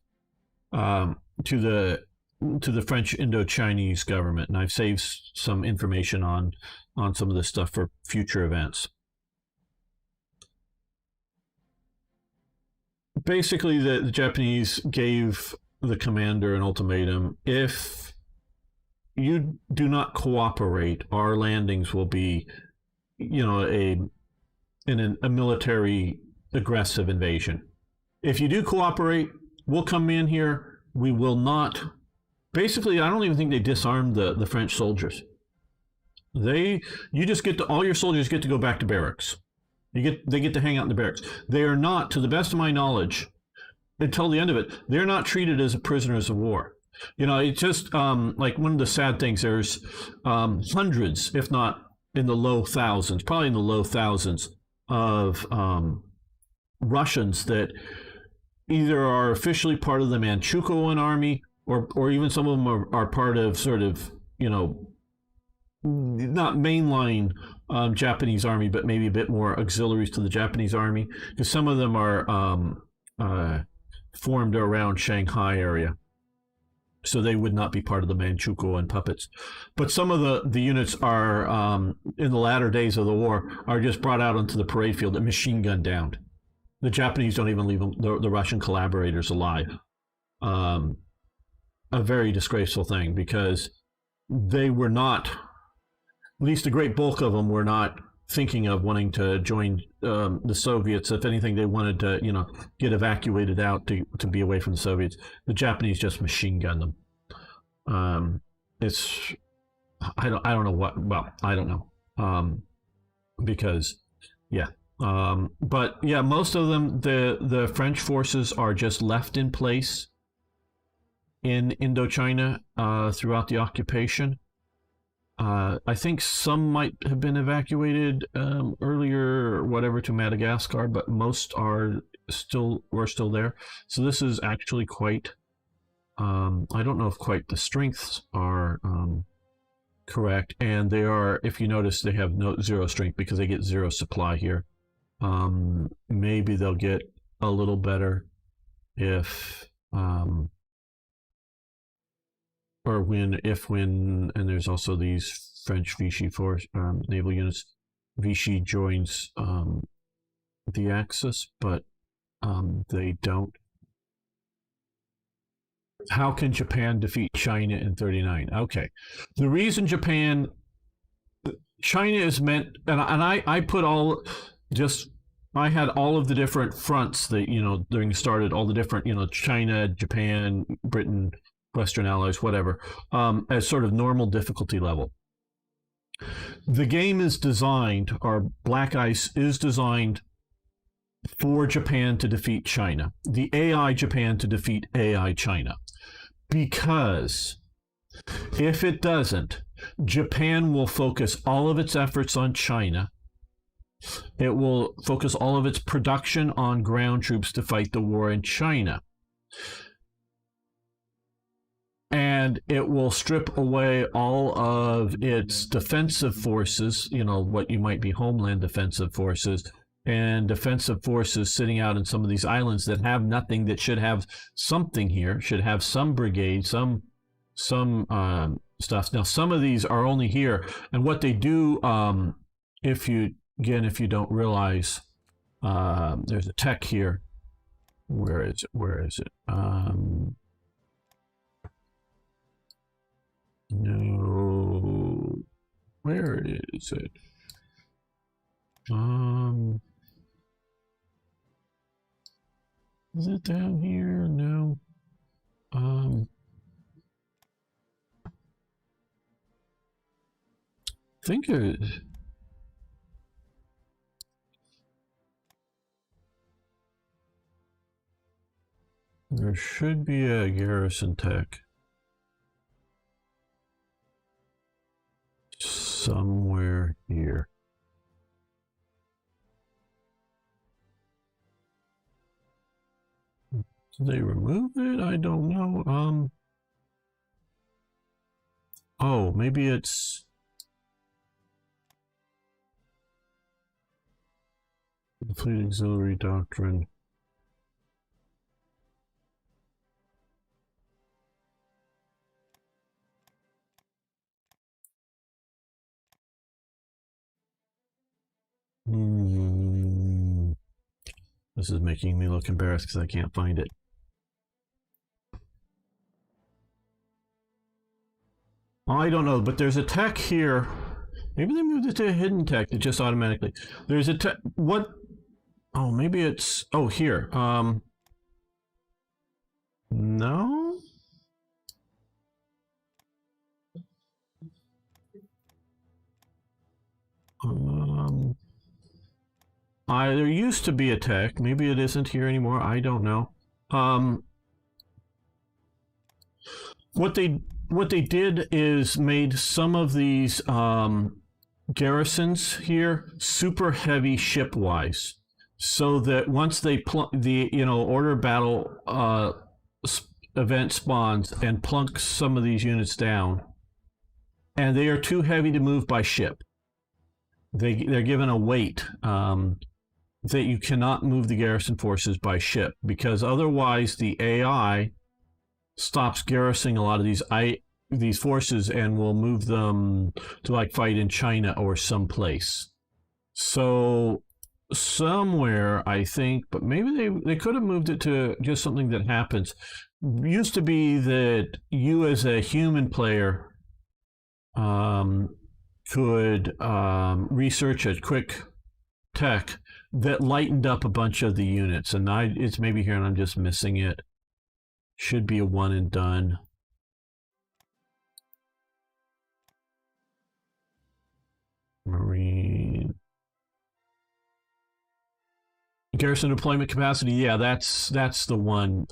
to the French Indo-Chinese government. And I've saved some information on some of this stuff for future events. Basically, the Japanese gave the commander an ultimatum. If you do not cooperate, our landings will be, a military aggressive invasion. If you do cooperate, we'll come in here. We will not. Basically, I don't even think they disarmed the French soldiers. All your soldiers get to go back to barracks. They get to hang out in the barracks. They are not, to the best of my knowledge, until the end of it, they're not treated as prisoners of war. It's just like one of the sad things. There's hundreds, if not in the low thousands, probably in the low thousands of Russians that either are officially part of the Manchukuo army, or even some of them are part of sort of, not mainline Japanese army, but maybe a bit more auxiliaries to the Japanese army, because some of them are formed around Shanghai area, so they would not be part of the Manchukuo and puppets. But some of the units are in the latter days of the war are just brought out onto the parade field and machine gunned down. The Japanese don't even leave the Russian collaborators alive. A very disgraceful thing, because they were not, at least a great bulk of them were not thinking of wanting to join the Soviets. If anything, they wanted to, get evacuated out to be away from the Soviets. The Japanese just machine gunned them. I don't know what. Well, I don't know, because yeah. But yeah, most of them, the French forces are just left in place in Indochina throughout the occupation. I think some might have been evacuated earlier, or whatever, to Madagascar, but most were still there. So this is actually quite. I don't know if quite the strengths are correct, and they are. If you notice, they have zero strength because they get zero supply here. Maybe they'll get a little better if. Or when, and there's also these French Vichy force naval units. Vichy joins the Axis, but they don't. How can Japan defeat China in 39? Okay, the reason China is meant, and I put all just. I had all of the different fronts that during started all the different China, Japan, Britain, Western allies, whatever, as sort of normal difficulty level. The game is designed, or Black Ice is designed for Japan to defeat China, the AI Japan to defeat AI China. Because if it doesn't, Japan will focus all of its efforts on China. It will focus all of its production on ground troops to fight the war in China. And it will strip away all of its defensive forces, what you might be homeland defensive forces, and defensive forces sitting out in some of these islands that have nothing, that should have something here, should have some brigade, some stuff. Now, some of these are only here, and what they do, if you don't realize, there's a tech here. Where is it? No, where is it? Is it down here? No. I think it. There should be a garrison tech somewhere here. Did they remove it? I don't know. Oh, maybe it's the Fleet Auxiliary Doctrine. This is making me look embarrassed because I can't find it. I don't know, but there's a tech here. Maybe they moved it to a hidden tech that just automatically. There's a tech. What? Oh, maybe it's. Oh, here. No. There used to be a tech. Maybe it isn't here anymore. I don't know. What they did is made some of these garrisons here super heavy ship-wise, so that once they order battle event spawns and plunk some of these units down, and they are too heavy to move by ship. They're given a weight that you cannot move the garrison forces by ship, because otherwise the AI stops garrisoning a lot of these forces and will move them to like fight in China or someplace. So somewhere, I think, but maybe they could have moved it to just something that happens. It used to be that you as a human player could research a quick tech that lightened up a bunch of the units, and it's maybe here and I'm just missing it. Should be a one and done. Marine garrison deployment capacity. Yeah, that's the one.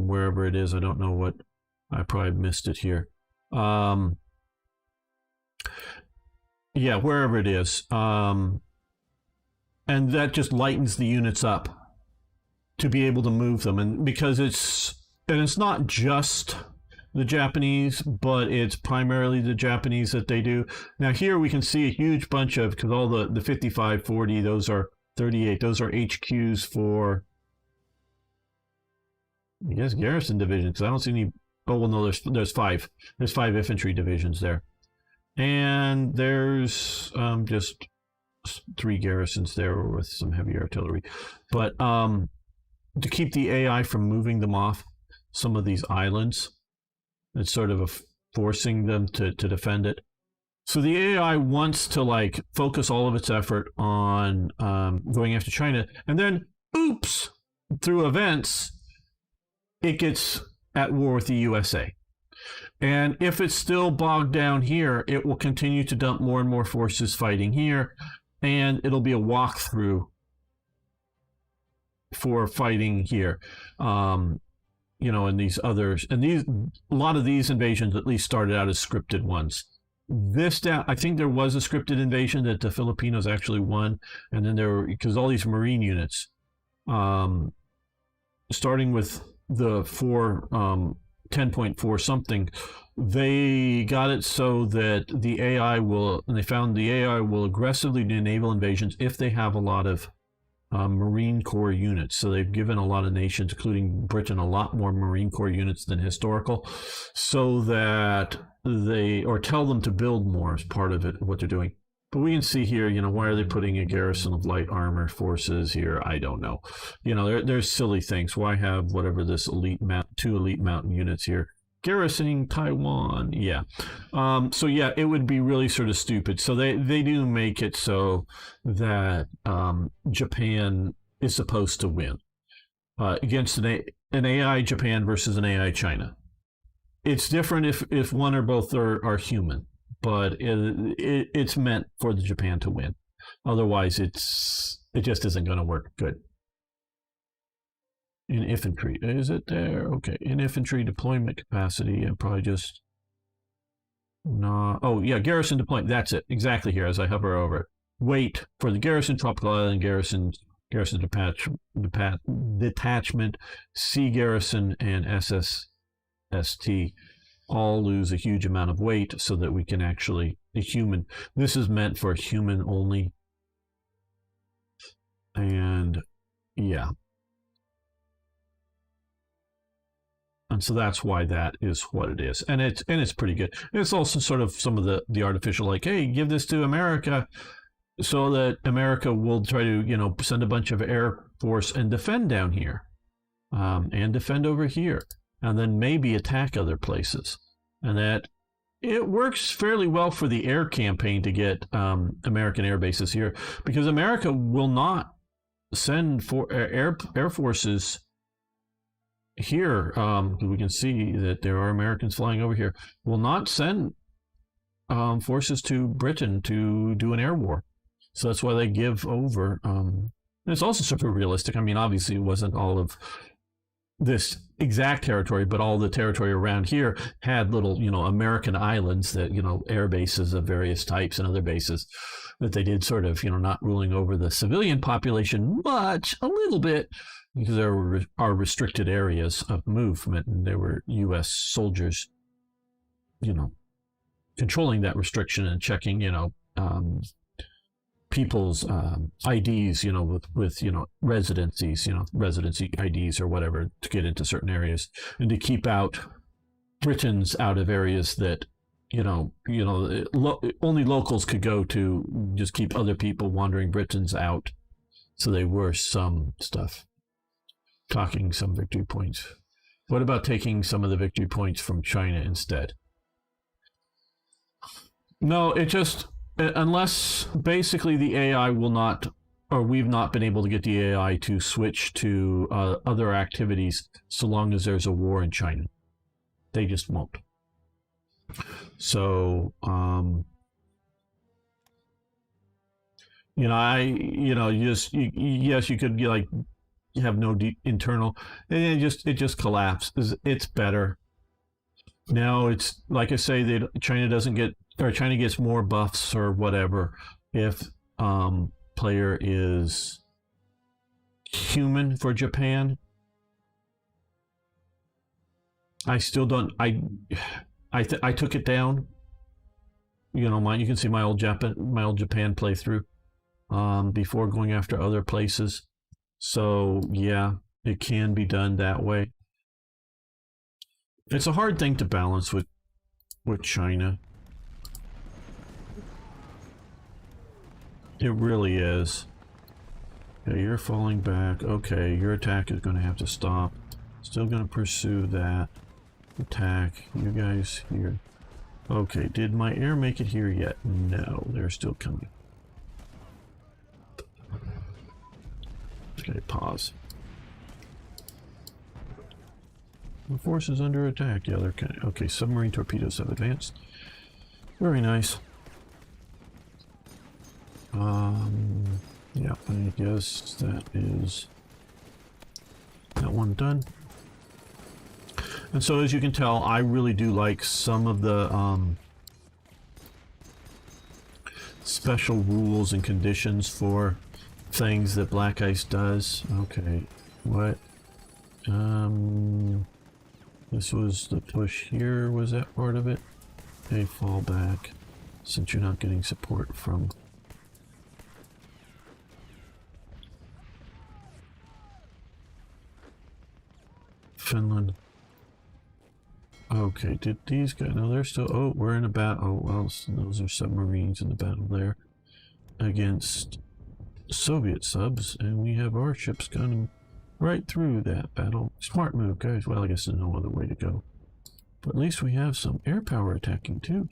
Wherever it is, I don't know what. I probably missed it here. Yeah, wherever it is. And that just lightens the units up to be able to move them. And because it's not just the Japanese, but it's primarily the Japanese that they do. Now here we can see a huge bunch of, because all the 55, 40, those are 38, those are HQs for, I guess, garrison divisions. Because I don't see any. Oh well, no, there's five. There's 5 infantry divisions there, and there's just 3 garrisons there with some heavy artillery. But to keep the AI from moving them off some of these islands, it's sort of forcing them to defend it. So the AI wants to like focus all of its effort on going after China, and then oops, through events, it gets at war with the USA. And if it's still bogged down here, it will continue to dump more and more forces fighting here, and it'll be a walkthrough for fighting here. And these others, and a lot of these invasions at least started out as scripted ones. I think there was a scripted invasion that the Filipinos actually won, and then there were, because all these Marine units, starting with the 10.4 something, they got it so that the AI will, and they found the AI will aggressively naval invasions if they have a lot of Marine Corps units. So they've given a lot of nations, including Britain, a lot more Marine Corps units than historical, so that or tell them to build more as part of it, what they're doing. But we can see here, why are they putting a garrison of light armor forces here? I don't know. There's silly things. Why have whatever this 2 elite mountain units here? Garrisoning Taiwan. Yeah. So yeah, it would be really sort of stupid. So they do make it so that Japan is supposed to win against an AI Japan versus an AI China. It's different if one or both are human, but it's meant for the Japan to win. Otherwise, it just isn't going to work good. In infantry, is it there? Okay, in infantry deployment capacity, and probably just not. Oh yeah, garrison deployment. That's it, exactly here as I hover over it. Weight for the garrison, tropical island garrison detachment, sea garrison, and SSST all lose a huge amount of weight, so that we can actually this is meant for human only, and yeah. And so that's why that is what it is. And it's pretty good. It's also sort of some of the artificial, like, hey, give this to America so that America will try to, send a bunch of air force and defend down here, and defend over here, and then maybe attack other places. And that it works fairly well for the air campaign to get American air bases here, because America will not send air forces here. We can see that there are Americans flying over here. Will not send forces to Britain to do an air war. So that's why they give over. And it's also super realistic. I mean, obviously it wasn't all of this exact territory, but all the territory around here had little, American islands that, air bases of various types and other bases that they did sort of, not ruling over the civilian population much, a little bit, because there are restricted areas of movement, and there were U.S. soldiers, controlling that restriction and checking, people's IDs, with residencies, residency IDs or whatever, to get into certain areas, and to keep out Britons out of areas that, only locals could go to, just keep other people, wandering Britons, out. So they were some stuff. Talking some victory points. What about taking some of the victory points from China instead? No, it just, unless basically the AI will not, or we've not been able to get the AI to switch to other activities so long as there's a war in China. They just won't. So, yes, you could be like, you have no internal, and it just collapses. It's better Now it's like I say that China doesn't get, or China gets more buffs or whatever if player is human for Japan. I still don't. I took it down. You know, you can see my old Japan playthrough before going after other places. So yeah, it can be done that way. It's a hard thing to balance with China. It really is. Okay, you're falling back. Okay, your attack is going to have to stop. Still going to pursue that attack. You guys here. Okay, did my air make it here yet? No, they're still coming. Okay, pause. The force is under attack. Yeah, they're kind of... Okay, submarine torpedoes have advanced. Very nice. Yeah, I guess that is that one done. And so, as you can tell, I really do like some of the special rules and conditions for things that Black Ice does. Okay, what? This was the push here. Was that part of it? Okay, fall back, since you're not getting support from Finland. Okay, did these guys... No, they're still... Oh, we're in a battle. Oh, well, those are submarines in the battle there against Soviet subs, and we have our ships gunning right through that battle. Smart move, guys. Well, I guess there's no other way to go. But at least we have some air power attacking, too.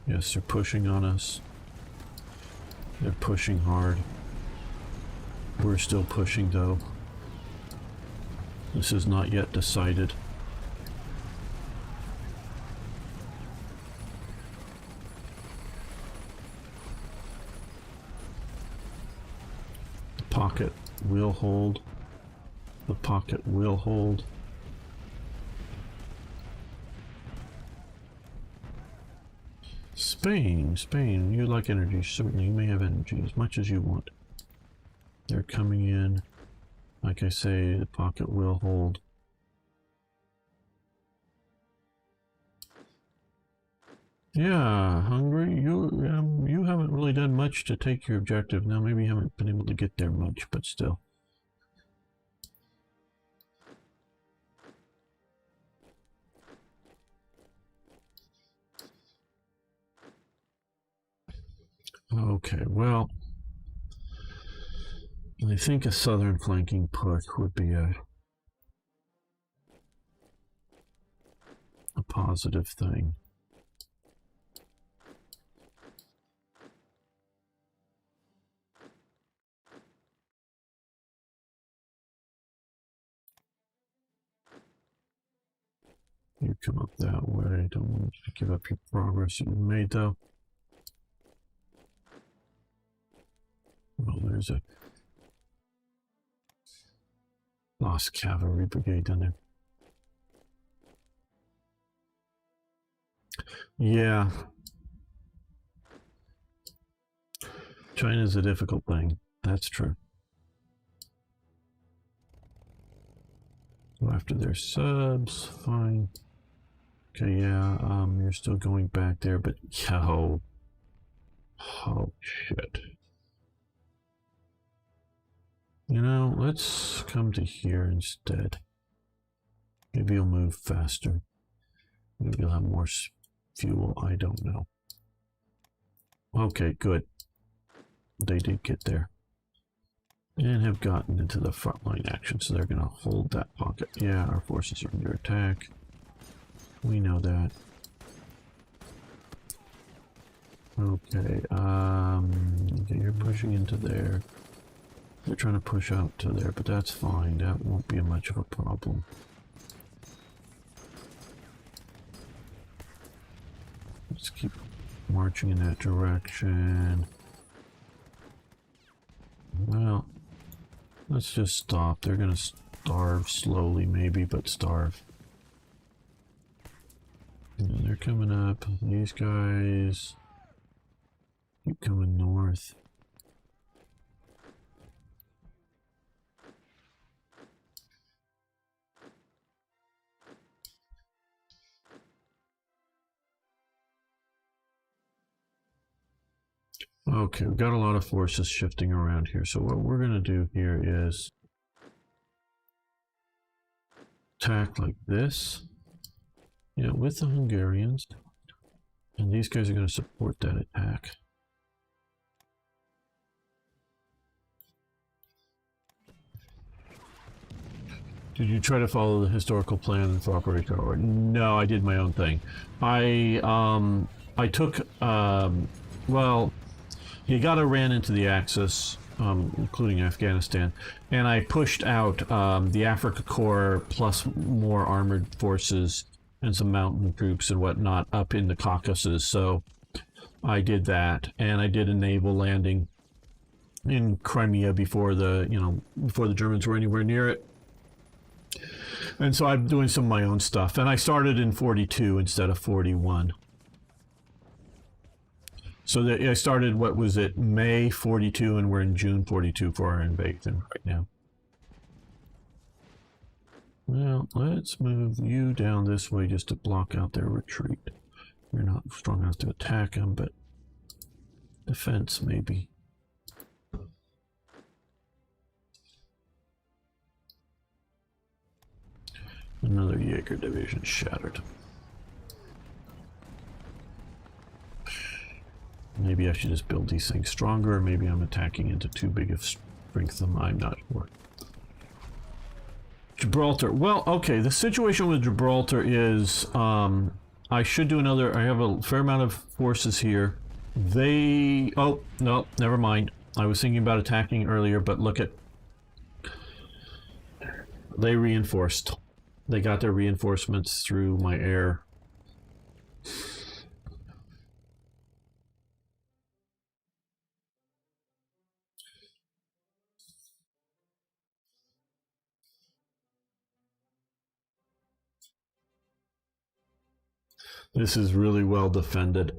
Yes, they're pushing on us. They're pushing hard. We're still pushing, though. This is not yet decided. The pocket will hold. The pocket will hold. Spain, you like energy. Certainly, you may have energy as much as you want. They're coming in. Like I say, the pocket will hold. Yeah, Hungary, you haven't really done much to take your objective. Now, maybe you haven't been able to get there much, but still. Okay, well, I think a southern flanking push would be a positive thing. You come up that way. Don't want you to give up your progress that you made, though. Well, there's a lost cavalry brigade down there. Yeah. China's a difficult thing. That's true. Go after their subs. Fine. Okay, yeah, you're still going back there, but oh shit. You know, let's come to here instead. Maybe you'll move faster. Maybe you'll have more fuel. I don't know. Okay, good. They did get there. And have gotten into the frontline action, so they're going to hold that pocket. Yeah, our forces are under attack. We know that. Okay, you're pushing into there. They're trying to push out to there, but that's fine. That won't be much of a problem. Let's keep marching in that direction. Well, let's just stop. They're gonna starve slowly, maybe, but starve. And they're coming up. These guys keep coming north. Okay, we've got a lot of forces shifting around here. So what we're going to do here is attack like this, you know, with the Hungarians. And these guys are going to support that attack. Did you try to follow the historical plan for Operation Tower? No, I did my own thing. I took, well, Uganda ran into the Axis, including Afghanistan, and I pushed out the Africa Corps plus more armored forces and some mountain troops and whatnot up in the Caucasus. So I did that, and I did a naval landing in Crimea before the Germans were anywhere near it. And so I'm doing some of my own stuff, and I started in 42 instead of 41. So I started, what was it, May 42, and we're in June 42 for our invasion right now. Well, let's move you down this way just to block out their retreat. You're not strong enough to attack them, but defense maybe. Another Jaeger division shattered. Maybe I should just build these things stronger, or maybe I'm attacking into too big of strength. I'm not sure. Gibraltar. Well, okay, the situation with Gibraltar is I should do another. I have a fair amount of forces here. They... Oh, no, never mind. I was thinking about attacking earlier, but look at... They reinforced. They got their reinforcements through my air. This is really well defended.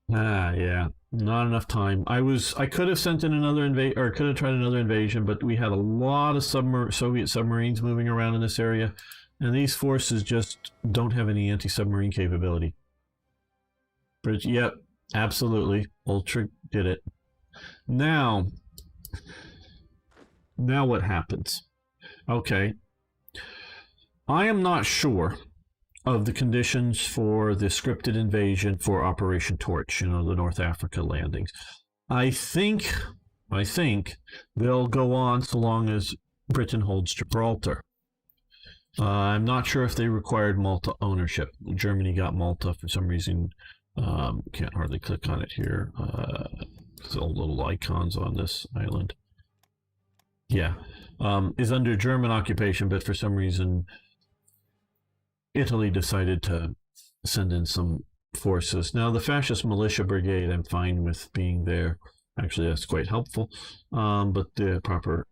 Yeah, not enough time. I could have sent in another could have tried another invasion, but we had a lot of Soviet submarines moving around in this area, and these forces just don't have any anti-submarine capability. But yep, absolutely, Ultra did it. Now what happens? Okay, I am not sure of the conditions for the scripted invasion for Operation Torch, you know, the North Africa landings. I think they'll go on so long as Britain holds Gibraltar. I'm not sure if they required Malta ownership. Germany got Malta for some reason. Can't hardly click on it here. Still little icons on this island. Yeah, is under German occupation, but for some reason Italy decided to send in some forces. Now, the fascist militia brigade, I'm fine with being there. Actually, that's quite helpful. But the proper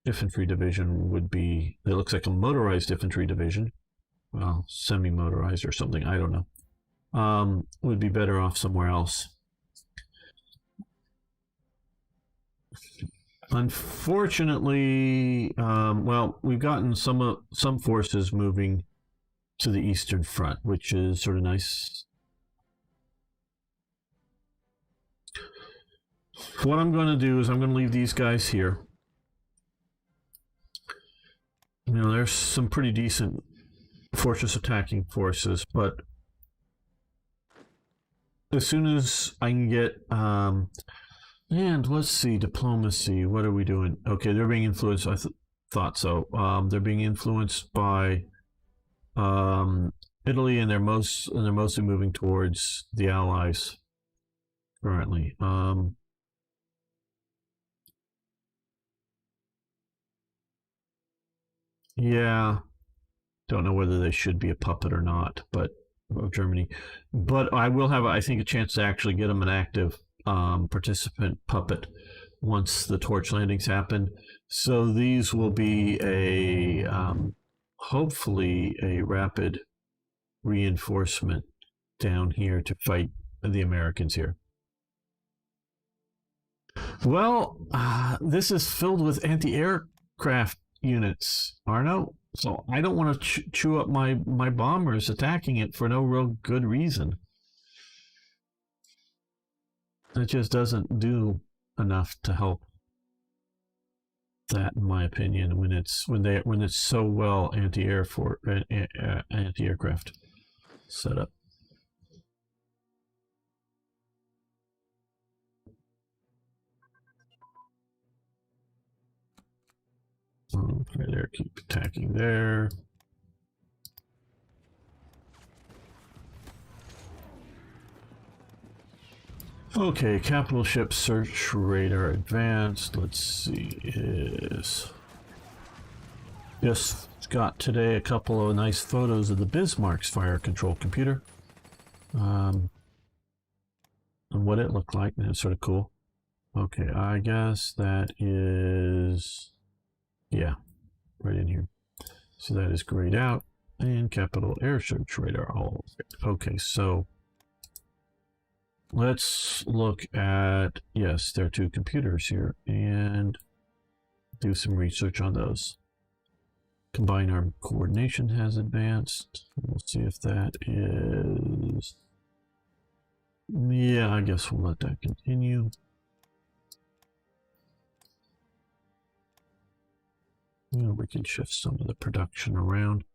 infantry division would be, it looks like a motorized infantry division. Well, semi-motorized or something, I don't know. Would be better off somewhere else. Unfortunately, well, we've gotten some forces moving to the Eastern Front, which is sort of nice. What I'm going to do is I'm going to leave these guys here. You know, there's some pretty decent fortress attacking forces, but as soon as I can get... and let's see, diplomacy. What are we doing? Okay, they're being influenced. I thought so. They're being influenced by Italy, and they're mostly moving towards the Allies currently. I don't Yeah, don't know whether they should be a puppet or not, but of Germany. But I will have, I think, a chance to actually get them an active participant puppet once the torch landings happen. So these will be a hopefully a rapid reinforcement down here to fight the Americans here. Well, this is filled with anti-aircraft units, Arno. So I don't want to chew up my bombers attacking it for no real good reason. It just doesn't do enough to help that, in my opinion, when it's so well anti-aircraft set up. Okay, there, keep attacking there. Okay, capital ship search radar advanced. Let's see, is just got today a couple of nice photos of the Bismarck's fire control computer, and what it looked like, and it's sort of cool. Okay, I guess that is, yeah, right in here. So that is grayed out, and capital air search radar. All okay. So let's look at, yes, there are two computers here, and do some research on those. Combined arm coordination has advanced. We'll see if that is, yeah, I guess we'll let that continue. Yeah, we can shift some of the production around.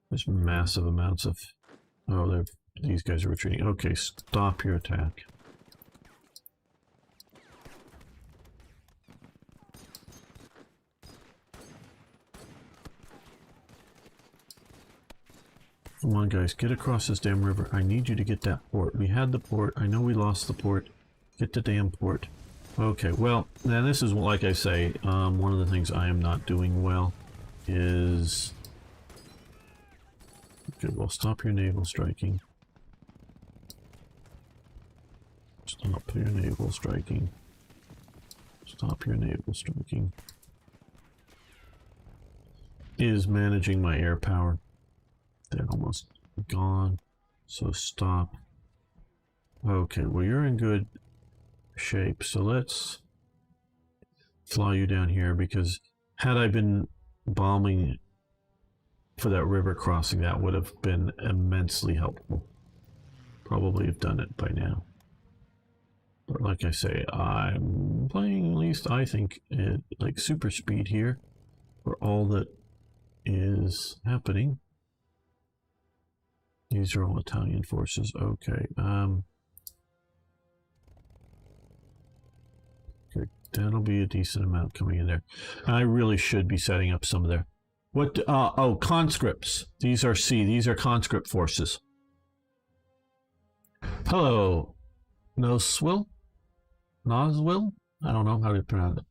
There's massive amounts of, oh, these guys are retreating. Okay, stop your attack. Come on, guys, get across this damn river. I need you to get that port. We had the port. I know we lost the port. Get the damn port. Okay, well, now this is, like I say, one of the things I am not doing well is... Okay, well, stop your naval striking. Stop your naval striking. Stop your naval striking. Is managing my air power. They're almost gone. So stop. Okay, well, you're in good shape. So let's fly you down here, because had I been bombing for that river crossing, that would have been immensely helpful. Probably have done it by now. But like I say, I'm playing, at least I think, at like super speed here for all that is happening. These are all Italian forces. Okay. Okay, that'll be a decent amount coming in there. I really should be setting up some of their... What? Oh, conscripts. These are These are conscript forces. Hello, Noswil? Noswil? I don't know how to pronounce it.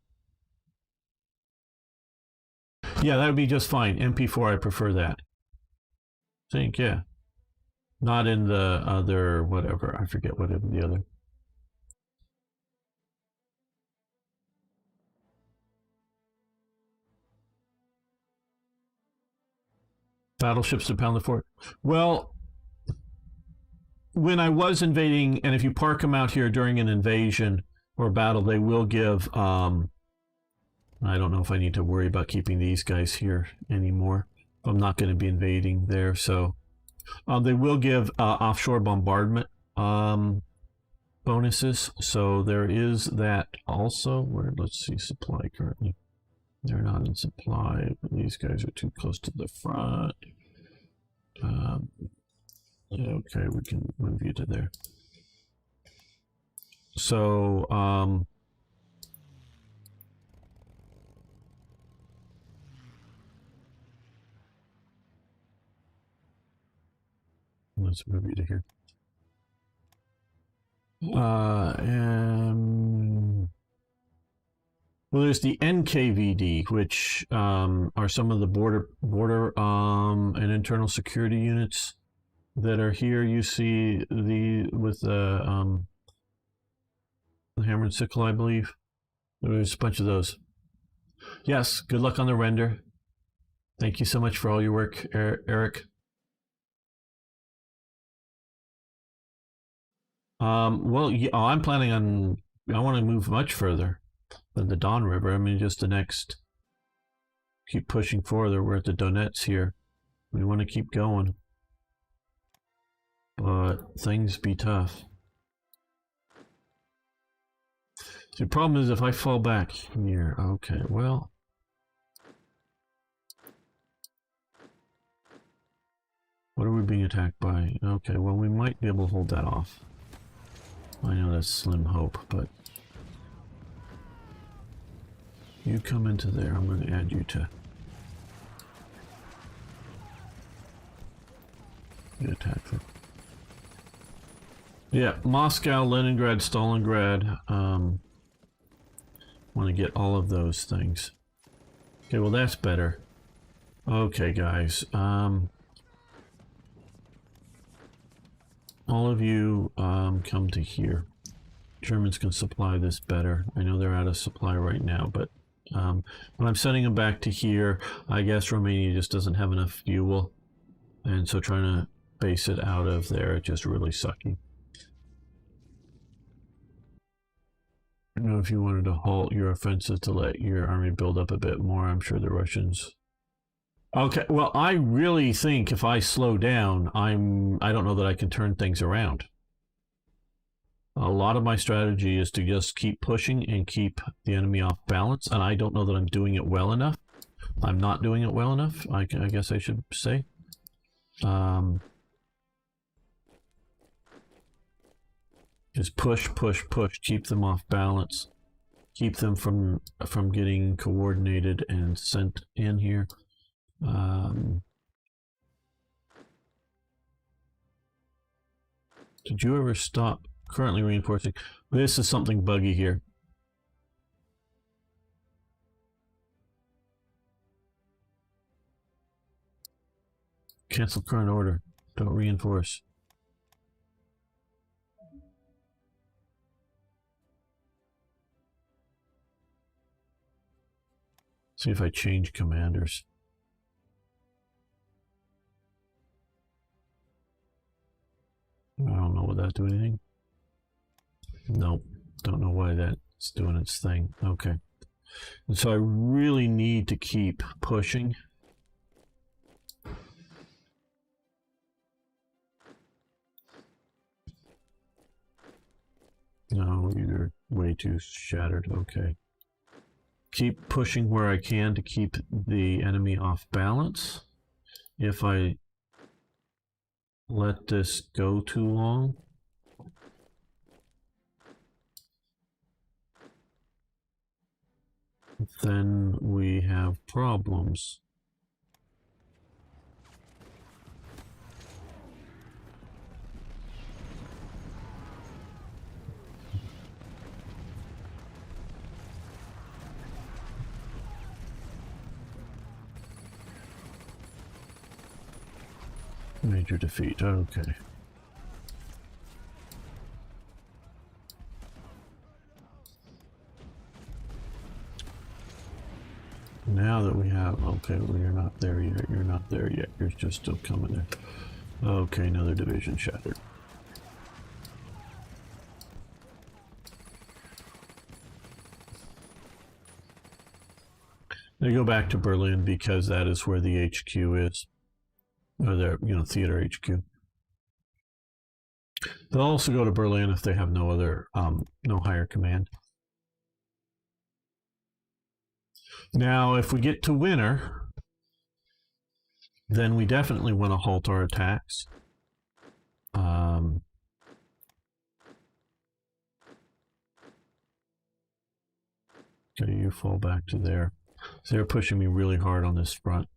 Yeah, that would be just fine. MP4, I prefer that. I think, yeah. Not in the other, whatever. I forget whatever the other. Battleships to pound the fort. Well, when I was invading, and if you park them out here during an invasion or battle, they will give, I don't know if I need to worry about keeping these guys here anymore. I'm not going to be invading there, so they will give offshore bombardment bonuses. So there is that also. Where, let's see, supply currently. They're not in supply, but these guys are too close to the front. Okay, we can move you to there. So, let's move you to here. Well, there's the NKVD, which are some of the border and internal security units that are here. You see with the hammer and sickle, I believe. There's a bunch of those. Yes, good luck on the render. Thank you so much for all your work, Eric. Well, yeah, I'm planning on. I want to move much further than the Don River. I mean, just the next. Keep pushing further. We're at the Donets here. We want to keep going, but things be tough. The problem is if I fall back here. Okay, well. What are we being attacked by? Okay, well, we might be able to hold that off. I know that's slim hope, but you come into there. I'm going to add you to attack them. Yeah, Moscow, Leningrad, Stalingrad. Want to get all of those things. Okay, well that's better. Okay, guys. All of you come to here. Germans can supply this better. I know they're out of supply right now, but when I'm sending them back to here, I guess Romania just doesn't have enough fuel. And so trying to base it out of there, it's just really sucky. I don't know if you wanted to halt your offensive to let your army build up a bit more. I'm sure the Russians... Okay, well, I really think if I slow down, I don't know that I can turn things around. A lot of my strategy is to just keep pushing and keep the enemy off balance, and I don't know that I'm doing it well enough. I'm not doing it well enough, I guess I should say. Just push, push, push, keep them off balance. Keep them from getting coordinated and sent in here. Did you ever stop currently reinforcing? This is something buggy here. Cancel current order. Don't reinforce. See if I change commanders. I don't know, would that do anything? Nope. Don't know why that's doing its thing. Okay. And so I really need to keep pushing. No, you're way too shattered. Okay. Keep pushing where I can to keep the enemy off balance. If I let this go too long, then we have problems. Major defeat, okay. Now that we have, okay, well, you're not there yet, you're not there yet, you're just still coming there. Okay, another division shattered. They go back to Berlin because that is where the HQ is. Or their, theater HQ. They'll also go to Berlin if they have no other, no higher command. Now, if we get to winter, then we definitely want to halt our attacks. Okay, you fall back to there. So they're pushing me really hard on this front.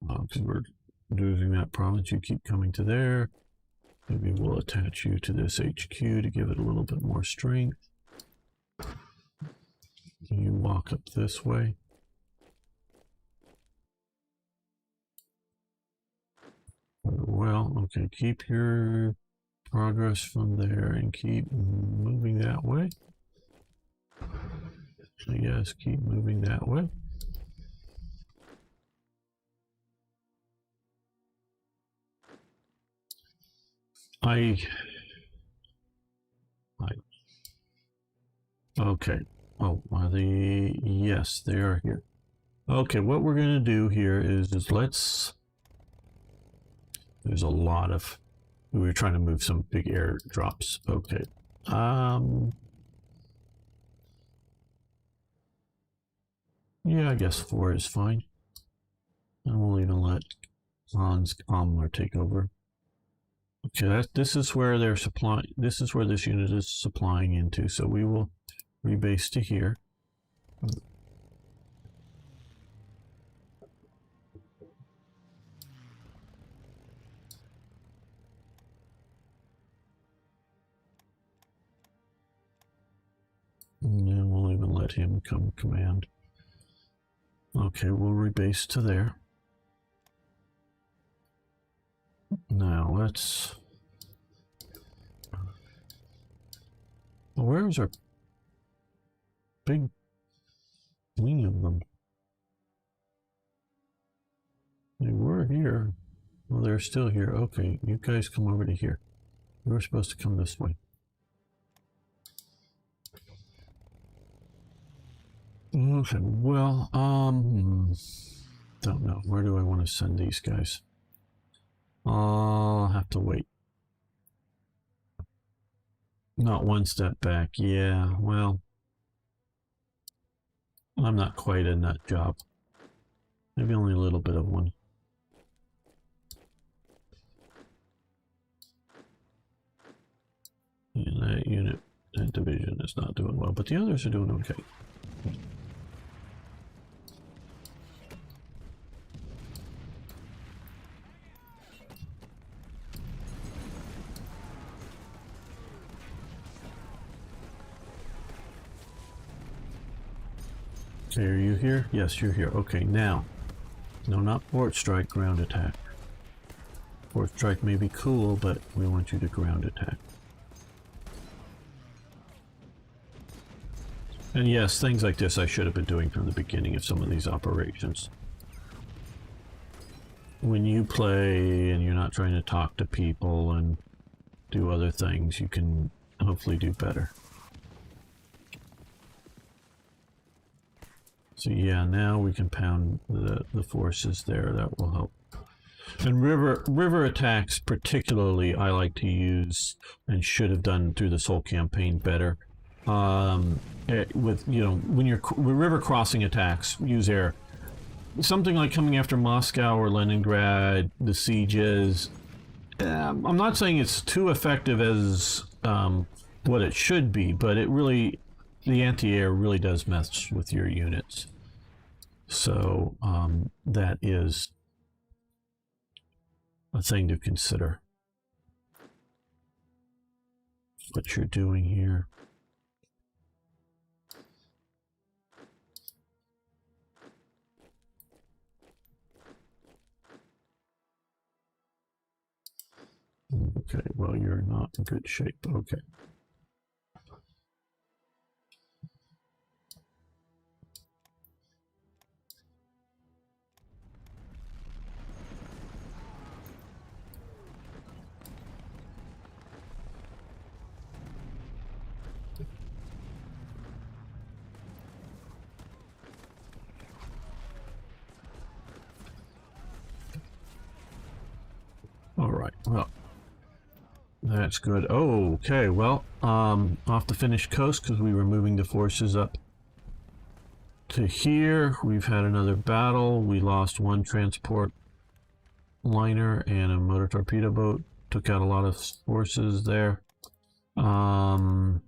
Because we're losing that province. You keep coming to there. Maybe we'll attach you to this HQ to give it a little bit more strength. You walk up this way. Well, okay, keep your progress from there and keep moving that way. So yes, keep moving that way. Okay. Oh, are they? Yes, they are here. Okay, what we're going to do here is let's... There's a lot of... We were trying to move some big airdrops. Okay. Yeah, I guess 4 is fine. And we'll even let Hans Omler take over. Okay, this is where they're supplying. This is where this unit is supplying into. So we will rebase to here. And then we'll even let him come command. Okay, we'll rebase to there. Now let's... Well, where is our big wing of them? They were here. Well, they're still here. Okay, you guys come over to here. We were supposed to come this way. Okay, well, don't know. Where do I want to send these guys? I'll have to wait. Not one step back. Yeah, well, I'm not quite in that job. Maybe only a little bit of one. And that unit, that division is not doing well, but the others are doing okay. Okay, are you here? Yes, you're here. Okay, now. No, not port strike, ground attack. Port strike may be cool, but we want you to ground attack. And yes, things like this I should have been doing from the beginning of some of these operations. When you play and you're not trying to talk to people and do other things, you can hopefully do better. So yeah, now we can pound the forces there. That will help. And river attacks particularly I like to use and should have done through this whole campaign better. With, you know, when you're river crossing attacks, use air. Something like coming after Moscow or Leningrad, the sieges. I'm not saying it's too effective as what it should be, but it really, the anti-air really does mess with your units. So that is a thing to consider. What you're doing here. Okay, well, you're not in good shape. Okay. All right, well, that's good. Oh, okay, well, off the Finnish coast, because we were moving the forces up to here. We've had another battle. We lost one transport liner and a motor torpedo boat. Took out a lot of forces there. Not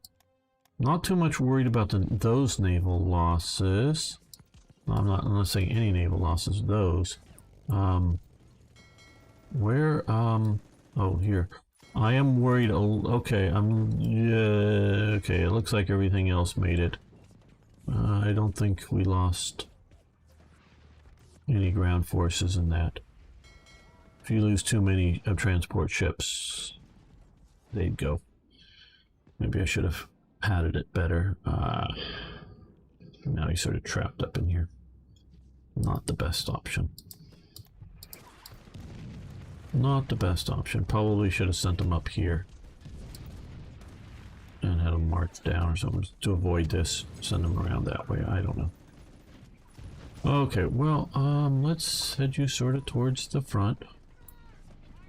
too much worried about those naval losses. I'm not saying any naval losses, those. Where, oh, here. I am worried, okay, yeah, okay, it looks like everything else made it. I don't think we lost any ground forces in that. If you lose too many transport ships, they'd go. Maybe I should have padded it better. Now he's sort of trapped up in here. Not the best option. Not the best option. Probably should have sent him up here. And had him march down or something to avoid this. Send him around that way. I don't know. Okay, well, let's head you sort of towards the front.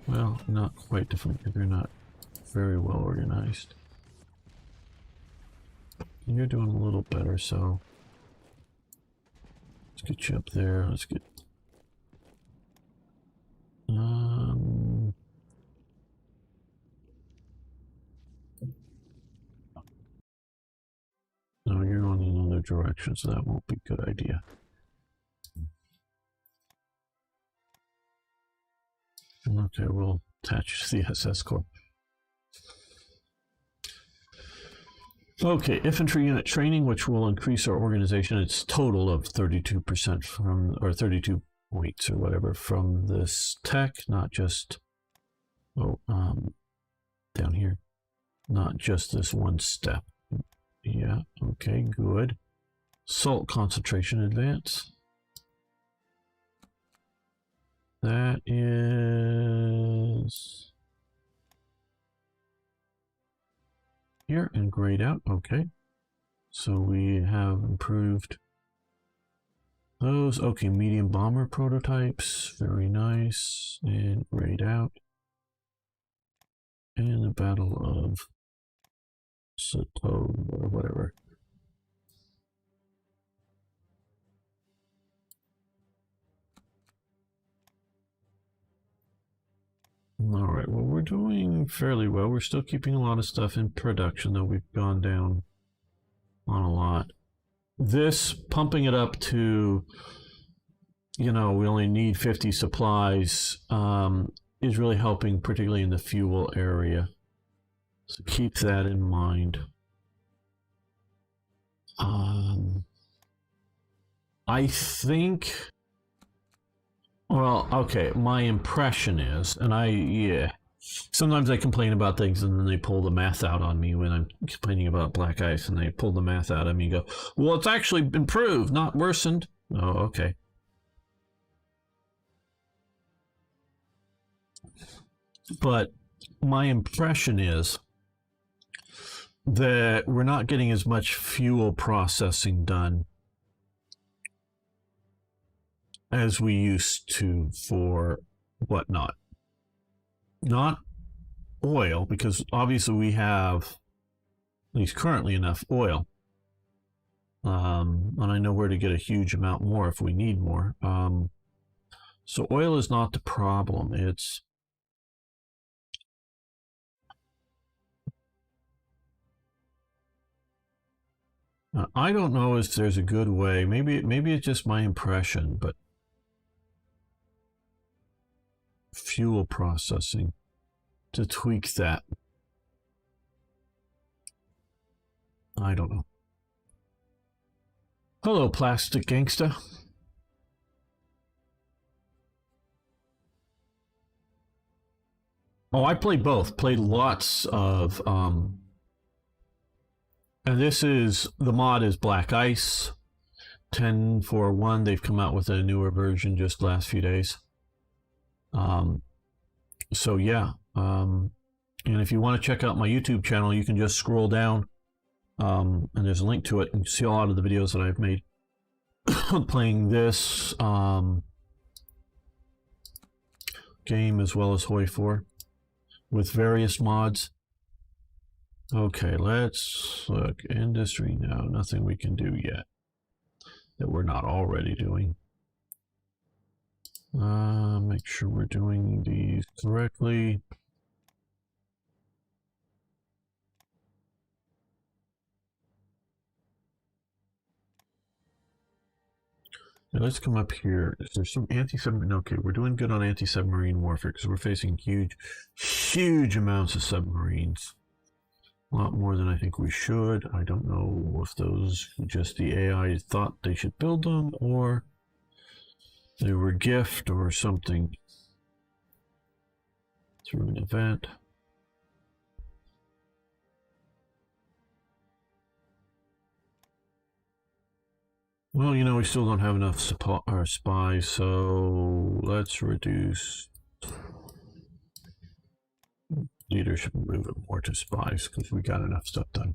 Well, not quite the front. They're not very well organized. You're doing a little better, so let's get you up there. Let's get no, you're going in another direction, so that won't be a good idea. Okay, we'll attach to the SS Corps. Okay, infantry unit training, which will increase our organization. It's total of 32% from, or 32 points or whatever from this tech, not just, down here, not just this one step. Yeah, okay, good. Salt concentration advance. That is here and grayed out. Okay, so we have improved those. Okay, medium bomber prototypes, very nice, and grayed out. And the Battle of Soto or whatever. All right, well, we're doing fairly well. We're still keeping a lot of stuff in production, though we've gone down on a lot. This, pumping it up to, you know, we only need 50 supplies, is really helping, particularly in the fuel area. So keep that in mind. I think... Well, okay, my impression is, and yeah, sometimes I complain about things and then they pull the math out on me when I'm complaining about black ice and they pull the math out of me and go, well, it's actually improved, not worsened. Oh, okay. But my impression is that we're not getting as much fuel processing done as we used to for whatnot. Not oil, because obviously we have, at least currently, enough oil. And I know where to get a huge amount more if we need more. So oil is not the problem. It's I don't know if there's a good way. Maybe it's just my impression, but fuel processing to tweak that. I don't know. Hello, plastic gangsta. Oh, I played both. Played lots of and this is, the mod is Black Ice 10.4.1. They've come out with a newer version just last few days. So yeah, and if you want to check out my YouTube channel, you can just scroll down, and there's a link to it, and you see a lot of the videos that I've made playing this game as well as Hoi 4 with various mods. Okay, let's look. Industry, no, nothing we can do yet that we're not already doing. Make sure we're doing these correctly. Now let's come up here. Is there some anti-submarine? Okay, we're doing good on anti-submarine warfare because we're facing huge amounts of submarines. A lot more than I think we should. I don't know if those just the AI thought they should build them or they were gift or something through an event. Well, you know, we still don't have enough supply or spies, so let's reduce leadership and move it more to spies because we got enough stuff done.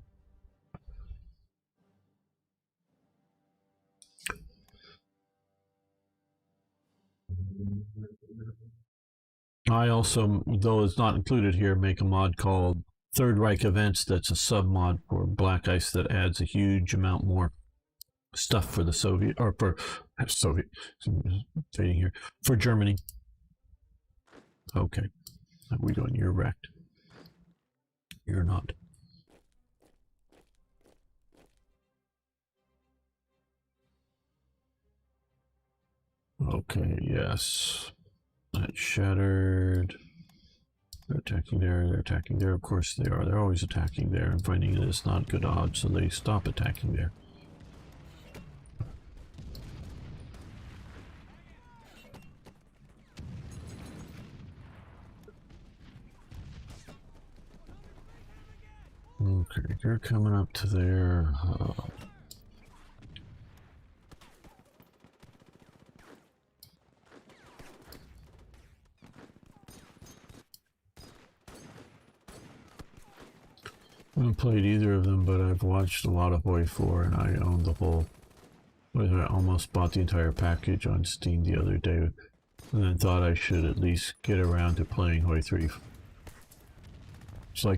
I also, though it's not included here, make a mod called Third Reich Events that's a sub mod for Black Ice that adds a huge amount more stuff for the Soviet, or for Soviet, fading here, for Germany. Okay, how are we doing? You're wrecked. You're not. Okay, yes. That shattered. They're attacking there, they're attacking there. Of course they are. They're always attacking there and finding that it's not good odds, so they stop attacking there. Okay, they're coming up to there. I haven't played either of them, but I've watched a lot of Hoi 4 and I own the whole. I almost bought the entire package on Steam the other day and then thought I should at least get around to playing Hoi 3